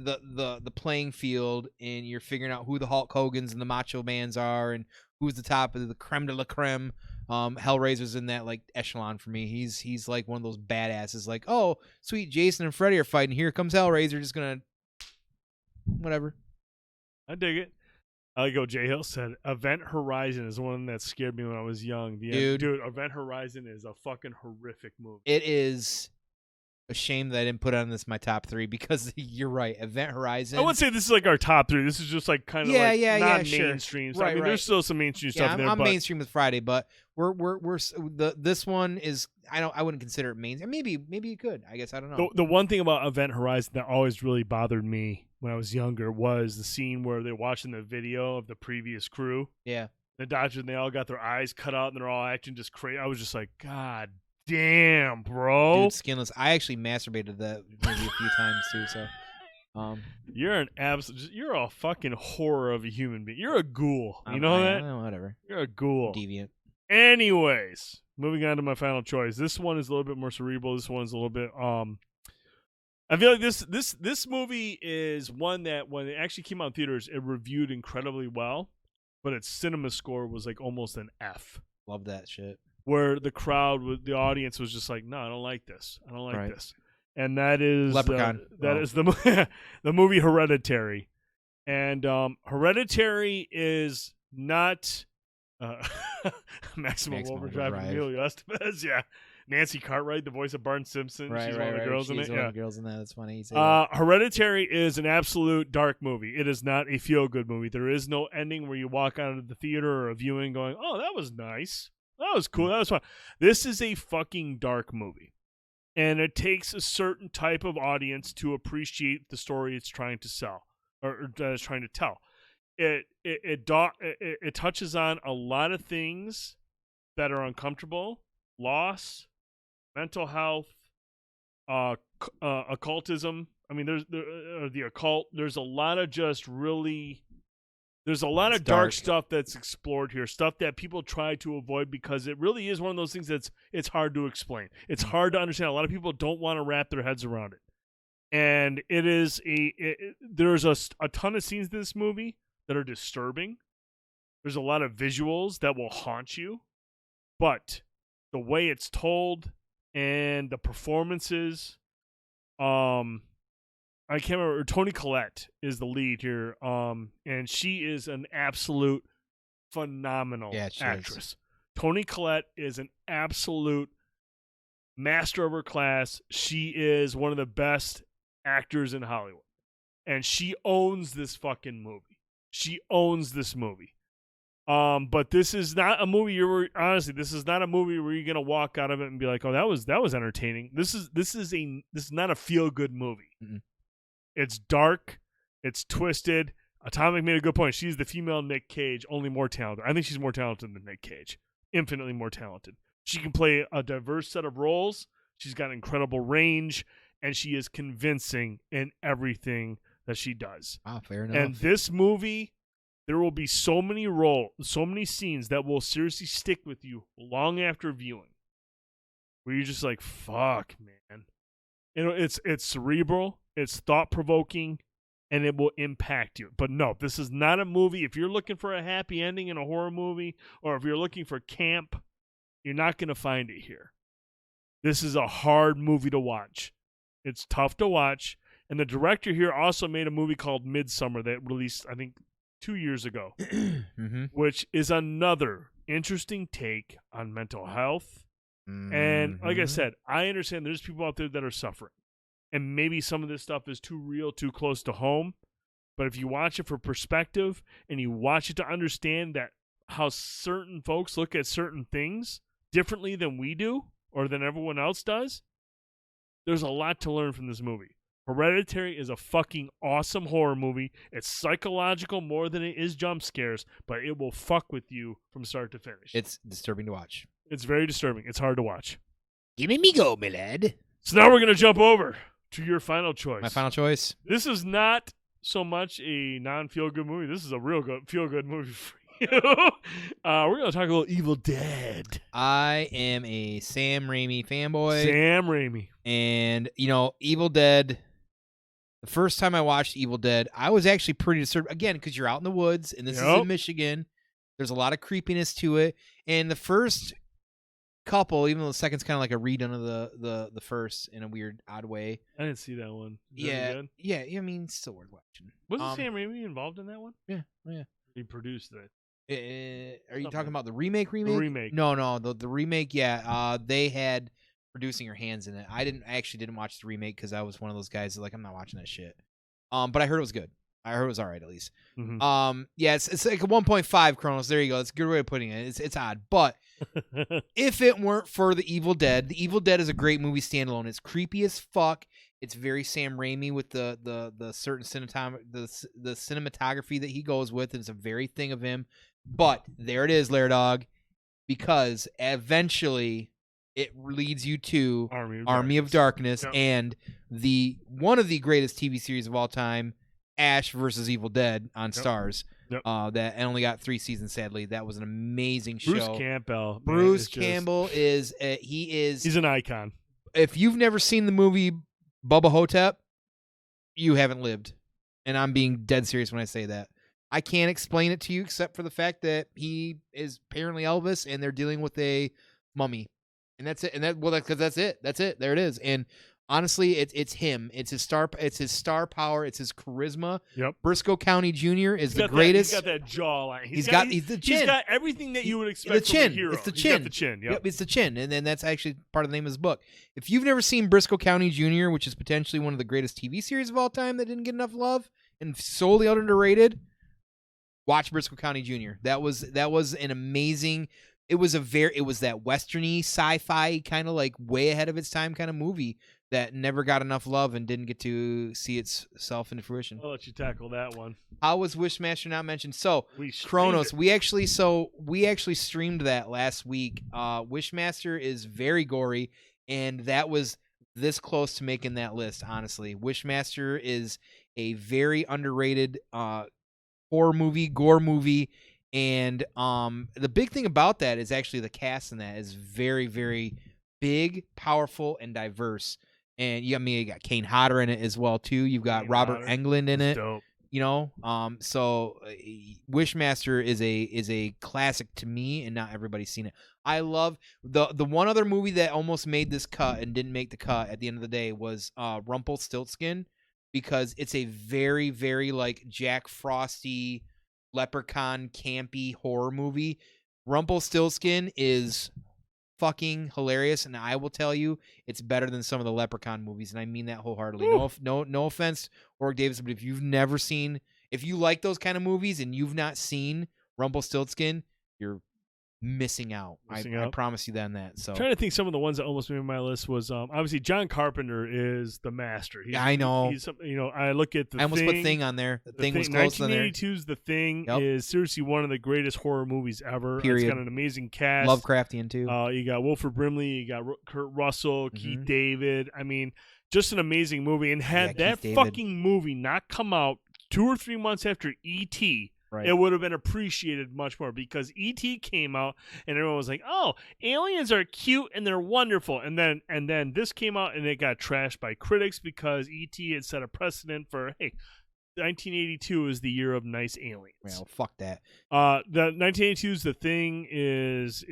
Speaker 2: playing field and you're figuring out who the Hulk Hogans and the Macho Mans are and who's the top of the creme de la creme. Hellraiser's in that like echelon for me. He's like one of those badasses. Like, oh, sweet, Jason and Freddy are fighting. Here comes Hellraiser, just gonna whatever.
Speaker 1: I dig it. I like how Jay Hill said. Event Horizon is one that scared me when I was young. Dude, Event Horizon is a fucking horrific movie.
Speaker 2: It is a shame that I didn't put on this my top 3 because you're right. Event Horizon.
Speaker 1: I wouldn't say this is like our top 3. This is just like kind of not
Speaker 2: sure.
Speaker 1: mainstream stuff.
Speaker 2: Right,
Speaker 1: I mean, there's still some mainstream stuff in there.
Speaker 2: I'm
Speaker 1: but
Speaker 2: mainstream with Friday, but this one is I wouldn't consider it mainstream. Maybe you could. I guess I don't know.
Speaker 1: The one thing about Event Horizon that always really bothered me when I was younger was the scene where they're watching the video of the previous crew.
Speaker 2: Yeah.
Speaker 1: The Dodgers, and they all got their eyes cut out and they're all acting just crazy. I was just like, God damn, bro.
Speaker 2: Dude, skinless. I actually masturbated that movie a few times too, so
Speaker 1: you're a fucking horror of a human being. You're a ghoul. You know that?
Speaker 2: Whatever.
Speaker 1: You're a ghoul.
Speaker 2: Deviant.
Speaker 1: Anyways, moving on to my final choice. This one is a little bit more cerebral. This one's a little bit I feel like this movie is one that when it actually came out in theaters, it reviewed incredibly well, but its cinema score was like almost an F.
Speaker 2: Love that shit.
Speaker 1: Where the the audience was just like, no, I don't like this. I don't like this. And that is
Speaker 2: Leprechaun.
Speaker 1: Is the movie Hereditary. And Hereditary is not Maximum Overdrive, Emilio Estevez, yeah. Nancy Cartwright, the voice of Bart Simpson.
Speaker 2: Right,
Speaker 1: She's
Speaker 2: right,
Speaker 1: one of the
Speaker 2: right.
Speaker 1: girls
Speaker 2: She's
Speaker 1: in it.
Speaker 2: one
Speaker 1: Yeah.
Speaker 2: of the girls in that. That's funny. You say that.
Speaker 1: Hereditary is an absolute dark movie. It is not a feel-good movie. There is no ending where you walk out of the theater or a viewing going, oh, that was nice. That was cool. That was fun. This is a fucking dark movie. And it takes a certain type of audience to appreciate the story it's trying to sell or that it's trying to tell. It touches on a lot of things that are uncomfortable, loss, mental health, occultism. I mean, there's the occult. There's a lot of just really. There's a lot of dark stuff that's explored here, stuff that people try to avoid because it really is one of those things it's hard to explain. It's hard to understand. A lot of people don't want to wrap their heads around it. And it is there's a ton of scenes in this movie that are disturbing. There's a lot of visuals that will haunt you. But the way it's told and the performances, I can't remember. Toni Collette is the lead here, and she is an absolute phenomenal actress. Toni Collette is an absolute master of her class. She is one of the best actors in Hollywood, and she owns this fucking movie. She owns this movie. But this is not a movie this is not a movie where you're gonna walk out of it and be like, oh, that was entertaining. This is not a feel good movie.
Speaker 2: Mm-hmm.
Speaker 1: It's dark. It's twisted. Atomic made a good point. She's the female Nick Cage, only more talented. I think she's more talented than Nick Cage. Infinitely more talented. She can play a diverse set of roles. She's got incredible range, and she is convincing in everything that she does.
Speaker 2: Fair enough.
Speaker 1: And this movie, there will be so many scenes that will seriously stick with you long after viewing, where you're just like, fuck, man. You know, it's cerebral. It's thought-provoking, and it will impact you. But no, this is not a movie. If you're looking for a happy ending in a horror movie, or if you're looking for camp, you're not going to find it here. This is a hard movie to watch. It's tough to watch. And the director here also made a movie called Midsummer that released, I think, 2 years ago,
Speaker 2: mm-hmm.
Speaker 1: which is another interesting take on mental health. Mm-hmm. And like I said, I understand there's people out there that are suffering. And maybe some of this stuff is too real, too close to home. But if you watch it for perspective and you watch it to understand that how certain folks look at certain things differently than we do or than everyone else does, there's a lot to learn from this movie. Hereditary is a fucking awesome horror movie. It's psychological more than it is jump scares, but it will fuck with you from start to finish.
Speaker 2: It's disturbing to watch.
Speaker 1: It's very disturbing. It's hard to watch.
Speaker 2: Give me go, my lad.
Speaker 1: So now we're going to jump over to your final choice.
Speaker 2: My final choice.
Speaker 1: This is not so much a non-feel-good movie. This is a real good feel-good movie for you. We're going to talk a little Evil Dead.
Speaker 2: I am a Sam Raimi fanboy.
Speaker 1: Sam Raimi.
Speaker 2: And, Evil Dead, the first time I watched Evil Dead, I was actually pretty disturbed. Again, because you're out in the woods, and this is in Michigan. There's a lot of creepiness to it. And the first couple, even though the second's kind of like a redone of the first in a weird, odd way.
Speaker 1: I didn't see that one.
Speaker 2: Yeah. I mean, it's still worth watching.
Speaker 1: Wasn't Sam Raimi involved in that one?
Speaker 2: Yeah.
Speaker 1: He produced it.
Speaker 2: Are you talking about the remake?
Speaker 1: The remake.
Speaker 2: No, the remake. Yeah, they had producing her hands in it. I didn't watch the remake because I was one of those guys that, like, I'm not watching that shit. But I heard it was good. I heard it was all right, at least.
Speaker 1: Mm-hmm.
Speaker 2: Yeah, it's like a 1.5 Chronos. There you go. That's a good way of putting it. It's odd, but if it weren't for the Evil Dead is a great movie standalone. It's creepy as fuck. It's very Sam Raimi with the certain the cinematography that he goes with. And it's a very thing of him. But there it is, Lair Dog, because eventually it leads you to Army of Darkness
Speaker 1: yep.
Speaker 2: and one of the greatest TV series of all time, Ash versus Evil Dead on Starz.
Speaker 1: Yep.
Speaker 2: That only got 3 seasons, sadly. That was an amazing show.
Speaker 1: Bruce
Speaker 2: Campbell he's
Speaker 1: an icon.
Speaker 2: If you've never seen the movie Bubba Hotep, you haven't lived. And I'm being dead serious when I say that. I can't explain it to you except for the fact that he is apparently Elvis and they're dealing with a mummy. And that's it. And that's it. That's it. There it is. And Honestly, it's him. It's his star power. It's his charisma.
Speaker 1: Yep.
Speaker 2: Briscoe County Jr. is the greatest.
Speaker 1: He's got that jawline.
Speaker 2: He's got the chin.
Speaker 1: He's got everything that you would expect
Speaker 2: the chin.
Speaker 1: from a hero.
Speaker 2: It's the
Speaker 1: He's
Speaker 2: chin.
Speaker 1: got the chin. Yep.
Speaker 2: It's the chin, and then that's actually part of the name of his book. If you've never seen Briscoe County Jr., which is potentially one of the greatest TV series of all time that didn't get enough love and solely underrated, watch Briscoe County Jr. That was an amazing. It was that westerny sci-fi kind of like way ahead of its time kind of movie that never got enough love and didn't get to see itself into fruition.
Speaker 1: I'll let you tackle that one.
Speaker 2: How was Wishmaster not mentioned? So
Speaker 1: Chronos,
Speaker 2: we actually streamed that last week. Wishmaster is very gory, and that was this close to making that list. Honestly, Wishmaster is a very underrated horror movie, gore movie, and the big thing about that is actually the cast in that is very, very big, powerful, and diverse. And you got Kane Hodder in it as well too. You've got Robert Englund in it.
Speaker 1: Dope.
Speaker 2: So Wishmaster is a classic to me, and not everybody's seen it. I love the one other movie that almost made this cut and didn't make the cut at the end of the day was Rumpelstiltskin, because it's a very, very like Jack Frosty, leprechaun, campy horror movie. Rumpelstiltskin is fucking hilarious, and I will tell you, it's better than some of the Leprechaun movies, and I mean that wholeheartedly. No offense, Org Davis, but if you like those kind of movies and you've not seen Rumpelstiltskin, you're missing out. I promise you that on that. So
Speaker 1: I'm trying to think, some of the ones that almost made my list was obviously John Carpenter is the master.
Speaker 2: I know.
Speaker 1: I look at
Speaker 2: I almost put Thing on there. The Thing was close on there.
Speaker 1: 1982's The Thing is seriously one of the greatest horror movies ever.
Speaker 2: Period.
Speaker 1: It's got an amazing cast.
Speaker 2: Lovecraftian too.
Speaker 1: You got Wilford Brimley, you got Kurt Russell, Keith David. I mean, just an amazing movie. And had that fucking movie not come out 2 or 3 months after E.T., right, it would have been appreciated much more, because E.T. came out and everyone was like, "Oh, aliens are cute and they're wonderful," and then this came out and it got trashed by critics because E.T. had set a precedent for, hey, 1982 is the year of nice aliens.
Speaker 2: Well, fuck that.
Speaker 1: The 1982's The Thing is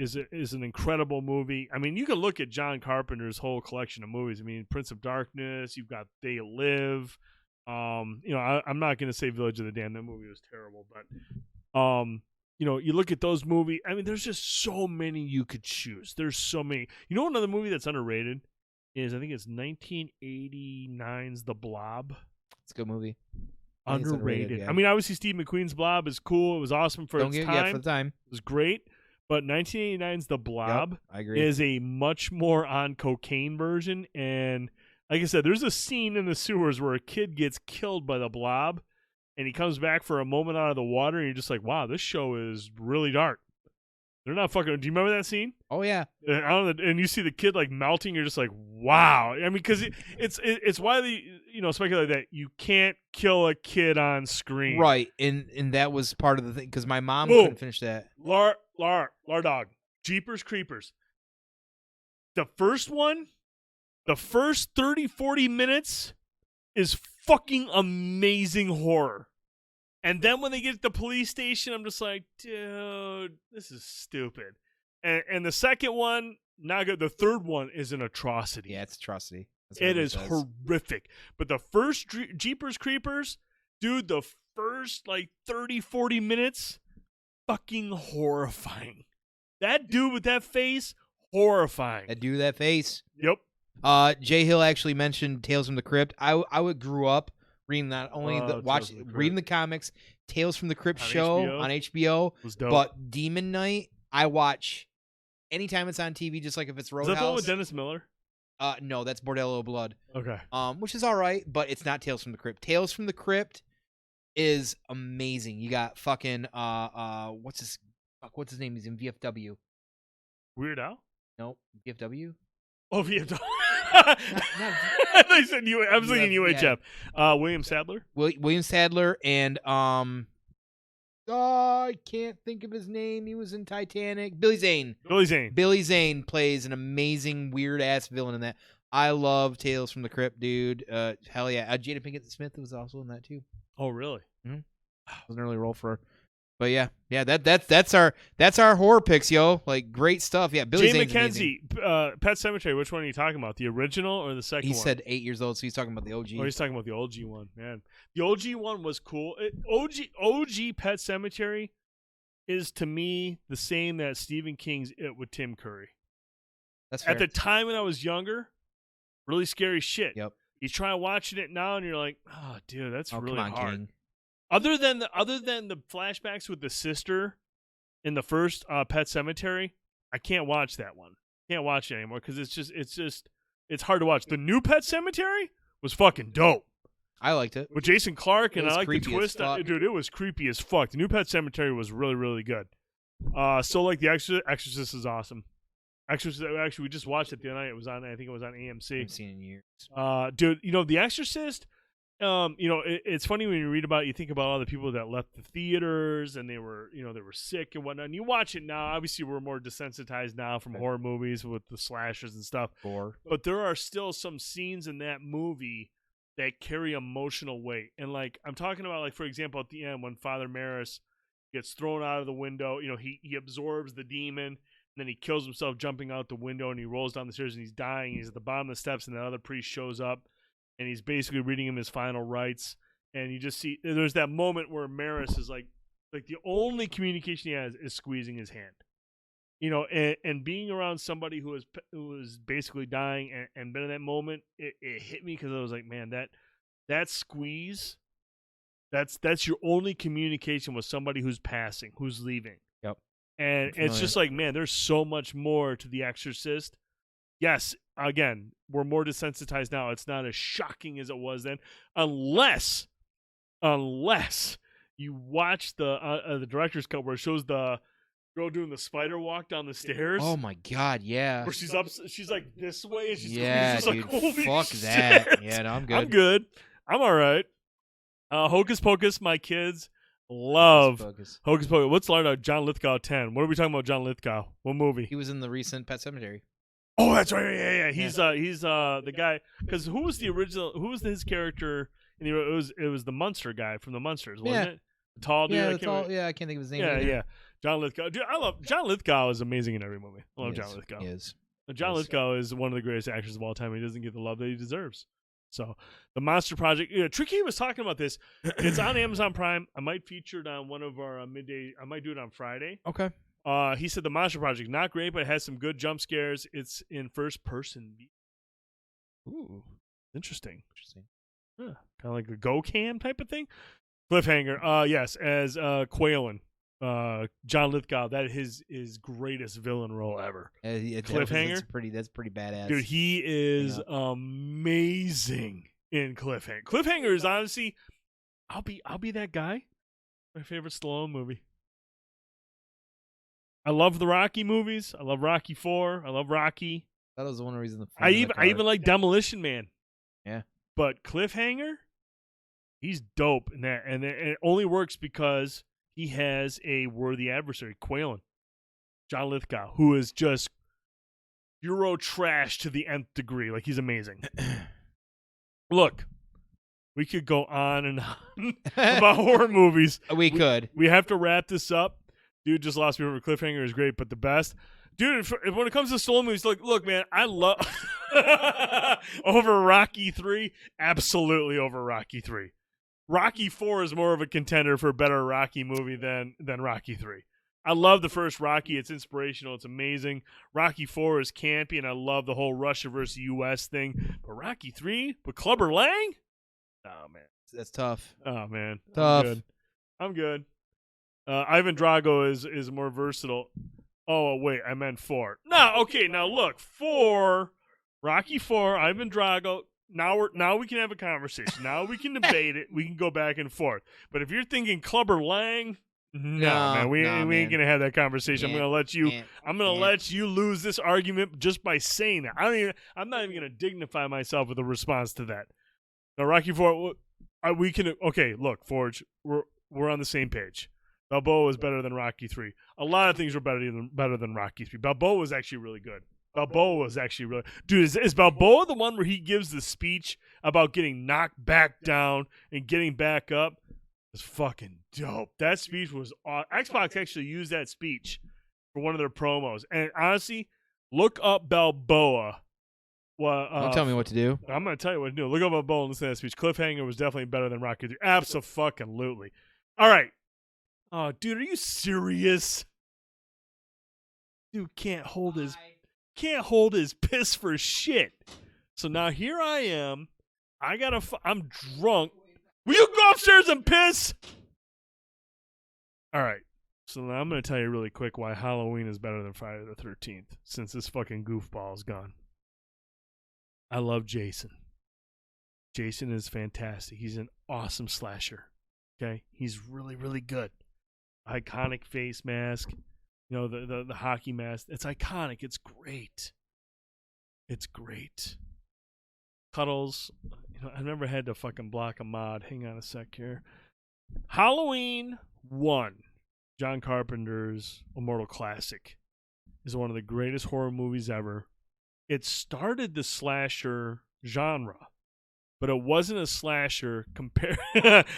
Speaker 1: an incredible movie. I mean, you can look at John Carpenter's whole collection of movies. I mean, Prince of Darkness. You've got They Live. I'm not going to say Village of the Damned. That movie was terrible, but you look at those movies. I mean, there's just so many you could choose. There's so many. You know, another movie that's underrated is, I think it's 1989's The Blob.
Speaker 2: It's a good movie.
Speaker 1: Underrated. I mean, obviously Steve McQueen's Blob is cool. It was awesome for its time.
Speaker 2: Yeah, for the time.
Speaker 1: It was great. But 1989's The Blob
Speaker 2: I agree.
Speaker 1: is a much more on cocaine version, and like I said, there's a scene in the sewers where a kid gets killed by the blob, and he comes back for a moment out of the water, and you're just like, wow, this show is really dark. They're not fucking... Do you remember that scene?
Speaker 2: Oh, yeah.
Speaker 1: And you see the kid, like, melting, you're just like, wow. I mean, because it's widely, speculated that you can't kill a kid on screen.
Speaker 2: Right, and that was part of the thing, because my mom couldn't finish that.
Speaker 1: Lar Dog. Jeepers Creepers. The first one... The first 30, 40 minutes is fucking amazing horror. And then when they get to the police station, I'm just like, dude, this is stupid. And the second one, not good. The third one is an atrocity.
Speaker 2: Yeah, it's atrocity.
Speaker 1: It is horrific. But the first Jeepers Creepers, dude, the first 30, 40 minutes, fucking horrifying. That dude with that face, horrifying.
Speaker 2: That dude with that face.
Speaker 1: Yep.
Speaker 2: Jay Hill actually mentioned Tales from the Crypt. I grew up reading not only reading the comics, Tales from the Crypt show on HBO,
Speaker 1: was dope.
Speaker 2: But Demon Knight I watch anytime it's on TV, just like if it's Roadhouse.
Speaker 1: Is that the one with Dennis Miller?
Speaker 2: No, that's Bordello Blood.
Speaker 1: Okay.
Speaker 2: Which is all right, but it's not Tales from the Crypt. Tales from the Crypt is amazing. You got fucking what's his name? He's in VFW.
Speaker 1: Weird Al?
Speaker 2: Nope, VFW.
Speaker 1: Oh, VFW. They said I'm thinking UHF. William Sadler.
Speaker 2: William Sadler and I can't think of his name. He was in Titanic. Billy Zane. Billy Zane plays an amazing weird ass villain in that. I love Tales from the Crypt, dude. Hell yeah. Jada Pinkett Smith was also in that too.
Speaker 1: Oh really?
Speaker 2: Mm-hmm. It was an early role for her. But yeah, that's our horror picks, yo. Like great stuff. Yeah, Billy
Speaker 1: Jay
Speaker 2: Zane's amazing.
Speaker 1: McKenzie, Pet Cemetery. Which one are you talking about? The original or the second
Speaker 2: He
Speaker 1: one?
Speaker 2: said 8 years old, so he's talking about the OG.
Speaker 1: Oh, he's talking about the OG one, man. The OG one was cool. OG Pet Cemetery is to me the same that Stephen King's It with Tim Curry.
Speaker 2: That's fair.
Speaker 1: At the time when I was younger, really scary shit.
Speaker 2: Yep.
Speaker 1: You try watching it now, and you're like, oh, dude, that's really
Speaker 2: come on,
Speaker 1: hard.
Speaker 2: King.
Speaker 1: Other than the flashbacks with the sister in the first Pet Cemetery, I can't watch that one. Can't watch it anymore because it's hard to watch. The new Pet Cemetery was fucking dope.
Speaker 2: I liked it
Speaker 1: With Jason Clarke, and I like the twist.
Speaker 2: Dude,
Speaker 1: it was creepy as fuck. The new Pet Cemetery was really, really good. So like the Exorcist is awesome. Exorcist, actually, we just watched it the other night. It was on, I think it was on AMC.
Speaker 2: I haven't seen it in years.
Speaker 1: Dude, The Exorcist. It's funny when you read about it, you think about all the people that left the theaters and they were sick and whatnot. And you watch it now. Obviously, we're more desensitized now from horror movies with the slashers and stuff. But there are still some scenes in that movie that carry emotional weight. And like I'm talking about, like for example, at the end when Father Maris gets thrown out of the window, he absorbs the demon. And then he kills himself jumping out the window, and he rolls down the stairs, and he's dying. He's at the bottom of the steps, and the other priest shows up, and he's basically reading him his final rites. And you just see there's that moment where Maris is like the only communication he has is squeezing his hand. And being around somebody who was basically dying and been in that moment, it hit me because I was like, man, that squeeze, that's your only communication with somebody who's passing, who's leaving.
Speaker 2: Yep.
Speaker 1: And it's just like, man, there's so much more to The Exorcist. Yes, again, we're more desensitized now. It's not as shocking as it was then, unless you watch the director's cut where it shows the girl doing the spider walk down the stairs.
Speaker 2: Oh my god, yeah.
Speaker 1: Where she's like this way, and she's
Speaker 2: dude,
Speaker 1: like, holy
Speaker 2: fuck
Speaker 1: shit.
Speaker 2: that. Yeah, no, I'm good.
Speaker 1: I'm good. I'm all right. Hocus Pocus, my kids love Hocus Pocus. Let's learn about John Lithgow 10. What are we talking about, John Lithgow? What movie?
Speaker 2: He was in the recent Pet Cemetery.
Speaker 1: Oh, that's right. Yeah. He's the guy. Because who was his character? And it was the Munster guy from the Munsters, wasn't it? The tall dude.
Speaker 2: Yeah, I can't think of his name.
Speaker 1: Yeah. John Lithgow. Dude, I love John Lithgow. Is amazing in every movie. I love John Lithgow.
Speaker 2: He is.
Speaker 1: John Lithgow is one of the greatest actors of all time. He doesn't get the love that he deserves. So, the Monster Project. Tricky was talking about this. It's on Amazon Prime. I might feature it on one of our midday. I might do it on Friday.
Speaker 2: Okay.
Speaker 1: He said the Monster Project, not great, but it has some good jump scares. It's in first person. Ooh, interesting. Yeah, kind of like a Go Cam type of thing. Cliffhanger. Yes, as Quaylen. John Lithgow, that is his greatest villain role ever. Cliffhanger.
Speaker 2: That's pretty badass.
Speaker 1: Dude, he is amazing in Cliffhanger. Cliffhanger is honestly, I'll be that guy. My favorite Stallone movie. I love the Rocky movies. I love Rocky 4. I love Rocky.
Speaker 2: That was one reason.
Speaker 1: I even like Demolition Man.
Speaker 2: Yeah.
Speaker 1: But Cliffhanger, he's dope in that, and it only works because he has a worthy adversary, Quaylen, John Lithgow, who is just Euro trash to the nth degree. Like, he's amazing. Look, we could go on and on about horror movies.
Speaker 2: We could.
Speaker 1: We have to wrap this up. Dude just lost me over. Cliffhanger is great, but the best. Dude, when it comes to Stallone movies, look, man, I love over Rocky 3, absolutely over Rocky 3. Rocky 4 is more of a contender for a better Rocky movie than Rocky 3. I love the first Rocky. It's inspirational. It's amazing. Rocky 4 is campy, and I love the whole Russia versus U.S. thing. But Rocky 3 with Clubber Lang? Oh, man.
Speaker 2: That's tough.
Speaker 1: Oh, man.
Speaker 2: Tough.
Speaker 1: I'm good. Ivan Drago is more versatile. Oh, wait, I meant 4. No, okay, now look. 4, Rocky 4, Ivan Drago. Now we can have a conversation. Now we can debate it. We can go back and forth. But if you're thinking Clubber Lang, no, man, we ain't gonna have that conversation. I'm gonna let you lose this argument just by saying that. I'm not even gonna dignify myself with a response to that. Now, Rocky 4, we can. Okay, look, Forge, we're on the same page. Balboa was better than Rocky 3. A lot of things were better than Rocky 3. Balboa was actually really good. Dude, is Balboa the one where he gives the speech about getting knocked back down and getting back up? was fucking dope. That speech was Xbox actually used that speech for one of their promos. And honestly, look up Balboa. Well,
Speaker 2: Don't tell me what to do.
Speaker 1: I'm going to tell you what to do. Look up Babble and listen to that speech. Cliffhanger was definitely better than Rocket 3. Abso-fucking-lutely. All right. Oh, dude, are you serious? Dude can't hold his piss for shit. So now here I am. I'm drunk. Will you go upstairs and piss? All right. So now I'm going to tell you really quick why Halloween is better than Friday the 13th, since this fucking goofball is gone. I love Jason. Jason is fantastic. He's an awesome slasher. Okay? He's really, really good. Iconic face mask. You know, the hockey mask. It's iconic. It's great. It's great. Cuddles. You know, I've never had to fucking block a mod. Hang on a sec here. Halloween 1, John Carpenter's immortal classic, is one of the greatest horror movies ever. It started the slasher genre, but it wasn't a slasher compared.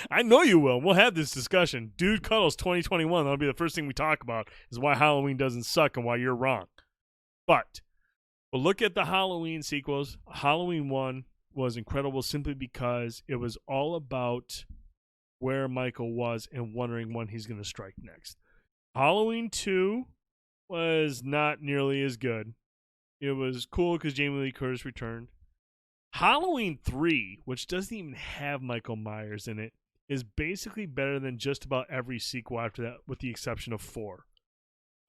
Speaker 1: I know you will. We'll have this discussion. Dude Cuddles 2021. That'll be the first thing we talk about, is why Halloween doesn't suck and why you're wrong. But we'll look at the Halloween sequels. Halloween 1 was incredible simply because it was all about where Michael was and wondering when he's going to strike next. Halloween 2 was not nearly as good. It was cool because Jamie Lee Curtis returned. Halloween 3, which doesn't even have Michael Myers in it, is basically better than just about every sequel after that, with the exception of 4.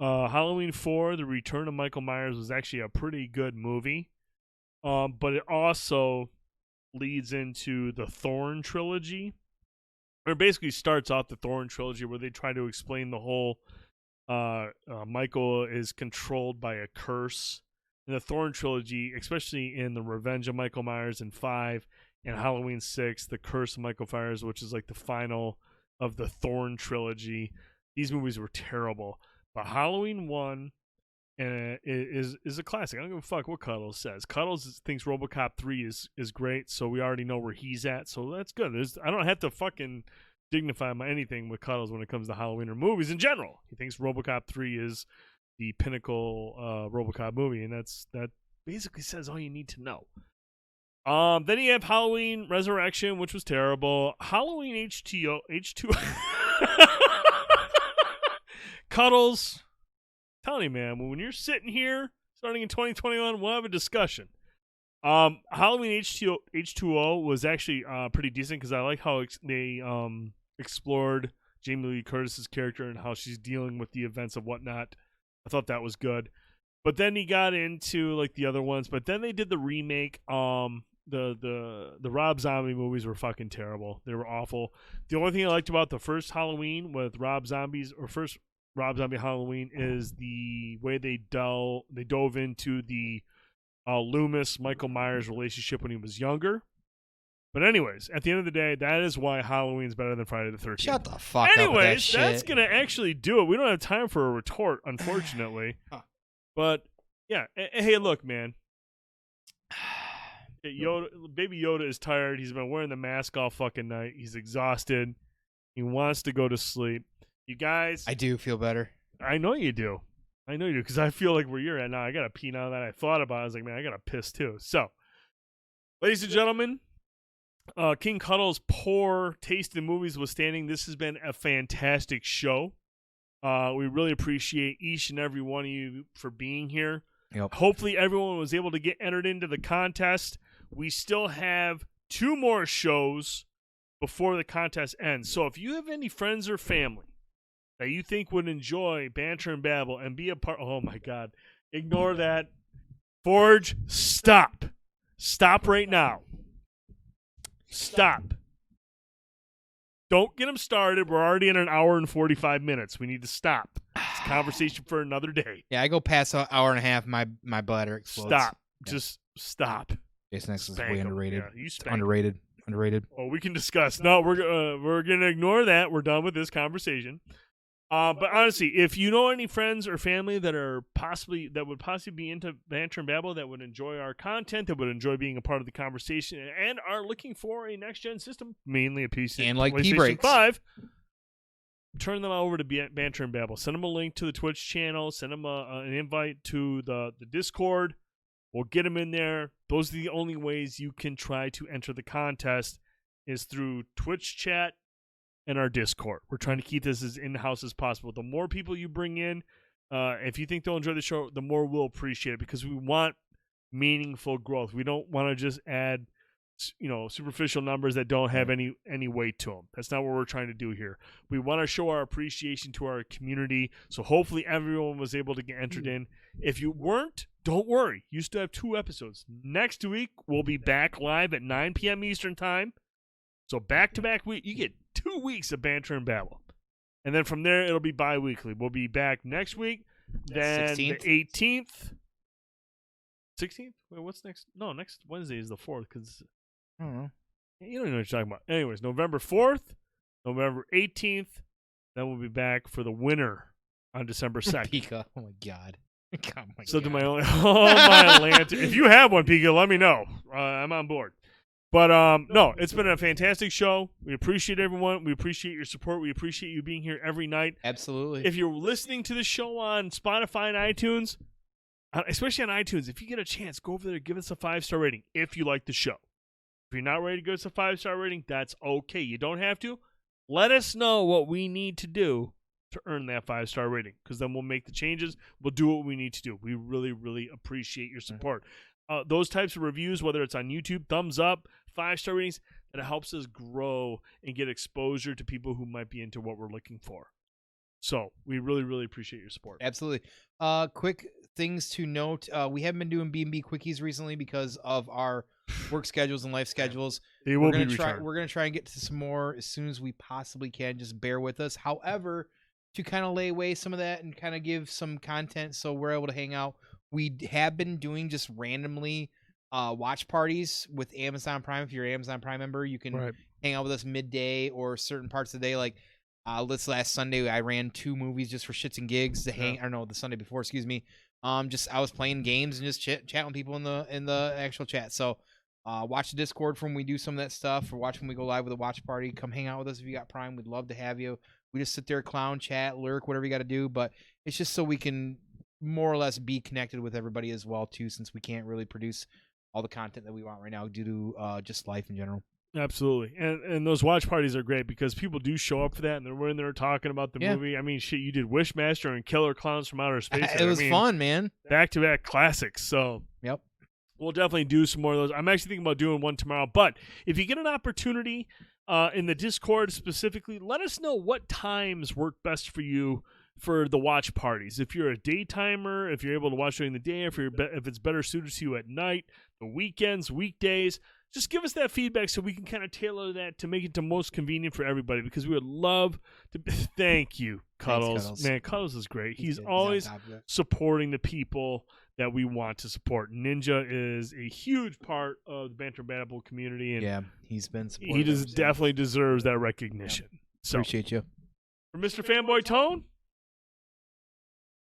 Speaker 1: Halloween 4, The Return of Michael Myers, was actually a pretty good movie. But it also leads into the Thorn trilogy. Or basically starts off the Thorn trilogy where they try to explain the whole Michael is controlled by a curse. In the Thorn trilogy, especially in The Revenge of Michael Myers in 5 and Halloween 6, The Curse of Michael Myers, which is like the final of the Thorn trilogy. These movies were terrible. But Halloween 1 is a classic. I don't give a fuck what Cuddles says. Cuddles thinks RoboCop 3 is great, so we already know where he's at. So that's good. I don't have to fucking dignify anything with Cuddles when it comes to Halloween or movies in general. He thinks RoboCop 3 is the pinnacle RoboCop movie, and that basically says all you need to know. Then you have Halloween Resurrection, which was terrible. Halloween H2O. Cuddles. Tell you, man, when you're sitting here starting in 2021, we'll have a discussion. Halloween H2O was actually pretty decent because I like how they explored Jamie Lee Curtis's character and how she's dealing with the events of whatnot. I thought that was good. But then he got into like the other ones. But then they did the remake. The Rob Zombie movies were fucking terrible. They were awful. The only thing I liked about the first Halloween with Rob Zombie Halloween is the way they dove into the Loomis Michael Myers relationship when he was younger. But anyways, at the end of the day, that is why Halloween's better than Friday the 13th.
Speaker 2: Shut the fuck up with that shit.
Speaker 1: That's going to actually do it. We don't have time for a retort, unfortunately. But, yeah. Hey, look, man. Baby Yoda is tired. He's been wearing the mask all fucking night. He's exhausted. He wants to go to sleep. You guys.
Speaker 2: I do feel better.
Speaker 1: I know you do. Because I feel like where you're at now. I got to pee now that I thought about it. I was like, man, I got to piss too. So, ladies and gentlemen, King Cuddle's poor taste in movies withstanding, this has been a fantastic show. We really appreciate each and every one of you for being here.
Speaker 2: Yep.
Speaker 1: Hopefully everyone was able to get entered into the contest. We still have 2 more shows before the contest ends. So if you have any friends or family that you think would enjoy Banter and Babble and be a part, oh my God, ignore that. Forge, stop. Stop right now. Stop. Don't get them started. We're already in an hour and 45 minutes. We need to stop. It's a conversation for another day.
Speaker 2: Yeah, I go past an hour and a half, my bladder explodes.
Speaker 1: Stop.
Speaker 2: Yeah.
Speaker 1: Just stop.
Speaker 2: Jason X is
Speaker 1: Spank
Speaker 2: way
Speaker 1: 'em.
Speaker 2: underrated.
Speaker 1: Yeah, you spank 'em.
Speaker 2: Underrated.
Speaker 1: Oh, we can discuss. No, we're gonna ignore that. We're done with this conversation. But honestly, if you know any friends or family that would possibly be into Banter and Babble, that would enjoy our content, that would enjoy being a part of the conversation, and are looking for a next gen system, mainly a PC
Speaker 2: And like
Speaker 1: PlayStation
Speaker 2: P-Breaks.
Speaker 1: 5, turn them over to Banter and Babble. Send them a link to the Twitch channel. Send them an invite to the Discord. We'll get them in there. Those are the only ways you can try to enter the contest, is through Twitch chat and our Discord. We're trying to keep this as in-house as possible. The more people you bring in, if you think they'll enjoy the show, the more we'll appreciate it, because we want meaningful growth. We don't want to just add, superficial numbers that don't have any weight to them. That's not what we're trying to do here. We want to show our appreciation to our community. So hopefully everyone was able to get entered in. If you weren't, don't worry. You still have 2 episodes. Next week, we'll be back live at 9 p.m. Eastern Time. So back-to-back week, you get 2 weeks of Banter and Babble. And then from there, it'll be bi-weekly. We'll be back next week. Then
Speaker 2: 16th?
Speaker 1: the 18th. 16th? Wait, what's next? No, next Wednesday is the 4th, because
Speaker 2: I don't know.
Speaker 1: you don't know what you're talking about. Anyways, November 4th, November 18th. Then we'll be back for the winter on December 2nd.
Speaker 2: Pika. Oh, my God. Oh, my
Speaker 1: So
Speaker 2: God.
Speaker 1: to my own, my lantern. If you have one, Pika, let me know. I'm on board. But no, it's been a fantastic show. We appreciate everyone. We appreciate your support. We appreciate you being here every night.
Speaker 2: Absolutely.
Speaker 1: If you're listening to the show on Spotify and iTunes, especially on iTunes, if you get a chance, go over there, give us a 5-star rating if you like the show. If you're not ready to give us a 5-star rating, that's okay. You don't have to. Let us know what we need to do to earn that 5-star rating, because then we'll make the changes. We'll do what we need to do. We really, really appreciate your support. Those types of reviews, whether it's on YouTube, thumbs up, 5-star ratings, that helps us grow and get exposure to people who might be into what we're looking for. So we really, really appreciate your support.
Speaker 2: Absolutely. Quick things to note. We haven't been doing B&B quickies recently because of our work schedules and life schedules.
Speaker 1: They will be
Speaker 2: We're going to try and get to some more as soon as we possibly can. Just bear with us. However, to kind of lay away some of that and kind of give some content so we're able to hang out, we have been doing just randomly watch parties with Amazon Prime. If you're an Amazon Prime member, you can hang out with us midday or certain parts of the day. Like this last Sunday, I ran 2 movies just for shits and gigs to hang. I don't know, the Sunday before, excuse me. I was playing games and just chatting with people in the actual chat. So watch the Discord from when we do some of that stuff, or watch when we go live with a watch party. Come hang out with us if you got Prime. We'd love to have you. We just sit there, clown, chat, lurk, whatever you got to do. But it's just so we can more or less be connected with everybody as well too, since we can't really produce all the content that we want right now due to just life in general.
Speaker 1: Absolutely. And those watch parties are great because people do show up for that, and they're in there talking about the movie. I mean, shit, you did Wishmaster and Killer Clowns from Outer Space.
Speaker 2: It was fun, man.
Speaker 1: Back-to-back classics. So
Speaker 2: yep,
Speaker 1: we'll definitely do some more of those. I'm actually thinking about doing one tomorrow. But if you get an opportunity in the Discord specifically, let us know what times work best for you for the watch parties. If you're a daytimer, if you're able to watch during the day, if it's better suited to you at night, the weekends, weekdays, just give us that feedback so we can kind of tailor that to make it the most convenient for everybody, because we would love to. Thank you, Cuddles.
Speaker 2: Thanks, Cuddles.
Speaker 1: Man, Cuddles is great. He's always supporting the people that we want to support. Ninja is a huge part of the Banter and Babble community, and
Speaker 2: he's been supporting.
Speaker 1: He definitely deserves that recognition. So,
Speaker 2: appreciate you.
Speaker 1: For Mr. Fanboytone,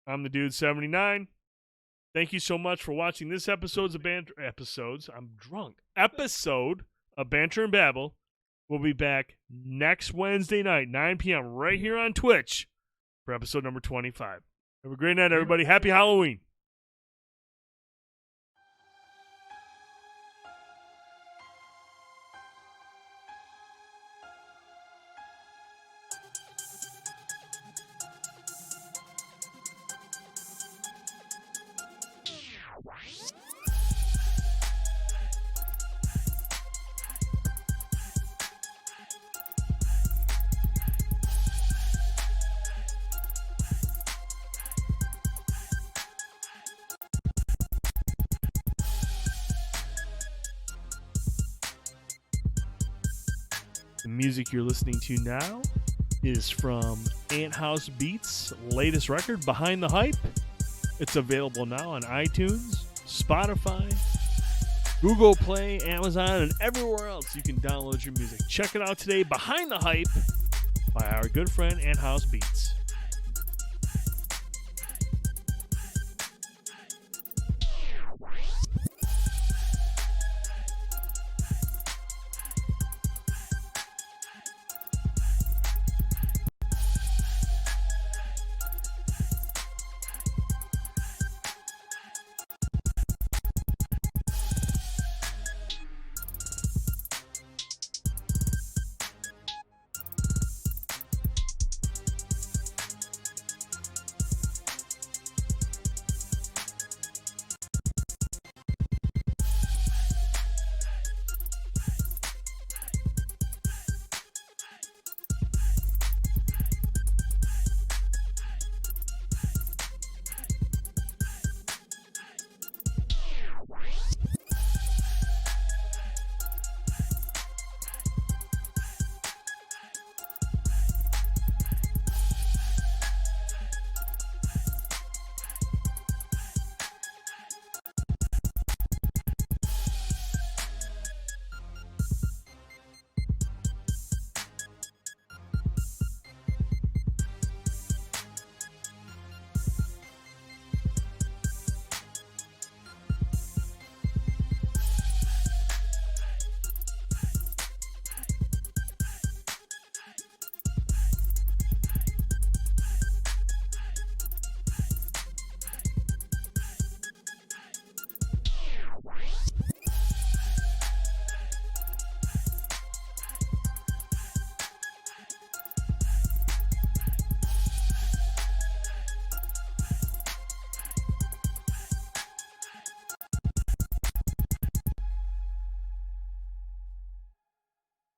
Speaker 1: I'm the Dude79. Thank you so much for watching this episode of Banter and Babble. We'll be back next Wednesday night, 9 p.m. right here on Twitch for episode number 25. Have a great night, everybody. Happy Halloween. The music you're listening to now is from Ant House Beats' latest record, Behind the Hype. It's available now on iTunes, Spotify, Google Play, Amazon, and everywhere else you can download your music. Check it out today, Behind the Hype, by our good friend Ant House Beats.